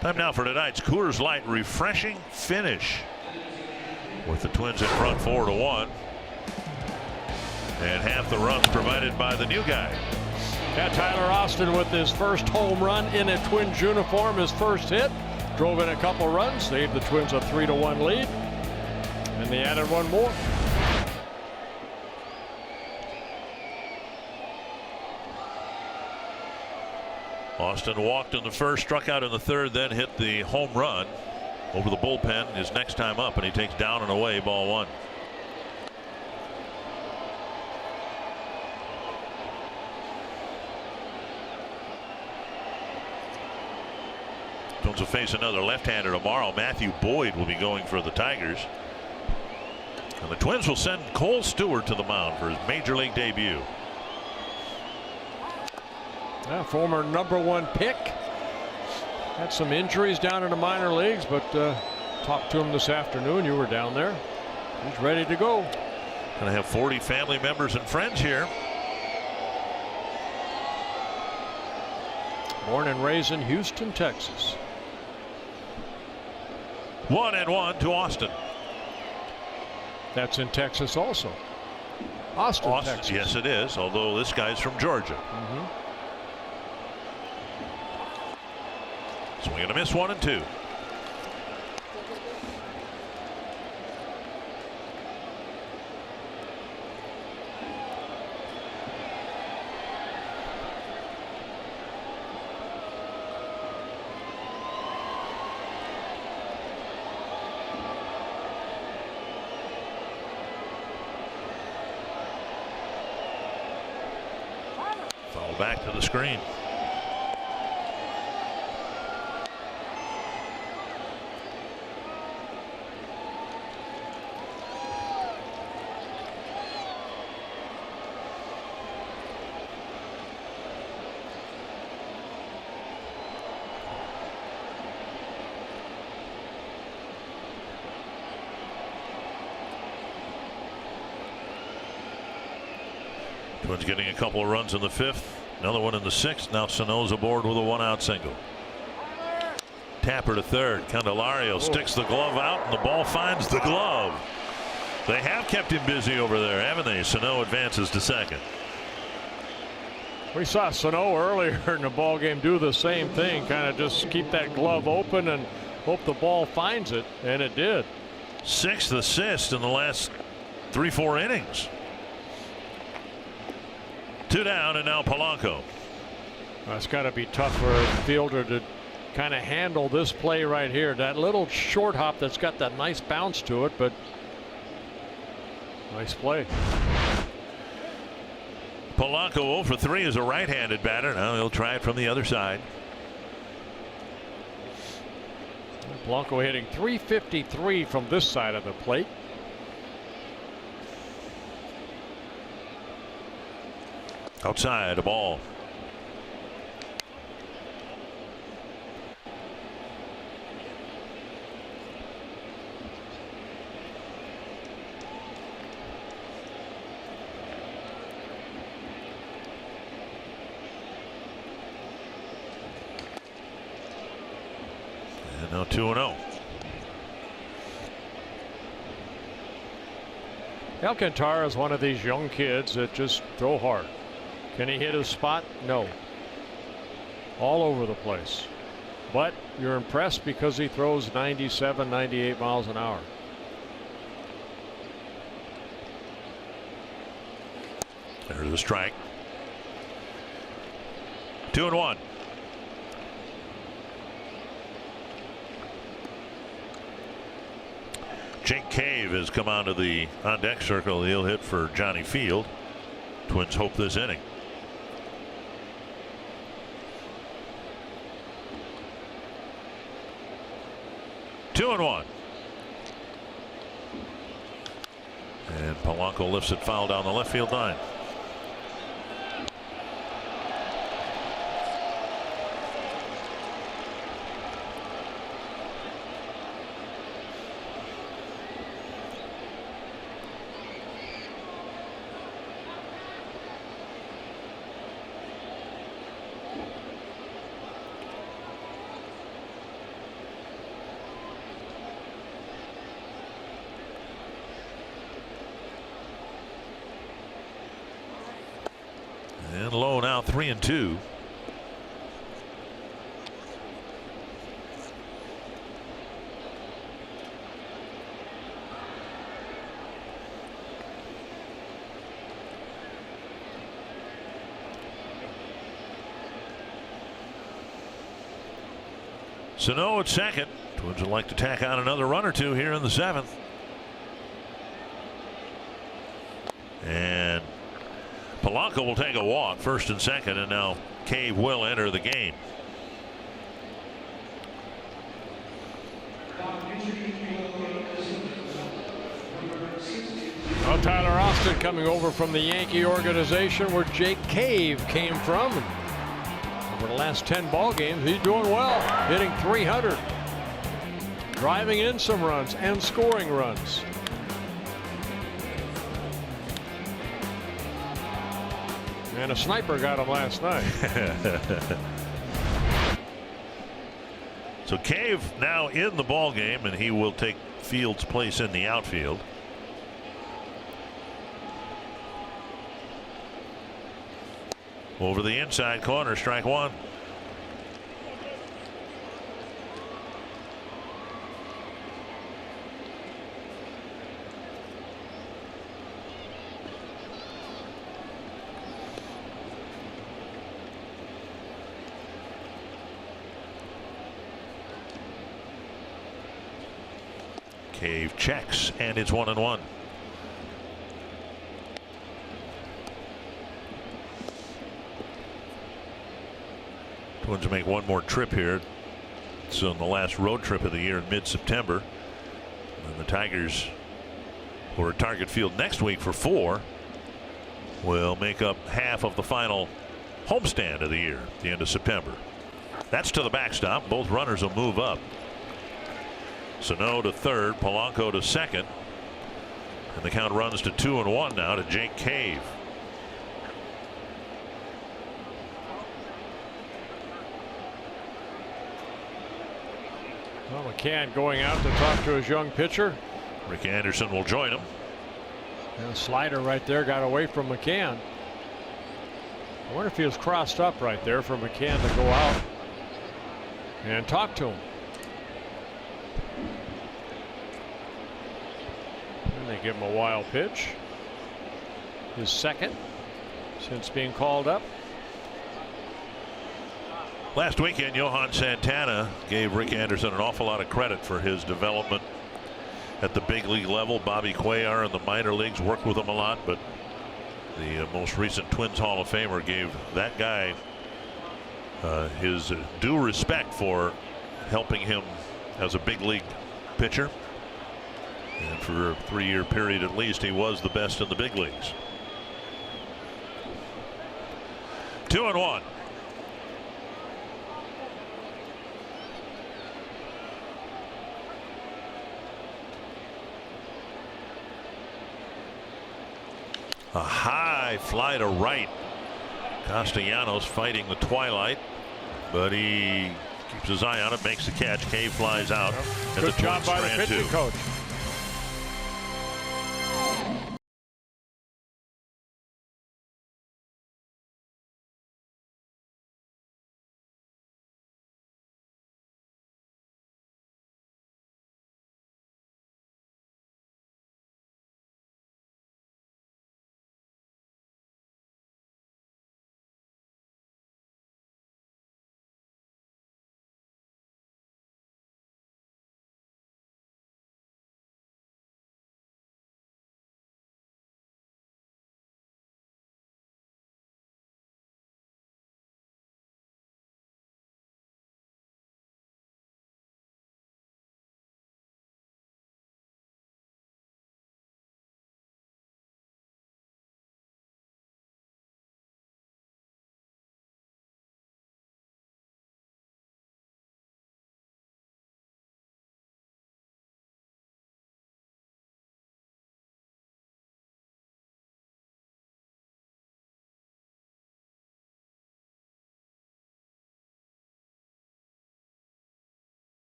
Time now for tonight's Coors Light refreshing finish, with the Twins in front 4-1, and half the runs provided by the new guy. Yeah, Tyler Austin with his first home run in a Twins uniform, his first hit, drove in a couple runs, saved the Twins a 3-1 lead, and they added one more. Austin walked in the first, struck out in the third, then hit the home run over the bullpen his next time up, and he takes down and away, ball one. Twins will face another left-hander tomorrow. Matthew Boyd will be going for the Tigers. And the Twins will send Cole Stewart to the mound for his major league debut. Yeah, former #1 pick. Had some injuries down in the minor leagues, but talked to him this afternoon. You were down there. He's ready to go. Going to have 40 family members and friends here. Born and raised in Houston, Texas. 1-1 to Austin. That's in Texas also. Austin, Texas. Yes, it is, although this guy's from Georgia. Swing and a miss, 1-2. Foul back to the screen. Twins getting a couple of runs in the fifth, another one in the sixth. Now Sano's aboard with a 1-out single. Tapper to third. Candelario sticks the glove out, and the ball finds the glove. They have kept him busy over there, haven't they? Sano advances to second. We saw Sano earlier in the ball game do the same thing, kind of just keep that glove open and hope the ball finds it, and it did. 6th assist in the last 3-4 innings. 2 down, and now Polanco. It's got to be tough for a fielder to kind of handle this play right here. That little short hop that's got that nice bounce to it, but nice play. Polanco 0 for 3 is a right-handed batter. Now he'll try it from the other side. Polanco hitting .353 from this side of the plate. Outside, a ball. And now 2-0. Alcantara is one of these young kids that just throw hard. Can he hit his spot? No. All over the place. But you're impressed because he throws 97, 98 miles an hour. There's the strike. 2-1. Jake Cave has come onto the on-deck circle. He'll hit for Johnny Field. Twins hope this inning. Two and one. And Polanco lifts it foul down the left field line. 3-2. Sano at second. Twins would like to tack on another run or two here in the 7th. And Polanco will take a walk, first and second, and now Cave will enter the game. Well, Tyler Austin coming over from the Yankee organization where Jake Cave came from. Over the last 10 ball games, he's doing well, hitting .300, driving in some runs and scoring runs. And a sniper got him last night. So Cave now in the ball game, and he will take Fields' place in the outfield. Over the inside corner, strike one. Cave checks, and it's 1-1. Twins make one more trip here. It's on the last road trip of the year in mid-September. And the Tigers, who are at Target Field next week for 4, will make up half of the final homestand of the year at the end of September. That's to the backstop. Both runners will move up. Sano to third, Polanco to second. And the count runs to 2-1 now to Jake Cave. Well, McCann going out to talk to his young pitcher. Rick Anderson will join him. And a slider right there got away from McCann. I wonder if he was crossed up right there for McCann to go out and talk to him. And they give him a wild pitch. His second since being called up. Last weekend, Johan Santana gave Rick Anderson an awful lot of credit for his development at the big league level. Bobby Cuellar in the minor leagues worked with him a lot, but the most recent Twins Hall of Famer gave that guy his due respect for helping him as a big league pitcher. And for a 3-year period at least, he was the best in the big leagues. 2-1. A high fly to right. Castellanos fighting the twilight, but he keeps his eye on it, makes the catch. Cave flies out. Good job by the pitching coach.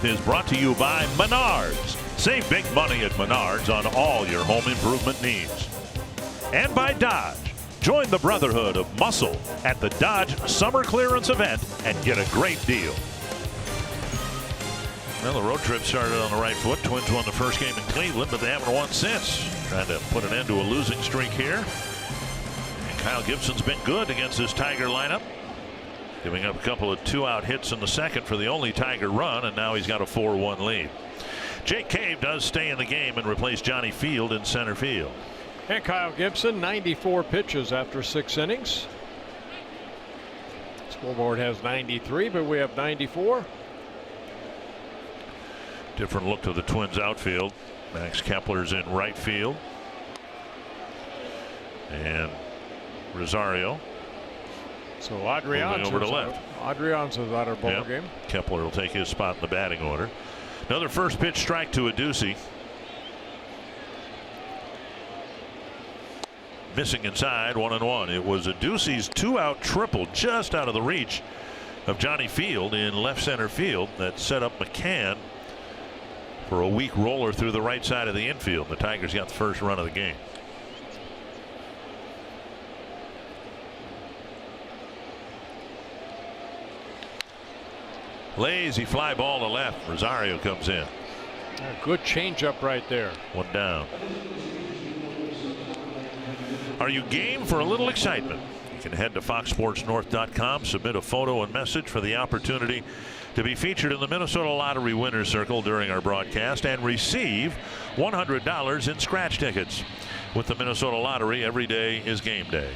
Fourth is brought to you by Menards. Save big money at Menards on all your home improvement needs. And by Dodge. Join the brotherhood of muscle at the Dodge Summer Clearance event and get a great deal. Well, the road trip started on the right foot. Twins won the first game in Cleveland, but they haven't won since. Trying to put an end to a losing streak here. And Kyle Gibson's been good against this Tiger lineup, giving up a couple of 2-out hits in the second for the only Tiger run, and now he's got a 4-1 lead. Jake Cave does stay in the game and replace Johnny Field in center field. And Kyle Gibson, 94 pitches after 6 innings. Scoreboard has 93, but we have 94. Different look to the Twins outfield. Max Kepler's in right field. And Rosario. So Adrian's over to left. Adrian's is out of ball game. Kepler will take his spot in the batting order. Another first pitch strike to Adduci. Missing inside, 1-1. It was Adduci's 2-out triple just out of the reach of Johnny Field in left center field that set up McCann for a weak roller through the right side of the infield. The Tigers got the first run of the game. Lazy fly ball to left. Rosario comes in. A good changeup right there. 1 down. Are you game for a little excitement? You can head to foxsportsnorth.com, submit a photo and message for the opportunity to be featured in the Minnesota Lottery Winner's Circle during our broadcast and receive $100 in scratch tickets. With the Minnesota Lottery, every day is game day.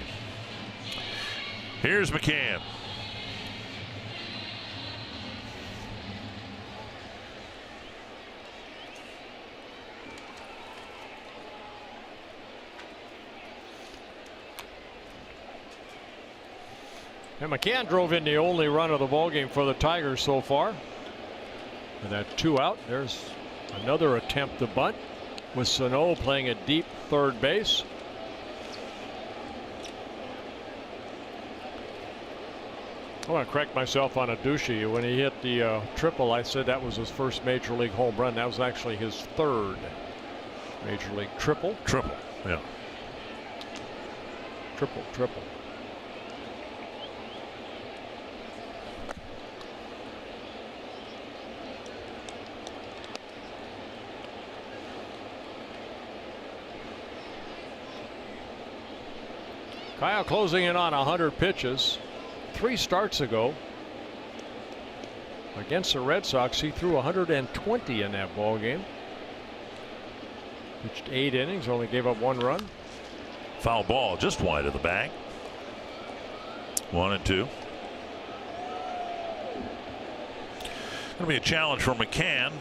Here's McCann. And McCann drove in the only run of the ballgame for the Tigers so far. And that 2-out. There's another attempt to bunt with Sano playing at deep third base. I want to correct myself on Adduci. When he hit the triple, I said that was his first major league home run. That was actually his third major league triple. Triple, yeah. Triple. Kyle closing in on 100 pitches. 3 starts ago against the Red Sox, he threw 120 in that ball game. Pitched 8 innings, only gave up 1 run. Foul ball just wide of the bag. 1-2. Going to be a challenge for McCann.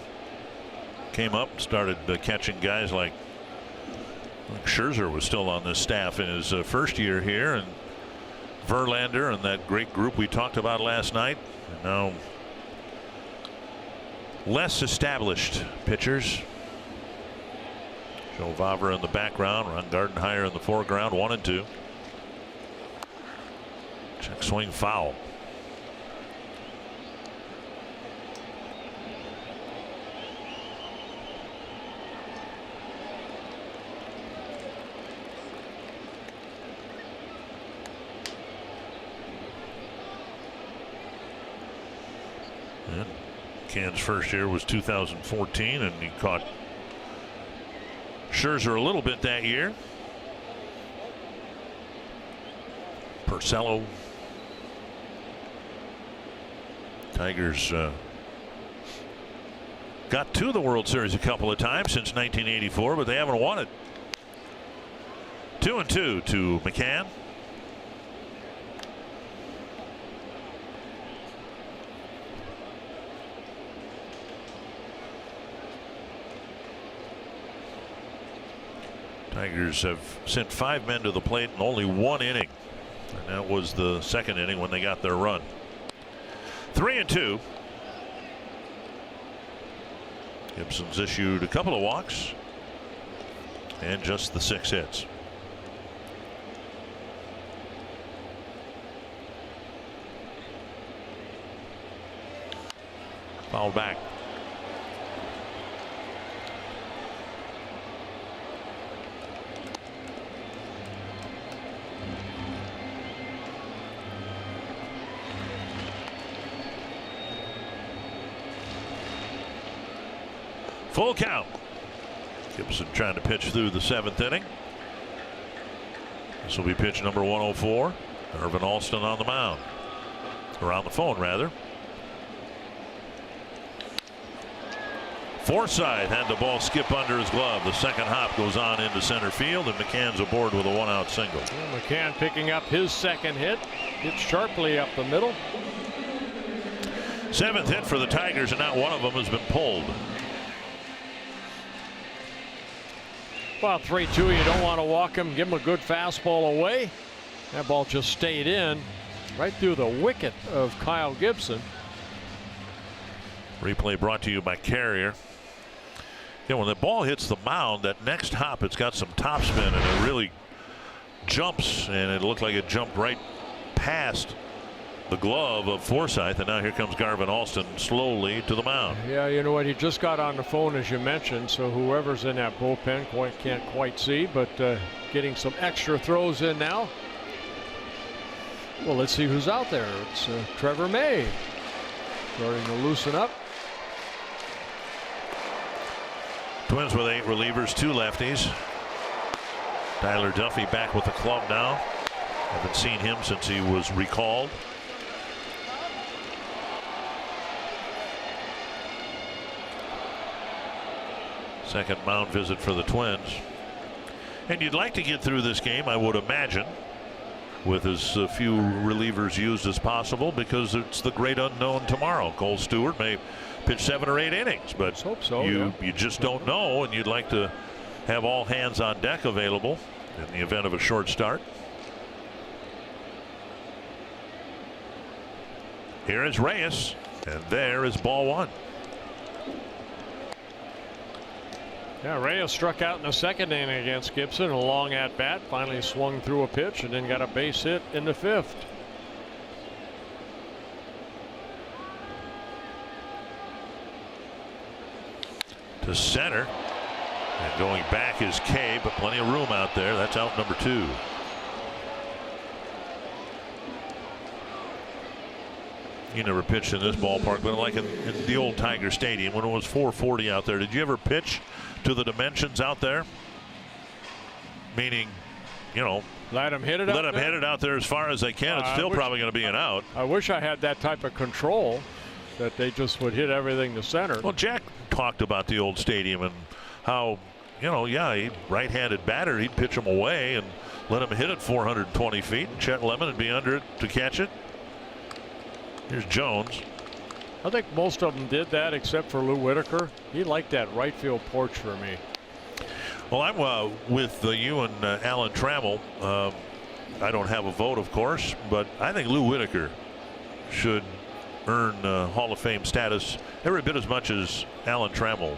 Came up, started catching guys like Scherzer was still on this staff in his first year here, and Verlander and that great group we talked about last night. And now less established pitchers. Joe Vavra in the background, Ron Gardenhire in the foreground. 1-2. Check swing, foul. McCann's first year was 2014, and he caught Scherzer a little bit that year. Porcello. Tigers got to the World Series a couple of times since 1984, but they haven't won it. 2-2 to McCann. Tigers have sent 5 men to the plate in only 1 inning. And that was the second inning when they got their run. 3-2. Gibson's issued a couple of walks and just the 6 hits. Foul back. Full count. Gibson trying to pitch through the 7th inning. This will be pitch number 104. Irvin Alston on the mound. Or on the phone, rather. Forsythe had the ball skip under his glove. The second hop goes on into center field, and McCann's aboard with a 1-out single. Well, McCann picking up his second hit. Hits sharply up the middle. 7th hit for the Tigers, and not one of them has been pulled. Well, 3-2. You don't want to walk him. Give him a good fastball away. That ball just stayed in right through the wicket of Kyle Gibson. Replay brought to you by Carrier. Yeah, when the ball hits the mound, that next hop, it's got some topspin, and it really jumps, and it looked like it jumped right past the glove of Forsythe, and now here comes Garvin Alston slowly to the mound. Yeah, you know what? He just got on the phone, as you mentioned, so whoever's in that bullpen can't quite see, but getting some extra throws in now. Well, let's see who's out there. It's Trevor May starting to loosen up. Twins with 8 relievers, 2 lefties. Tyler Duffy back with the club now. Haven't seen him since he was recalled. Second mound visit for the Twins. And you'd like to get through this game, I would imagine, with as few relievers used as possible, because it's the great unknown tomorrow. Cole Stewart may pitch 7 or 8 innings, but let's hope so, you just don't know, and you'd like to have all hands on deck available in the event of a short start. Here is Reyes, and there is ball 1. Yeah, Reyes struck out in the 2nd inning against Gibson. A long at bat, finally swung through a pitch, and then got a base hit in the 5th. To center, and going back is Kay, but plenty of room out there. That's out number 2. You never pitched in this ballpark, but like in the old Tiger Stadium when it was 440 out there. Did you ever pitch to the dimensions out there? Meaning, you know, let them hit it. Let them hit it out there as far as they can. It's still probably going to be an out. I wish I had that type of control, that they just would hit everything to center. Well, Jack talked about the old stadium and how, you know, yeah, he right-handed batter, he'd pitch him away and let him hit it 420 feet. And Chet Lemon would be under it to catch it. Here's Jones. I think most of them did that except for Lou Whitaker. He liked that right field porch for me. Well, I'm with you and Alan Trammell. I don't have a vote, of course, but I think Lou Whitaker should earn Hall of Fame status every bit as much as Alan Trammell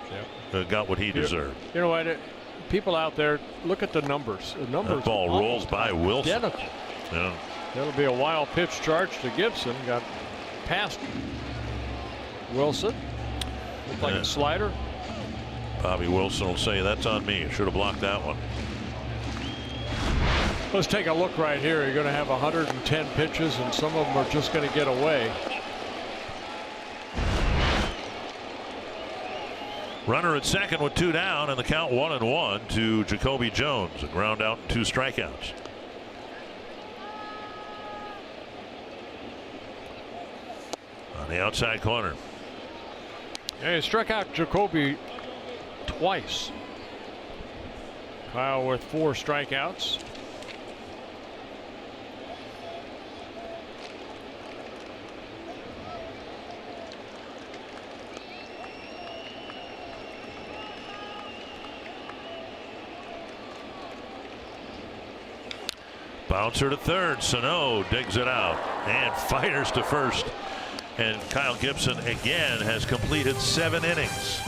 got what he deserved. You know what? People out there, look at the numbers. The numbers. That ball rolls by Wilson. Identical. Yeah. That'll be a wild pitch charge to Gibson. Got past Wilson. Looked like a slider. Bobby Wilson will say that's on me. Should have blocked that one. Let's take a look right here. You're going to have 110 pitches, and some of them are just going to get away. Runner at second with 2 down, and the count 1-1 to Jacoby Jones. A ground out and 2 strikeouts. On the outside corner. Yeah, he struck out Jacoby twice. Kyle with 4 strikeouts. Bouncer to third. Sano digs it out and fires to first. And Kyle Gibson again has completed 7 innings.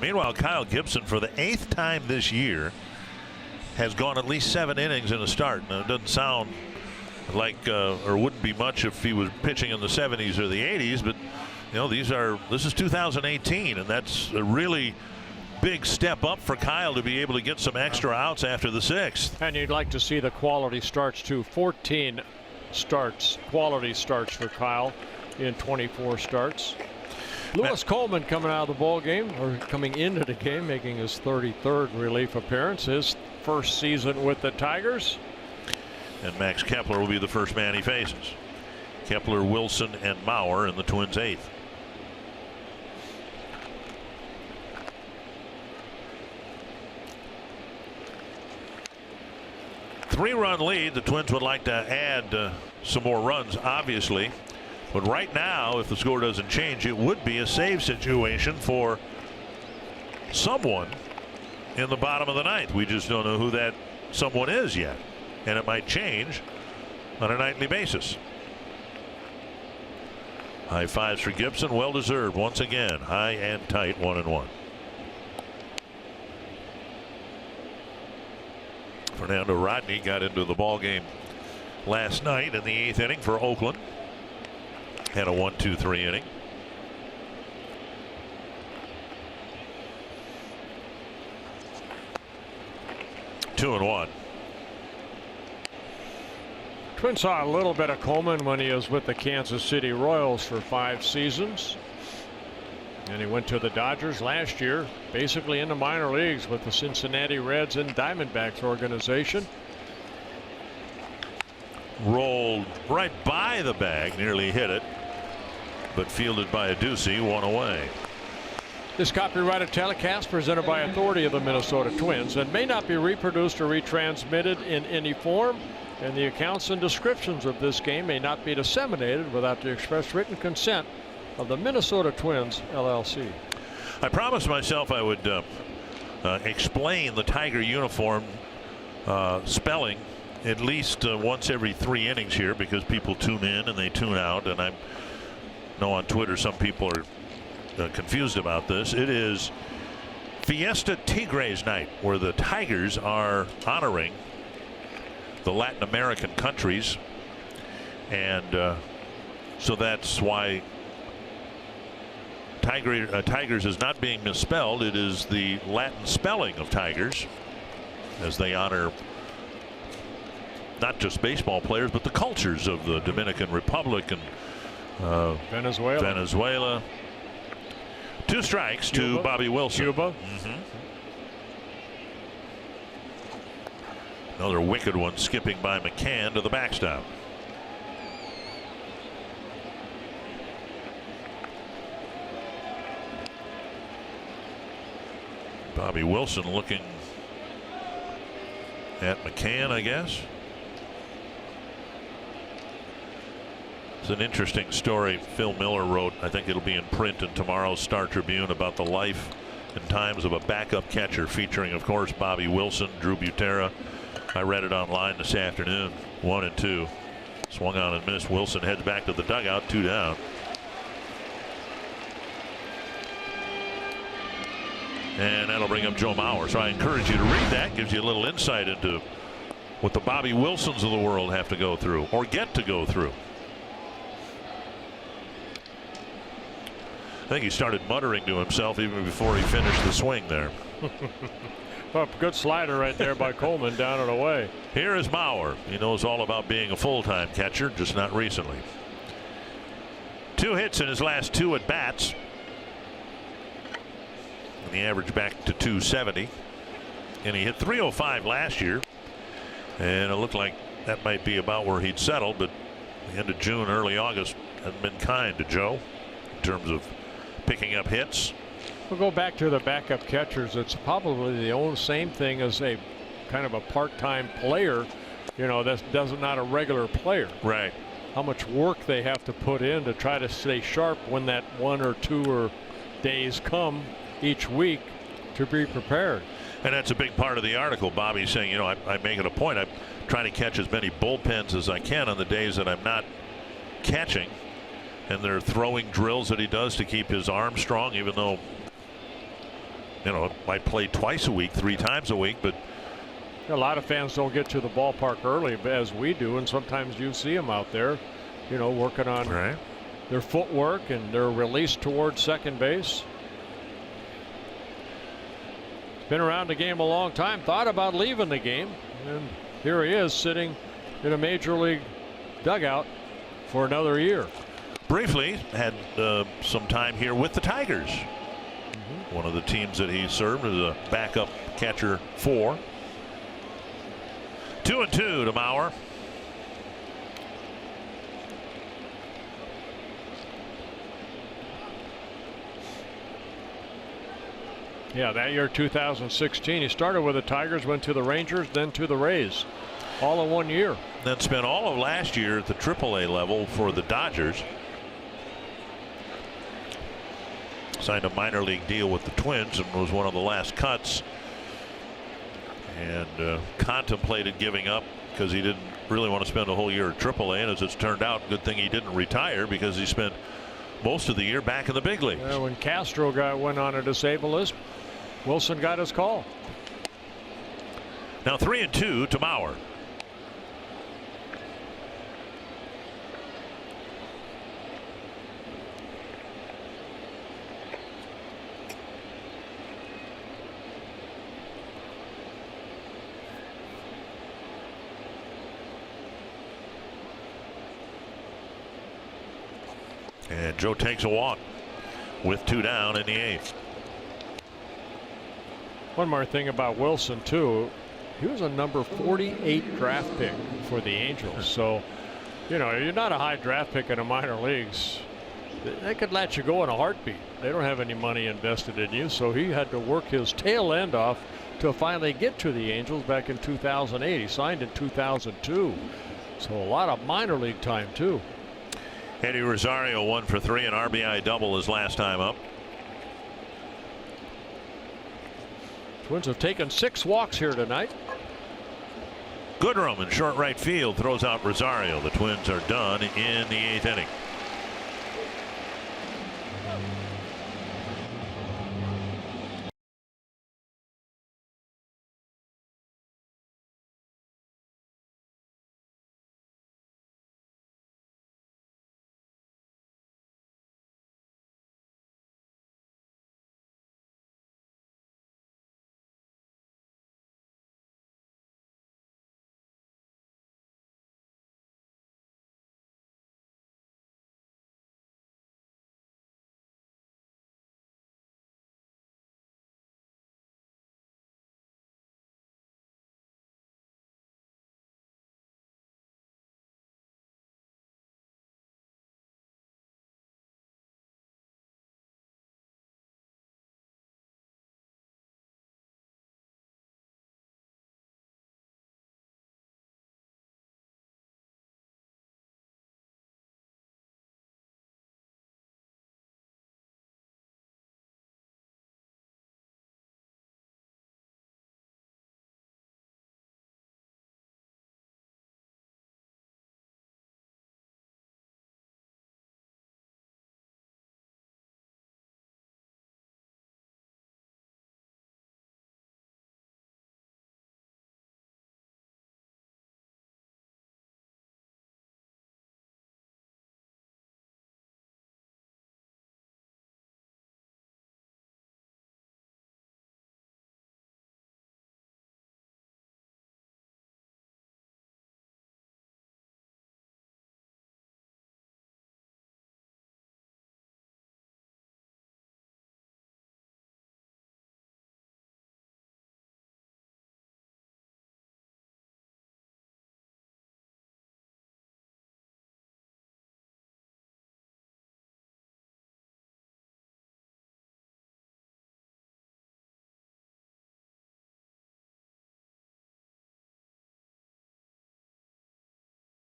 Meanwhile, Kyle Gibson, for the 8th time this year, has gone at least 7 innings in a start. Now, it doesn't sound like, or wouldn't be much if he was pitching in the 70s or the 80s, but you know, this is 2018, and that's a really big step up for Kyle to be able to get some extra outs after the 6th. And you'd like to see the quality starts too. 14 starts, quality starts for Kyle in 24 starts. Lewis Coleman coming out of the ball game, or coming into the game, making his 33rd relief appearance, his first season with the Tigers. And Max Kepler will be the first man he faces. Kepler, Wilson, and Mauer in the Twins' 8th. Three-run lead. The Twins would like to add some more runs, obviously. But right now, if the score doesn't change, it would be a save situation for someone in the bottom of the 9th. We just don't know who that someone is yet. And it might change on a nightly basis. High fives for Gibson. Well deserved once again. High and tight, 1-1. Fernando Rodney got into the ball game last night in the 8th inning for Oakland. Had a 1-2-3 inning. Two and one. Twins saw a little bit of Coleman when he was with the Kansas City Royals for 5 seasons. And he went to the Dodgers last year, basically in the minor leagues with the Cincinnati Reds and Diamondbacks organization. Rolled right by the bag, nearly hit it, but fielded by Adduci, 1 away. This copyrighted telecast presented by authority of the Minnesota Twins and may not be reproduced or retransmitted in any form, and the accounts and descriptions of this game may not be disseminated without the express written consent of the Minnesota Twins, LLC. I promised myself I would explain the Tiger uniform spelling at least once every 3 innings here, because people tune in and they tune out, and I know on Twitter some people are confused about this. It is Fiesta Tigres night, where the Tigers are honoring the Latin American countries, and so that's why Tigers is not being misspelled. It is the Latin spelling of Tigers, as they honor not just baseball players but the cultures of the Dominican Republic and Venezuela. 2 strikes to Bobby Wilson. Cuba. Another wicked one skipping by McCann to the backstop. Bobby Wilson looking at McCann, I guess. It's an interesting story Phil Miller wrote. I think it'll be in print in tomorrow's Star Tribune, about the life and times of a backup catcher, featuring, of course, Bobby Wilson, Drew Butera. I read it online this afternoon. 1 and 2. Swung on and missed. Wilson heads back to the dugout, 2 down. And that'll bring up Joe Mauer. So I encourage you to read that. Gives you a little insight into what the Bobby Wilsons of the world have to go through, or get to go through. I think he started muttering to himself even before he finished the swing there. Well, good slider right there by Coleman, down and away. Here is Mauer. He knows all about being a full-time catcher, just not recently. 2 hits in his last 2 at bats. And the average back to 270. And he hit 305 last year. And it looked like that might be about where he'd settled, but the end of June, early August hasn't been kind to Joe in terms of picking up hits. We'll go back to the backup catchers. It's probably the only same thing as a kind of a part-time player, you know, that's not a regular player. Right. How much work they have to put in to try to stay sharp when that 1 or 2 days come each week to be prepared. And that's a big part of the article. Bobby's saying, you know, I make it a point. I try to catch as many bullpens as I can on the days that I'm not catching. And there are throwing drills that he does to keep his arm strong, even though you know, might play twice a week, 3 times a week, but A lot of fans don't get to the ballpark early as we do, and sometimes you see them out there, you know, working on their footwork and their release towards second base. Been around the game a long time, thought about leaving the game, and here he is sitting in a major league dugout for another year. Briefly had some time here with the Tigers. One of the teams that he served as a backup catcher for. 2-2 to Mauer. Yeah, that year 2016 he started with the Tigers, went to the Rangers, then to the Rays, all in 1 year. Then spent all of last year at the AAA level for the Dodgers. Signed a minor league deal with the Twins and was one of the last cuts, and contemplated giving up because he didn't really want to spend a whole year at AAA, and as it's turned out, good thing he didn't retire because he spent most of the year back in the big leagues. When Castro went on a disabled list, Wilson got his call. Now 3-2 to Mauer. And Joe takes a walk with 2 down in the 8th. One more thing about Wilson too, he was a number 48 draft pick for the Angels. So, you know, you're not a high draft pick in the minor leagues. They could let you go in a heartbeat. They don't have any money invested in you, so he had to work his tail end off to finally get to the Angels back in 2008. He signed in 2002, so a lot of minor league time too. Eddie Rosario 1 for 3, an RBI double his last time up. Twins have taken 6 walks here tonight. Goodrum in short right field throws out Rosario. The Twins are done in the 8th inning.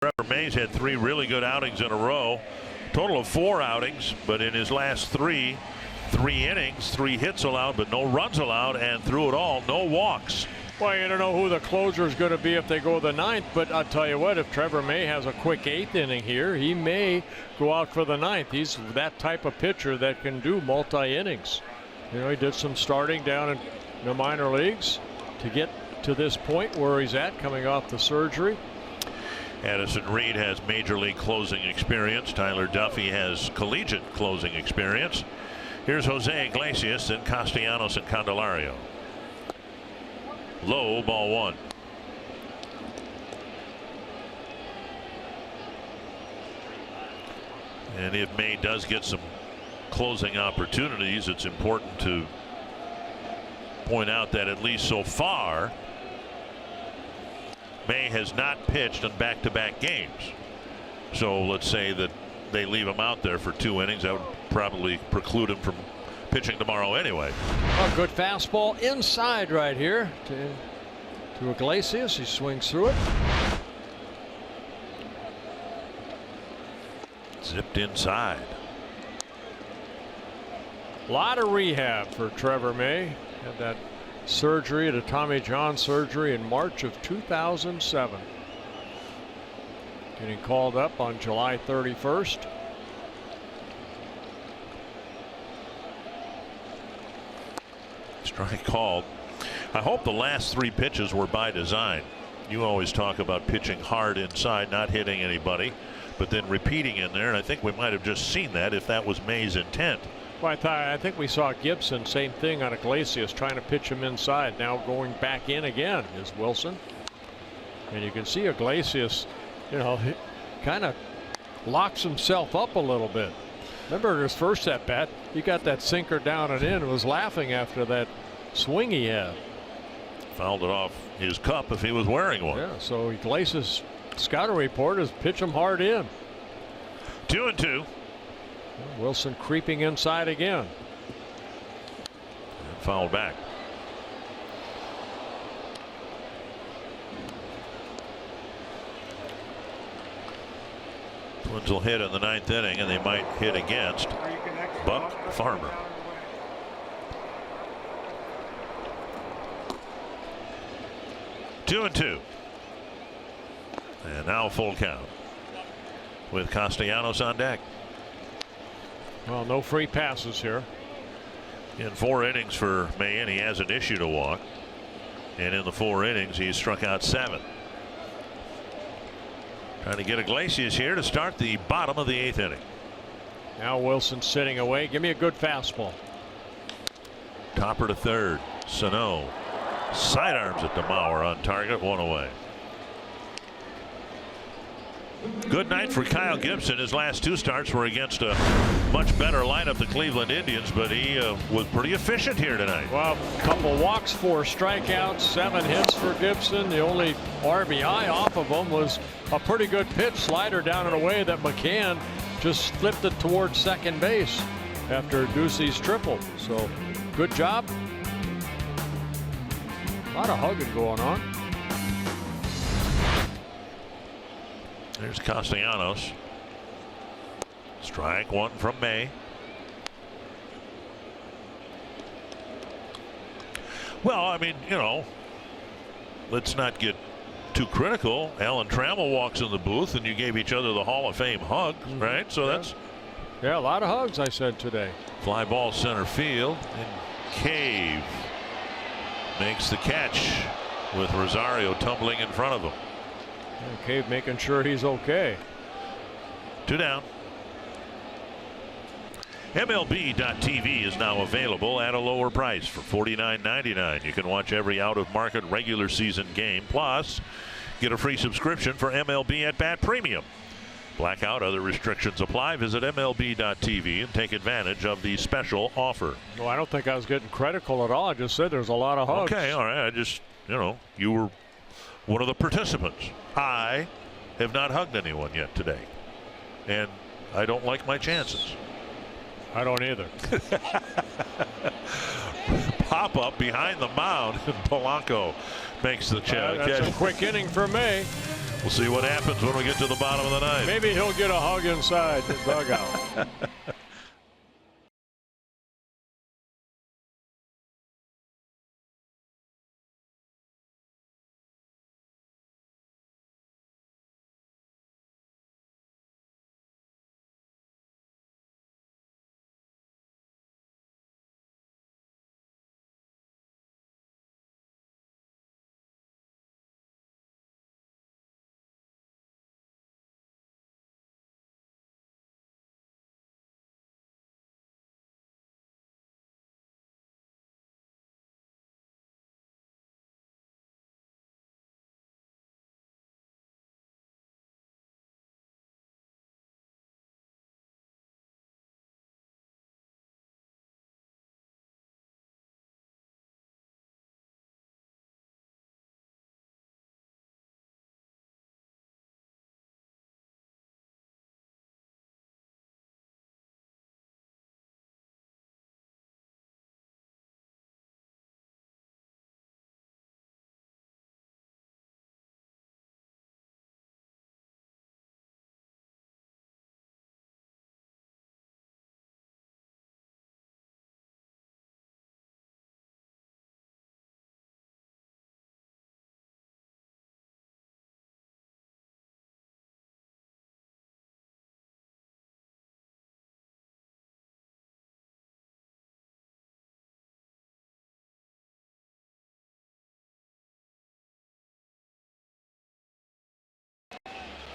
Trevor Mays had 3 really good outings in a row. Total of 4 outings, but in his last 3 innings, 3 hits allowed, but no runs allowed, and through it all, no walks. Well, you don't know who the closer is going to be if they go the 9th, but I'll tell you what, if Trevor May has a quick 8th inning here, he may go out for the 9th. He's that type of pitcher that can do multi-innings. You know, he did some starting down in the minor leagues to get to this point where he's at, coming off the surgery. Addison Reed has major league closing experience. Tyler Duffy has collegiate closing experience. Here's Jose Iglesias and Castellanos and Candelario. Low, ball one. And if May does get some closing opportunities, it's important to point out that at least so far, May has not pitched in back-to-back games. So let's say that they leave him out there for 2 innings. That would probably preclude him from pitching tomorrow anyway. A good fastball inside right here to Iglesias. He swings through it. Zipped inside. A lot of rehab for Trevor May. Had that surgery, the Tommy John surgery, in March of 2007. Getting called up on July 31st. Strike called. I hope the last 3 pitches were by design. You always talk about pitching hard inside, not hitting anybody, but then repeating in there, and I think we might have just seen that if that was May's intent. Well, I think we saw Gibson, same thing on Iglesias, trying to pitch him inside. Now going back in again is Wilson. And you can see Iglesias, you know, he kind of locks himself up a little bit. Remember his first at bat, he got that sinker down and in, was laughing after that swing he had. Fouled it off his cup if he was wearing one. Yeah, so Iglesias' scouting report is pitch him hard in. 2-2. Wilson creeping inside again. And fouled back. Twins will hit in the 9th inning, and they might hit against Buck Farmer. Two and two. And now full count with Castellanos on deck. Well, no free passes here. In 4 innings for May, and he hasn't issued a walk. And in the 4 innings, he's struck out 7. Trying to get Iglesias here to start the bottom of the 8th inning. Now Wilson sitting away. Give me a good fastball. Topper to third. Sano sidearms at DeMauer on target. 1 away. Good night for Kyle Gibson. His last 2 starts were against a much better lineup, the Cleveland Indians, but he was pretty efficient here tonight. Well, a couple walks, 4 strikeouts, 7 hits for Gibson. The only RBI off of him was a pretty good pitch, slider down and away that McCann just flipped it towards second base after Ducey's triple. So good job. A lot of hugging going on. There's Castellanos. Strike 1 from May. Well, I mean, you know, let's not get too critical. Alan Trammell walks in the booth and you gave each other the Hall of Fame hug, right? So that's. Yeah, a lot of hugs, I said today. Fly ball center field, and Cave makes the catch with Rosario tumbling in front of him. Yeah, Cave making sure he's okay. 2 down. MLB.TV is now available at a lower price for $49.99. You can watch every out-of-market regular season game, plus get a free subscription for MLB at Bat Premium. Blackout, other restrictions apply. Visit MLB.TV and take advantage of the special offer. No, I don't think I was getting critical at all. I just said there's a lot of hugs. Okay, all right. I just, you know, you were one of the participants. I have not hugged anyone yet today, and I don't like my chances. I don't either. Pop up behind the mound, and Polanco makes the catch. That's a quick inning for May. We'll see what happens when we get to the bottom of the 9th. Maybe he'll get a hug inside the dugout.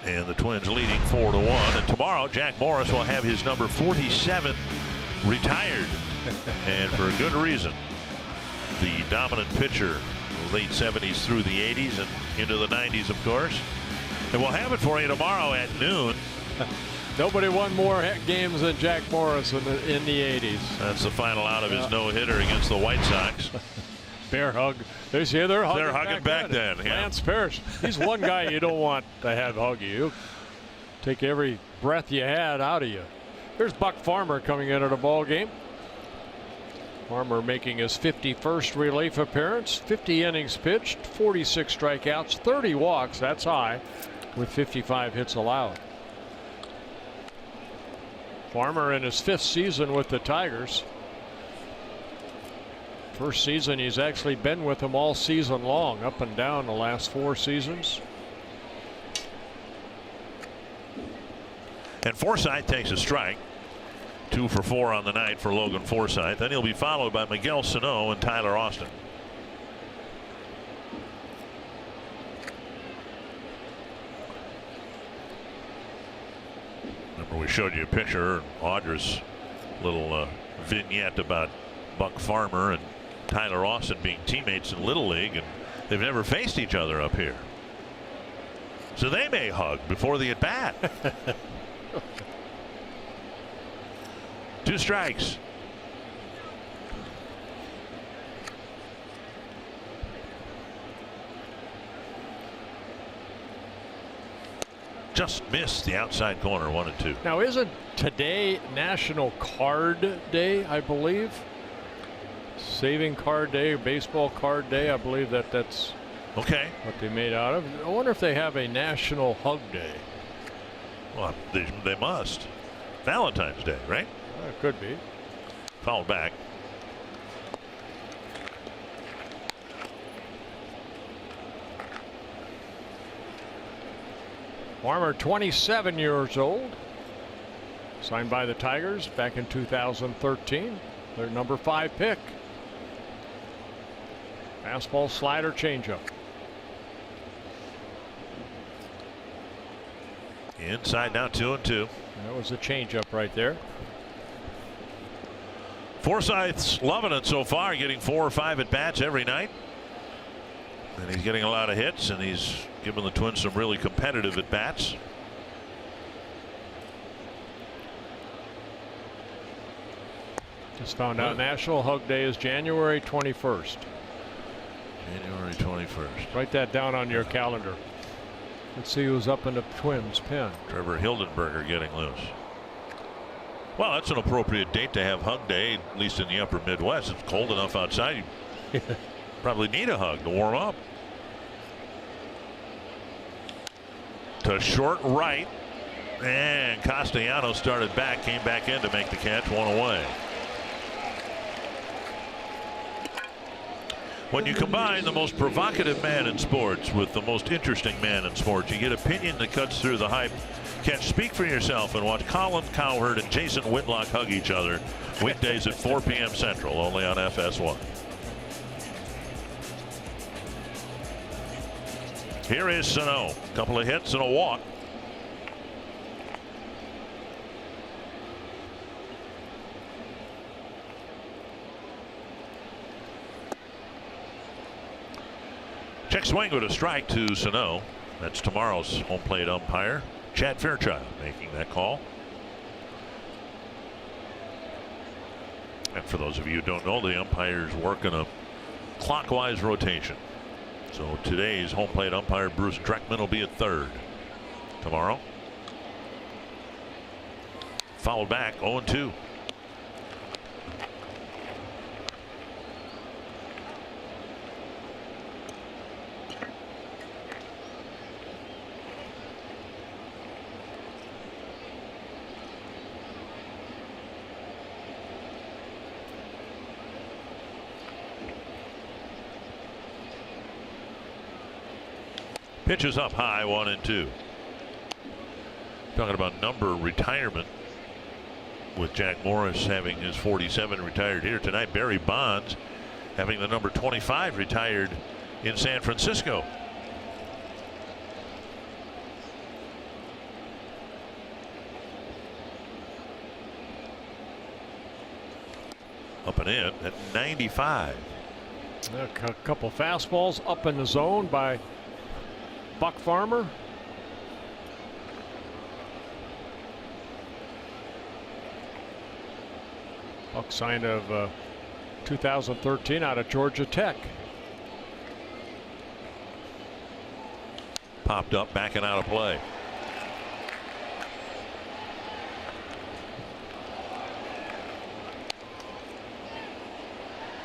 And the Twins leading 4-1. And tomorrow, Jack Morris will have his number 47 retired. And for a good reason. The dominant pitcher, late 70s through the 80s and into the 90s, of course. And we'll have it for you tomorrow at noon. Nobody won more games than Jack Morris in the 80s. That's the final out of his no-hitter against the White Sox. Bear hug. They're hugging back then. Yeah. Lance Parrish. He's one guy you don't want to have hug you. Take every breath you had out of you. Here's Buck Farmer coming into the ball game. Farmer making his 51st relief appearance, 50 innings pitched, 46 strikeouts, 30 walks. That's high, with 55 hits allowed. Farmer in his 5th season with the Tigers. First season he's actually been with them all season long, up and down the last 4 seasons. And Forsythe takes a strike. 2 for 4 on the night for Logan Forsythe. Then he'll be followed by Miguel Sano and Tyler Austin. Remember, we showed you a picture, Audra's little vignette about Buck Farmer and Tyler Austin being teammates in Little League, and they've never faced each other up here. So they may hug before the at-bat. 2 strikes. Just missed the outside corner, 1-2. Now, isn't today National Card Day, I believe? Saving Card Day, Baseball Card Day. I believe that's okay. What they made out of. I wonder if they have a National Hug Day. Well, they must. Valentine's Day, right? It could be. Fouled back. Farmer, 27 years old. Signed by the Tigers back in 2013. Their number 5 pick. Fastball, slider, changeup. Inside now, 2-2. That was a changeup right there. Forsythe's loving it so far, getting 4 or 5 at bats every night. And he's getting a lot of hits, and he's giving the Twins some really competitive at bats. Just found out National Hug Day is January 21st. January 21st. Write that down on your calendar. Let's see who's up in the Twins pen. Trevor Hildenberger getting loose. Well, that's an appropriate date to have Hug Day, at least in the upper Midwest. It's cold enough outside. You probably need a hug to warm up. To short right. And Castellanos started back, came back in to make the catch, 1 away. When you combine the most provocative man in sports with the most interesting man in sports, you get opinion that cuts through the hype. Catch Speak for Yourself and watch Colin Cowherd and Jason Whitlock hug each other weekdays at 4 p.m. Central, only on FS1. Here is Sano. A couple of hits and a walk. Check swing with a strike to Sano. That's tomorrow's home plate umpire, Chad Fairchild, making that call. And for those of you who don't know, the umpires work in a clockwise rotation. So today's home plate umpire, Bruce Dreckman, will be at third. Tomorrow. Fouled back, 0-2. Pitches up high, 1-2. Talking about number retirement with Jack Morris having his 47 retired here tonight. Barry Bonds having the number 25 retired in San Francisco. Up and in at 95. A couple fastballs up in the zone by Buck Farmer. Buck signed of 2013 out of Georgia Tech. Popped up, backing out of play.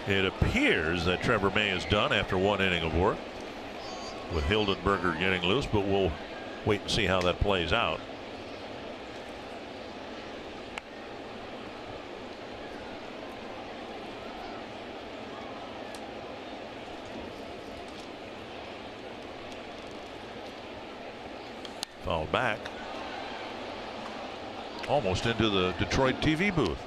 It appears that Trevor May is done after 1 inning of work, with Hildenberger getting loose, but we'll wait and see how that plays out. Fouled back, almost into the Detroit TV booth.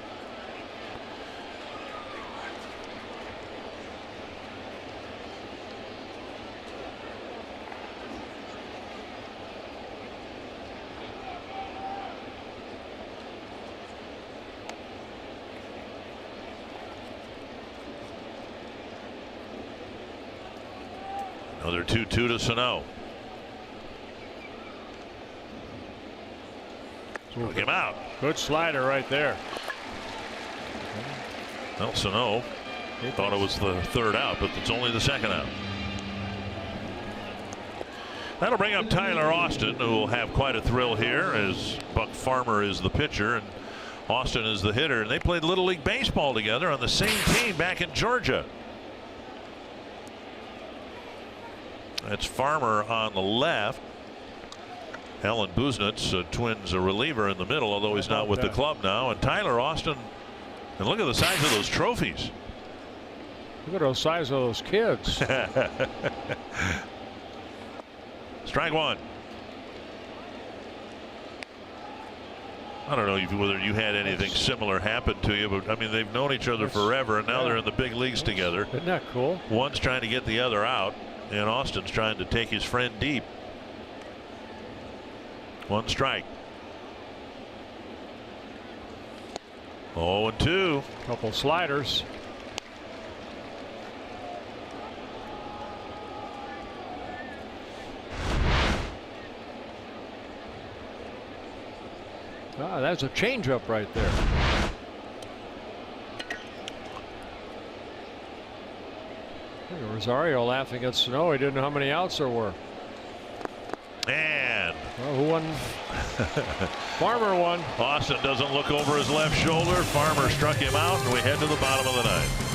Another 2-2 to Sano. Took him out. Good slider right there. Well, Sano thought it was the 3rd out, but it's only the 2nd out. That'll bring up Tyler Austin, who will have quite a thrill here, as Buck Farmer is the pitcher and Austin is the hitter. And they played Little League Baseball together on the same team back in Georgia. That's Farmer on the left. Alan Buznitz, Twins a reliever in the middle, although he's not with the club now. And Tyler Austin, and look at the size of those trophies. Look at the size of those kids. Strike 1. I don't know whether you had anything similar happen to you, but I mean, they've known each other forever, and now they're in the big leagues together. Isn't that cool? One's trying to get the other out, and Austin's trying to take his friend deep. 1 strike. 0-2. Couple sliders. Ah, that's a changeup right there. Rosario laughing at Sano. He didn't know how many outs there were. And well, who won? Farmer won. Austin doesn't look over his left shoulder. Farmer struck him out, and we head to the bottom of the 9th.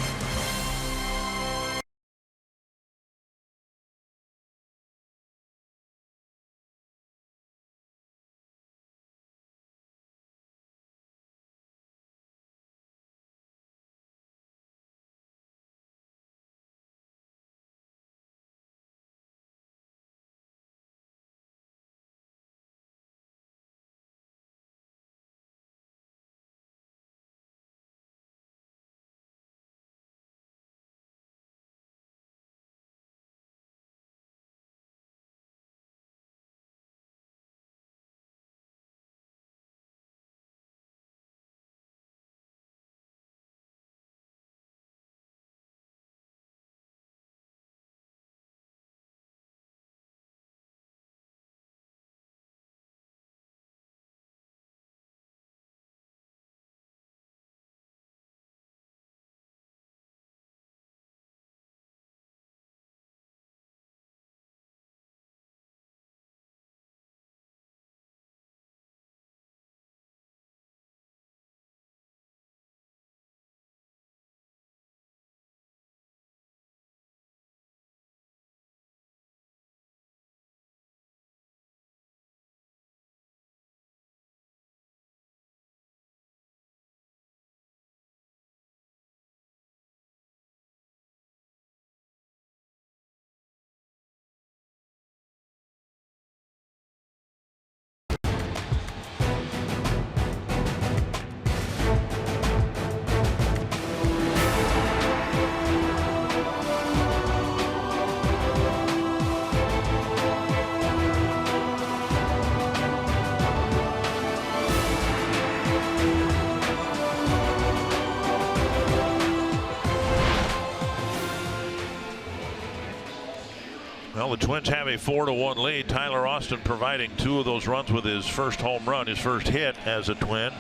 Well, the Twins have a 4-1 lead. Tyler Austin providing 2 of those runs with his first home run, his first hit as a Twin.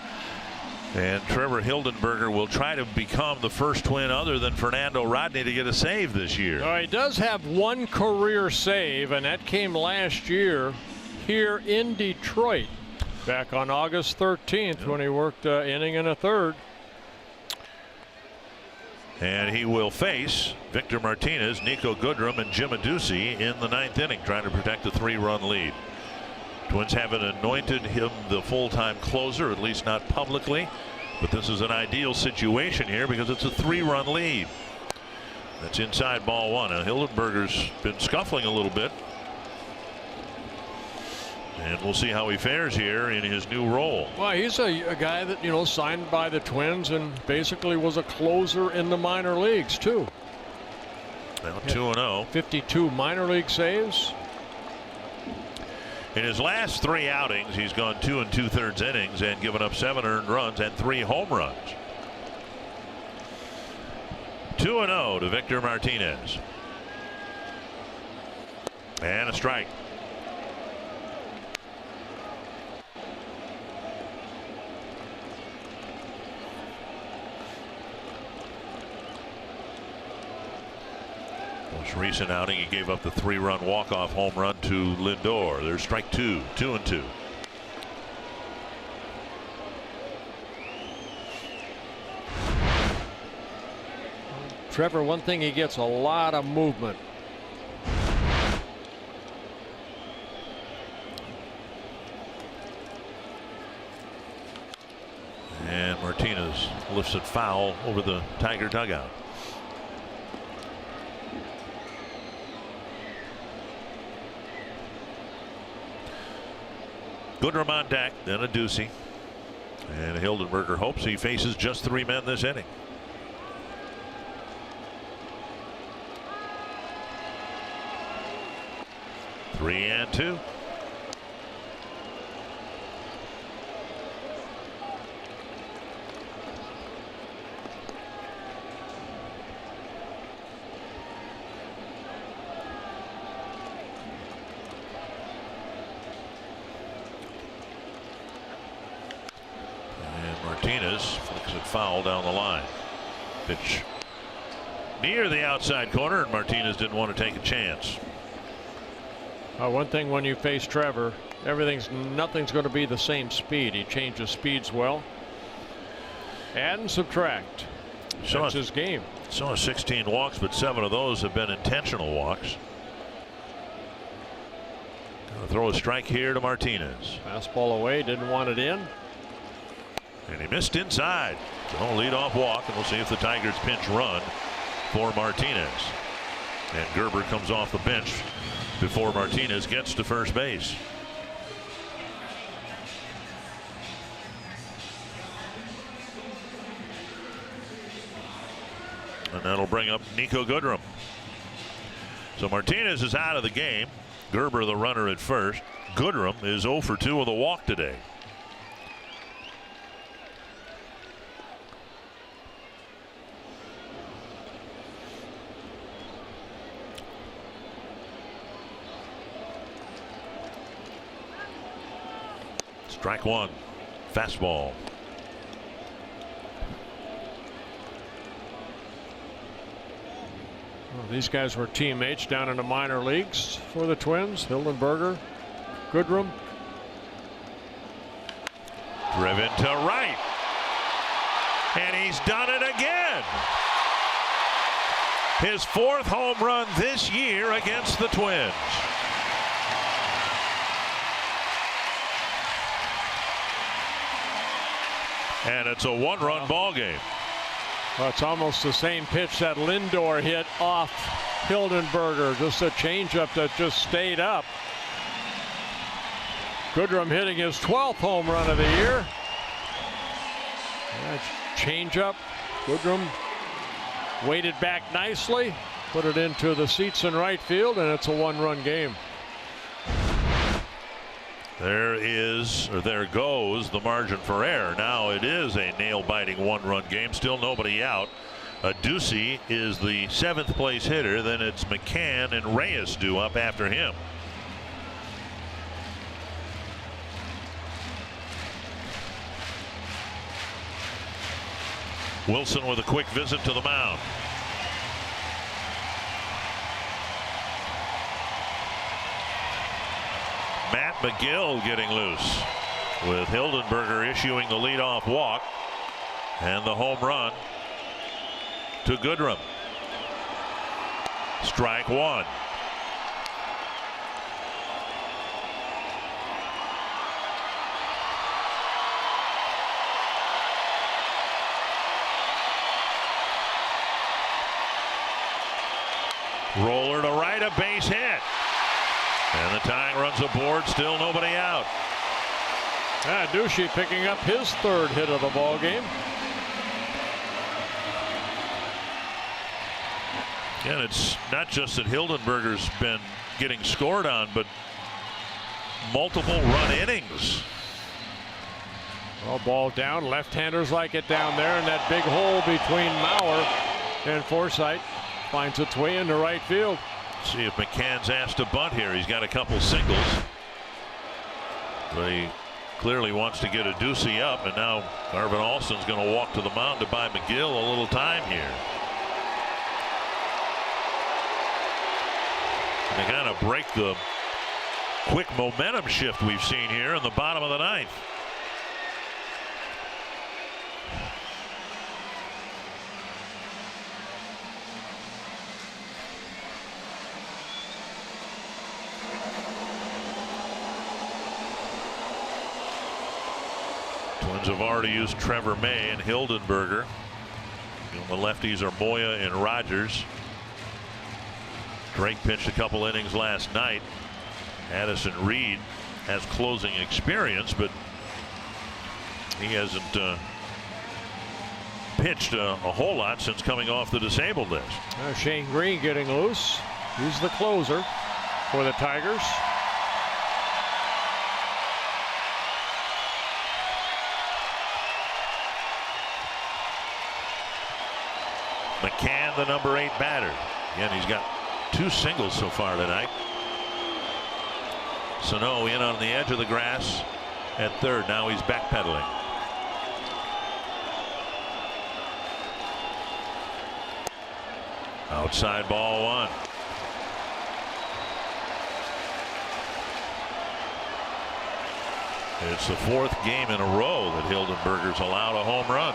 And Trevor Hildenberger will try to become the first Twin other than Fernando Rodney to get a save this year. He does have 1 career save, and that came last year here in Detroit back on August 13th when he worked inning and a third. And he will face Victor Martinez, Nico Goodrum, and Jim Adduci in the 9th inning, trying to protect a 3-run lead. Twins haven't anointed him the full-time closer, at least not publicly, but this is an ideal situation here because it's a 3-run lead. That's inside ball 1. Now Hildenberger's been scuffling a little bit, and we'll see how he fares here in his new role. Well, he's a guy that, you know, signed by the Twins and basically was a closer in the minor leagues too. Now 2-0. 52 minor league saves. In his last 3 outings, he's gone 2 2/3 innings and given up 7 earned runs and 3 home runs. 2-0 to Victor Martinez. And a strike. Most recent outing, he gave up the 3-run walk-off home run to Lindor. There's strike 2, 2-2. Trevor, one thing, he gets a lot of movement. And Martinez lifts it foul over the Tiger dugout. Goodrum on deck, then Adduci. And Hildenberger hopes he faces just 3 men this inning. Three and 2. Martinez flicks it foul down the line. Pitch near the outside corner, and Martinez didn't want to take a chance. One thing when you face Trevor, nothing's going to be the same speed. He changes speeds well. Add and subtract. That's his game. Saw 16 walks, but 7 of those have been intentional walks. Gonna throw a strike here to Martinez. Fastball away, didn't want it in. And he missed inside. So lead off walk, and we'll see if the Tigers pinch run for Martinez. And Gerber comes off the bench before Martinez gets to first base. And that'll bring up Nico Goodrum. So Martinez is out of the game. Gerber the runner at first. Goodrum is 0 for 2 with a walk today. Strike 1. Fastball. Well, these guys were teammates down in the minor leagues for the Twins. Hildenberger, Goodrum. Driven to right. And he's done it again. His 4th home run this year against the Twins. And it's a 1-run ball game. Well, it's almost the same pitch that Lindor hit off Hildenberger. Just a changeup that just stayed up. Goodrum hitting his 12th home run of the year. Changeup. Goodrum waited back nicely, put it into the seats in right field, and it's a 1-run game. There goes the margin for error. Now it is a nail-biting 1-run game. Still nobody out. Ducey is the 7th place hitter. Then it's McCann and Reyes due up after him. Wilson with a quick visit to the mound. Matt McGill getting loose, with Hildenberger issuing the leadoff walk and the home run to Goodrum. Strike one. Roller to right, a base hit. And the tying runs aboard, still nobody out. Ducey picking up his 3rd hit of the ball game. And it's not just that Hildenberger's been getting scored on, but multiple run innings. Well, ball down. Left-handers like it down there, and that big hole between Mauer and Forsythe finds its way into right field. See if McCann's asked to bunt here. He's got a couple singles, but he clearly wants to get a Ducey up, and now Garvin Alston's going to walk to the mound to buy McGill a little time here. And they kind of break the quick momentum shift we've seen here in the bottom of the 9th. Twins have already used Trevor May and Hildenberger. The lefties are Moya and Rogers. Drake pitched a couple innings last night. Addison Reed has closing experience, but he hasn't pitched a whole lot since coming off the disabled list. Shane Green getting loose. He's the closer for the Tigers. McCann, the number 8 batter. Again, he's got 2 singles so far tonight. Sano in on the edge of the grass at 3rd. Now he's backpedaling. Outside ball 1. It's the 4th game in a row that Hildenberger's allowed a home run.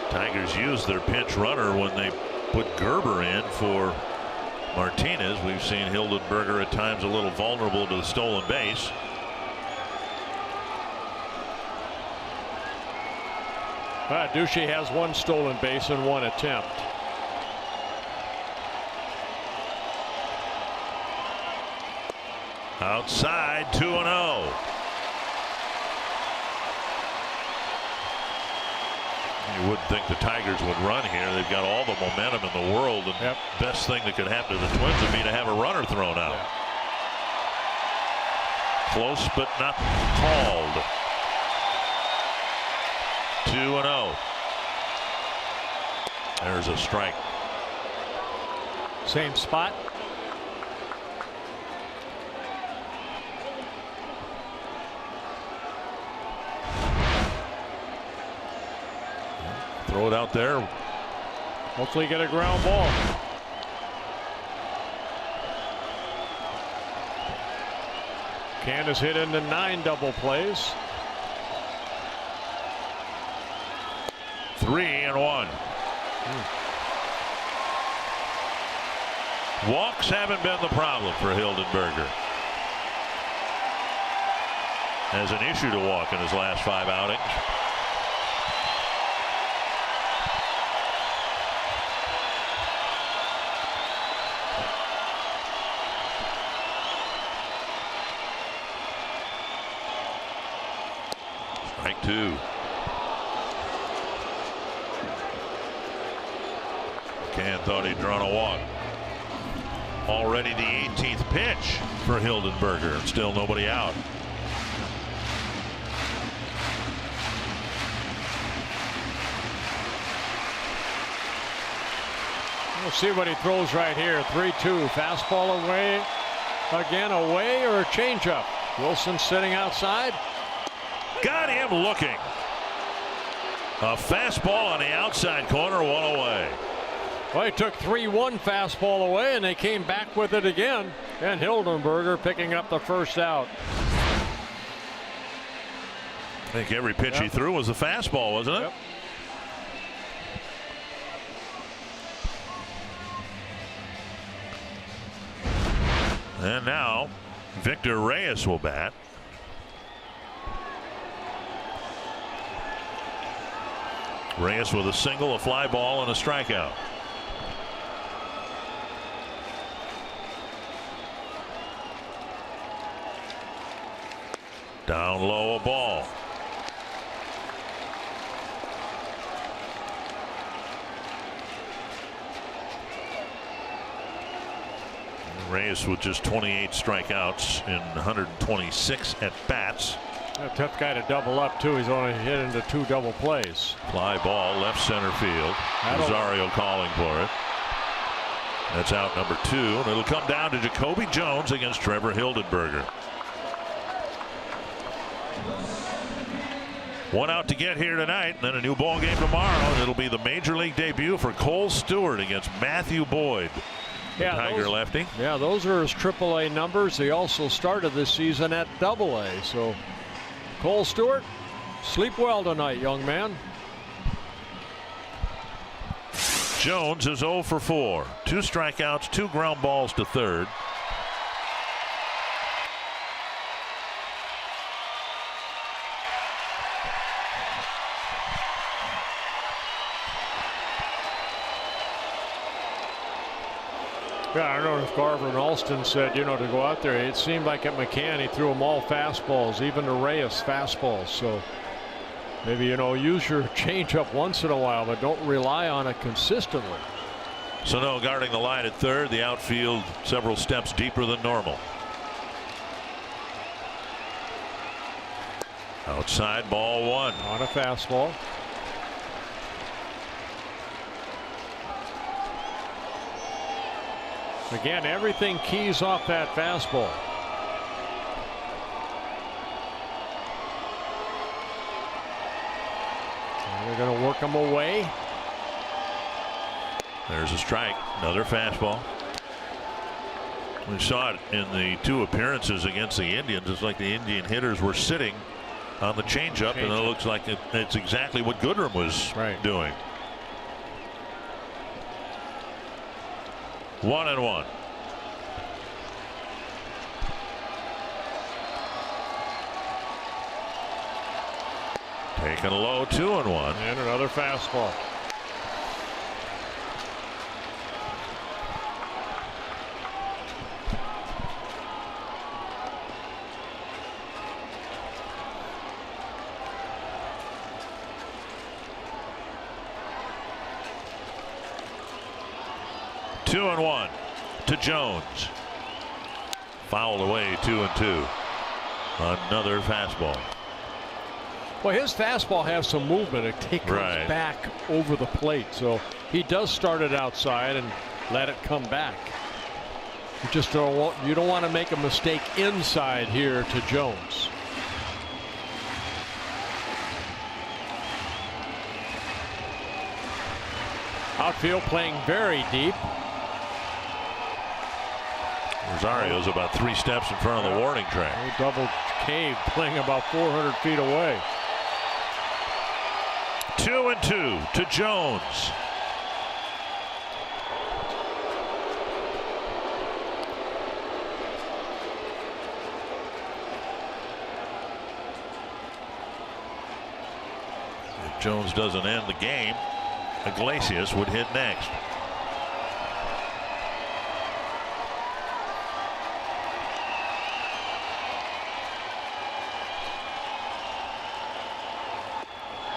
Tigers used their pinch runner when they put Gerber in for Martinez. We've seen Hildenberger at times a little vulnerable to the stolen base. Ducey has 1 stolen base and 1 attempt. Outside, 2-0. You wouldn't think the Tigers would run here. They've got all the momentum in the world, and best thing that could happen to the Twins would be to have a runner thrown out. Close but not called. 2-0. There's a strike. Same spot. Throw it out there. Hopefully get a ground ball. Candace hit into 9 double plays. 3-1. Walks haven't been the problem for Hildenberger. Has an issue to walk in his last 5 outings. Strike 2. McCann thought he'd drawn a walk. Already the 18th pitch for Hildenberger. Still nobody out. We'll see what he throws right here. 3-2. Fastball away. Again, away or a changeup. Wilson sitting outside. Got him looking. A fastball on the outside corner, one away. Well, he took 3-1 fastball away, and they came back with it again. And Hildenberger picking up the first out. I think every pitch he threw was a fastball, wasn't it? Yep. And now Victor Reyes will bat. Reyes with a single, a fly ball, and a strikeout. Down low, a ball. Reyes with just 28 strikeouts in 126 at bats. A tough guy to double up too. He's only hit into 2 double plays. Fly ball left center field. Rosario calling for it. That's out number 2, and it'll come down to Jacoby Jones against Trevor Hildenberger. 1 out to get here tonight, and then a new ball game tomorrow, and it'll be the major league debut for Cole Stewart against Matthew Boyd. Tiger lefty. Yeah, those are his AAA numbers. He also started this season at AA. So Cole Stewart, sleep well tonight, young man. Jones is 0 for 4. 2 strikeouts, 2 ground balls to third. Yeah, I don't know if Garver and Alston said, to go out there. It seemed like at McCann he threw them all fastballs, even to Reyes fastballs. So maybe, use your changeup once in a while, but don't rely on it consistently. Sano guarding the line at third. The outfield several steps deeper than normal. Outside, ball 1. On a fastball. Again, everything keys off that fastball. And they're going to work him away. There's a strike. Another fastball. We saw it in the 2 appearances against the Indians. It's like the Indian hitters were sitting on the changeup, and it looks like it's exactly what Goodrum was doing. 1-1. Taken low, 2-1. And another fastball. Two and 1 to Jones. Fouled away, 2-2. Another fastball. Well, his fastball has some movement. It comes back over the plate, so he does start it outside and let it come back. You just don't want to make a mistake inside here to Jones. Outfield playing very deep. Rosario's about 3 steps in front of the warning track. Double cave playing about 400 feet away. 2-2 to Jones. If Jones doesn't end the game, Iglesias would hit next.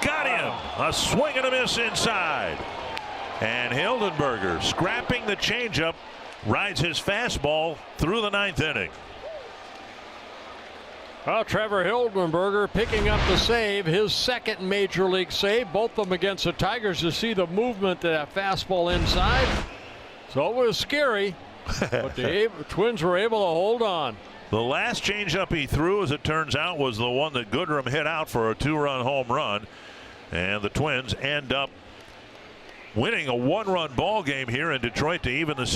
Got him. A swing and a miss inside. And Hildenberger scrapping the changeup rides his fastball through the 9th inning. Well, Trevor Hildenberger picking up the save, his second major league save, both of them against the Tigers. To see the movement of that fastball inside. So it was scary, but the Twins were able to hold on. The last changeup he threw, as it turns out, was the one that Goodrum hit out for a 2-run home run. And the Twins end up winning a 1-run ball game here in Detroit to even the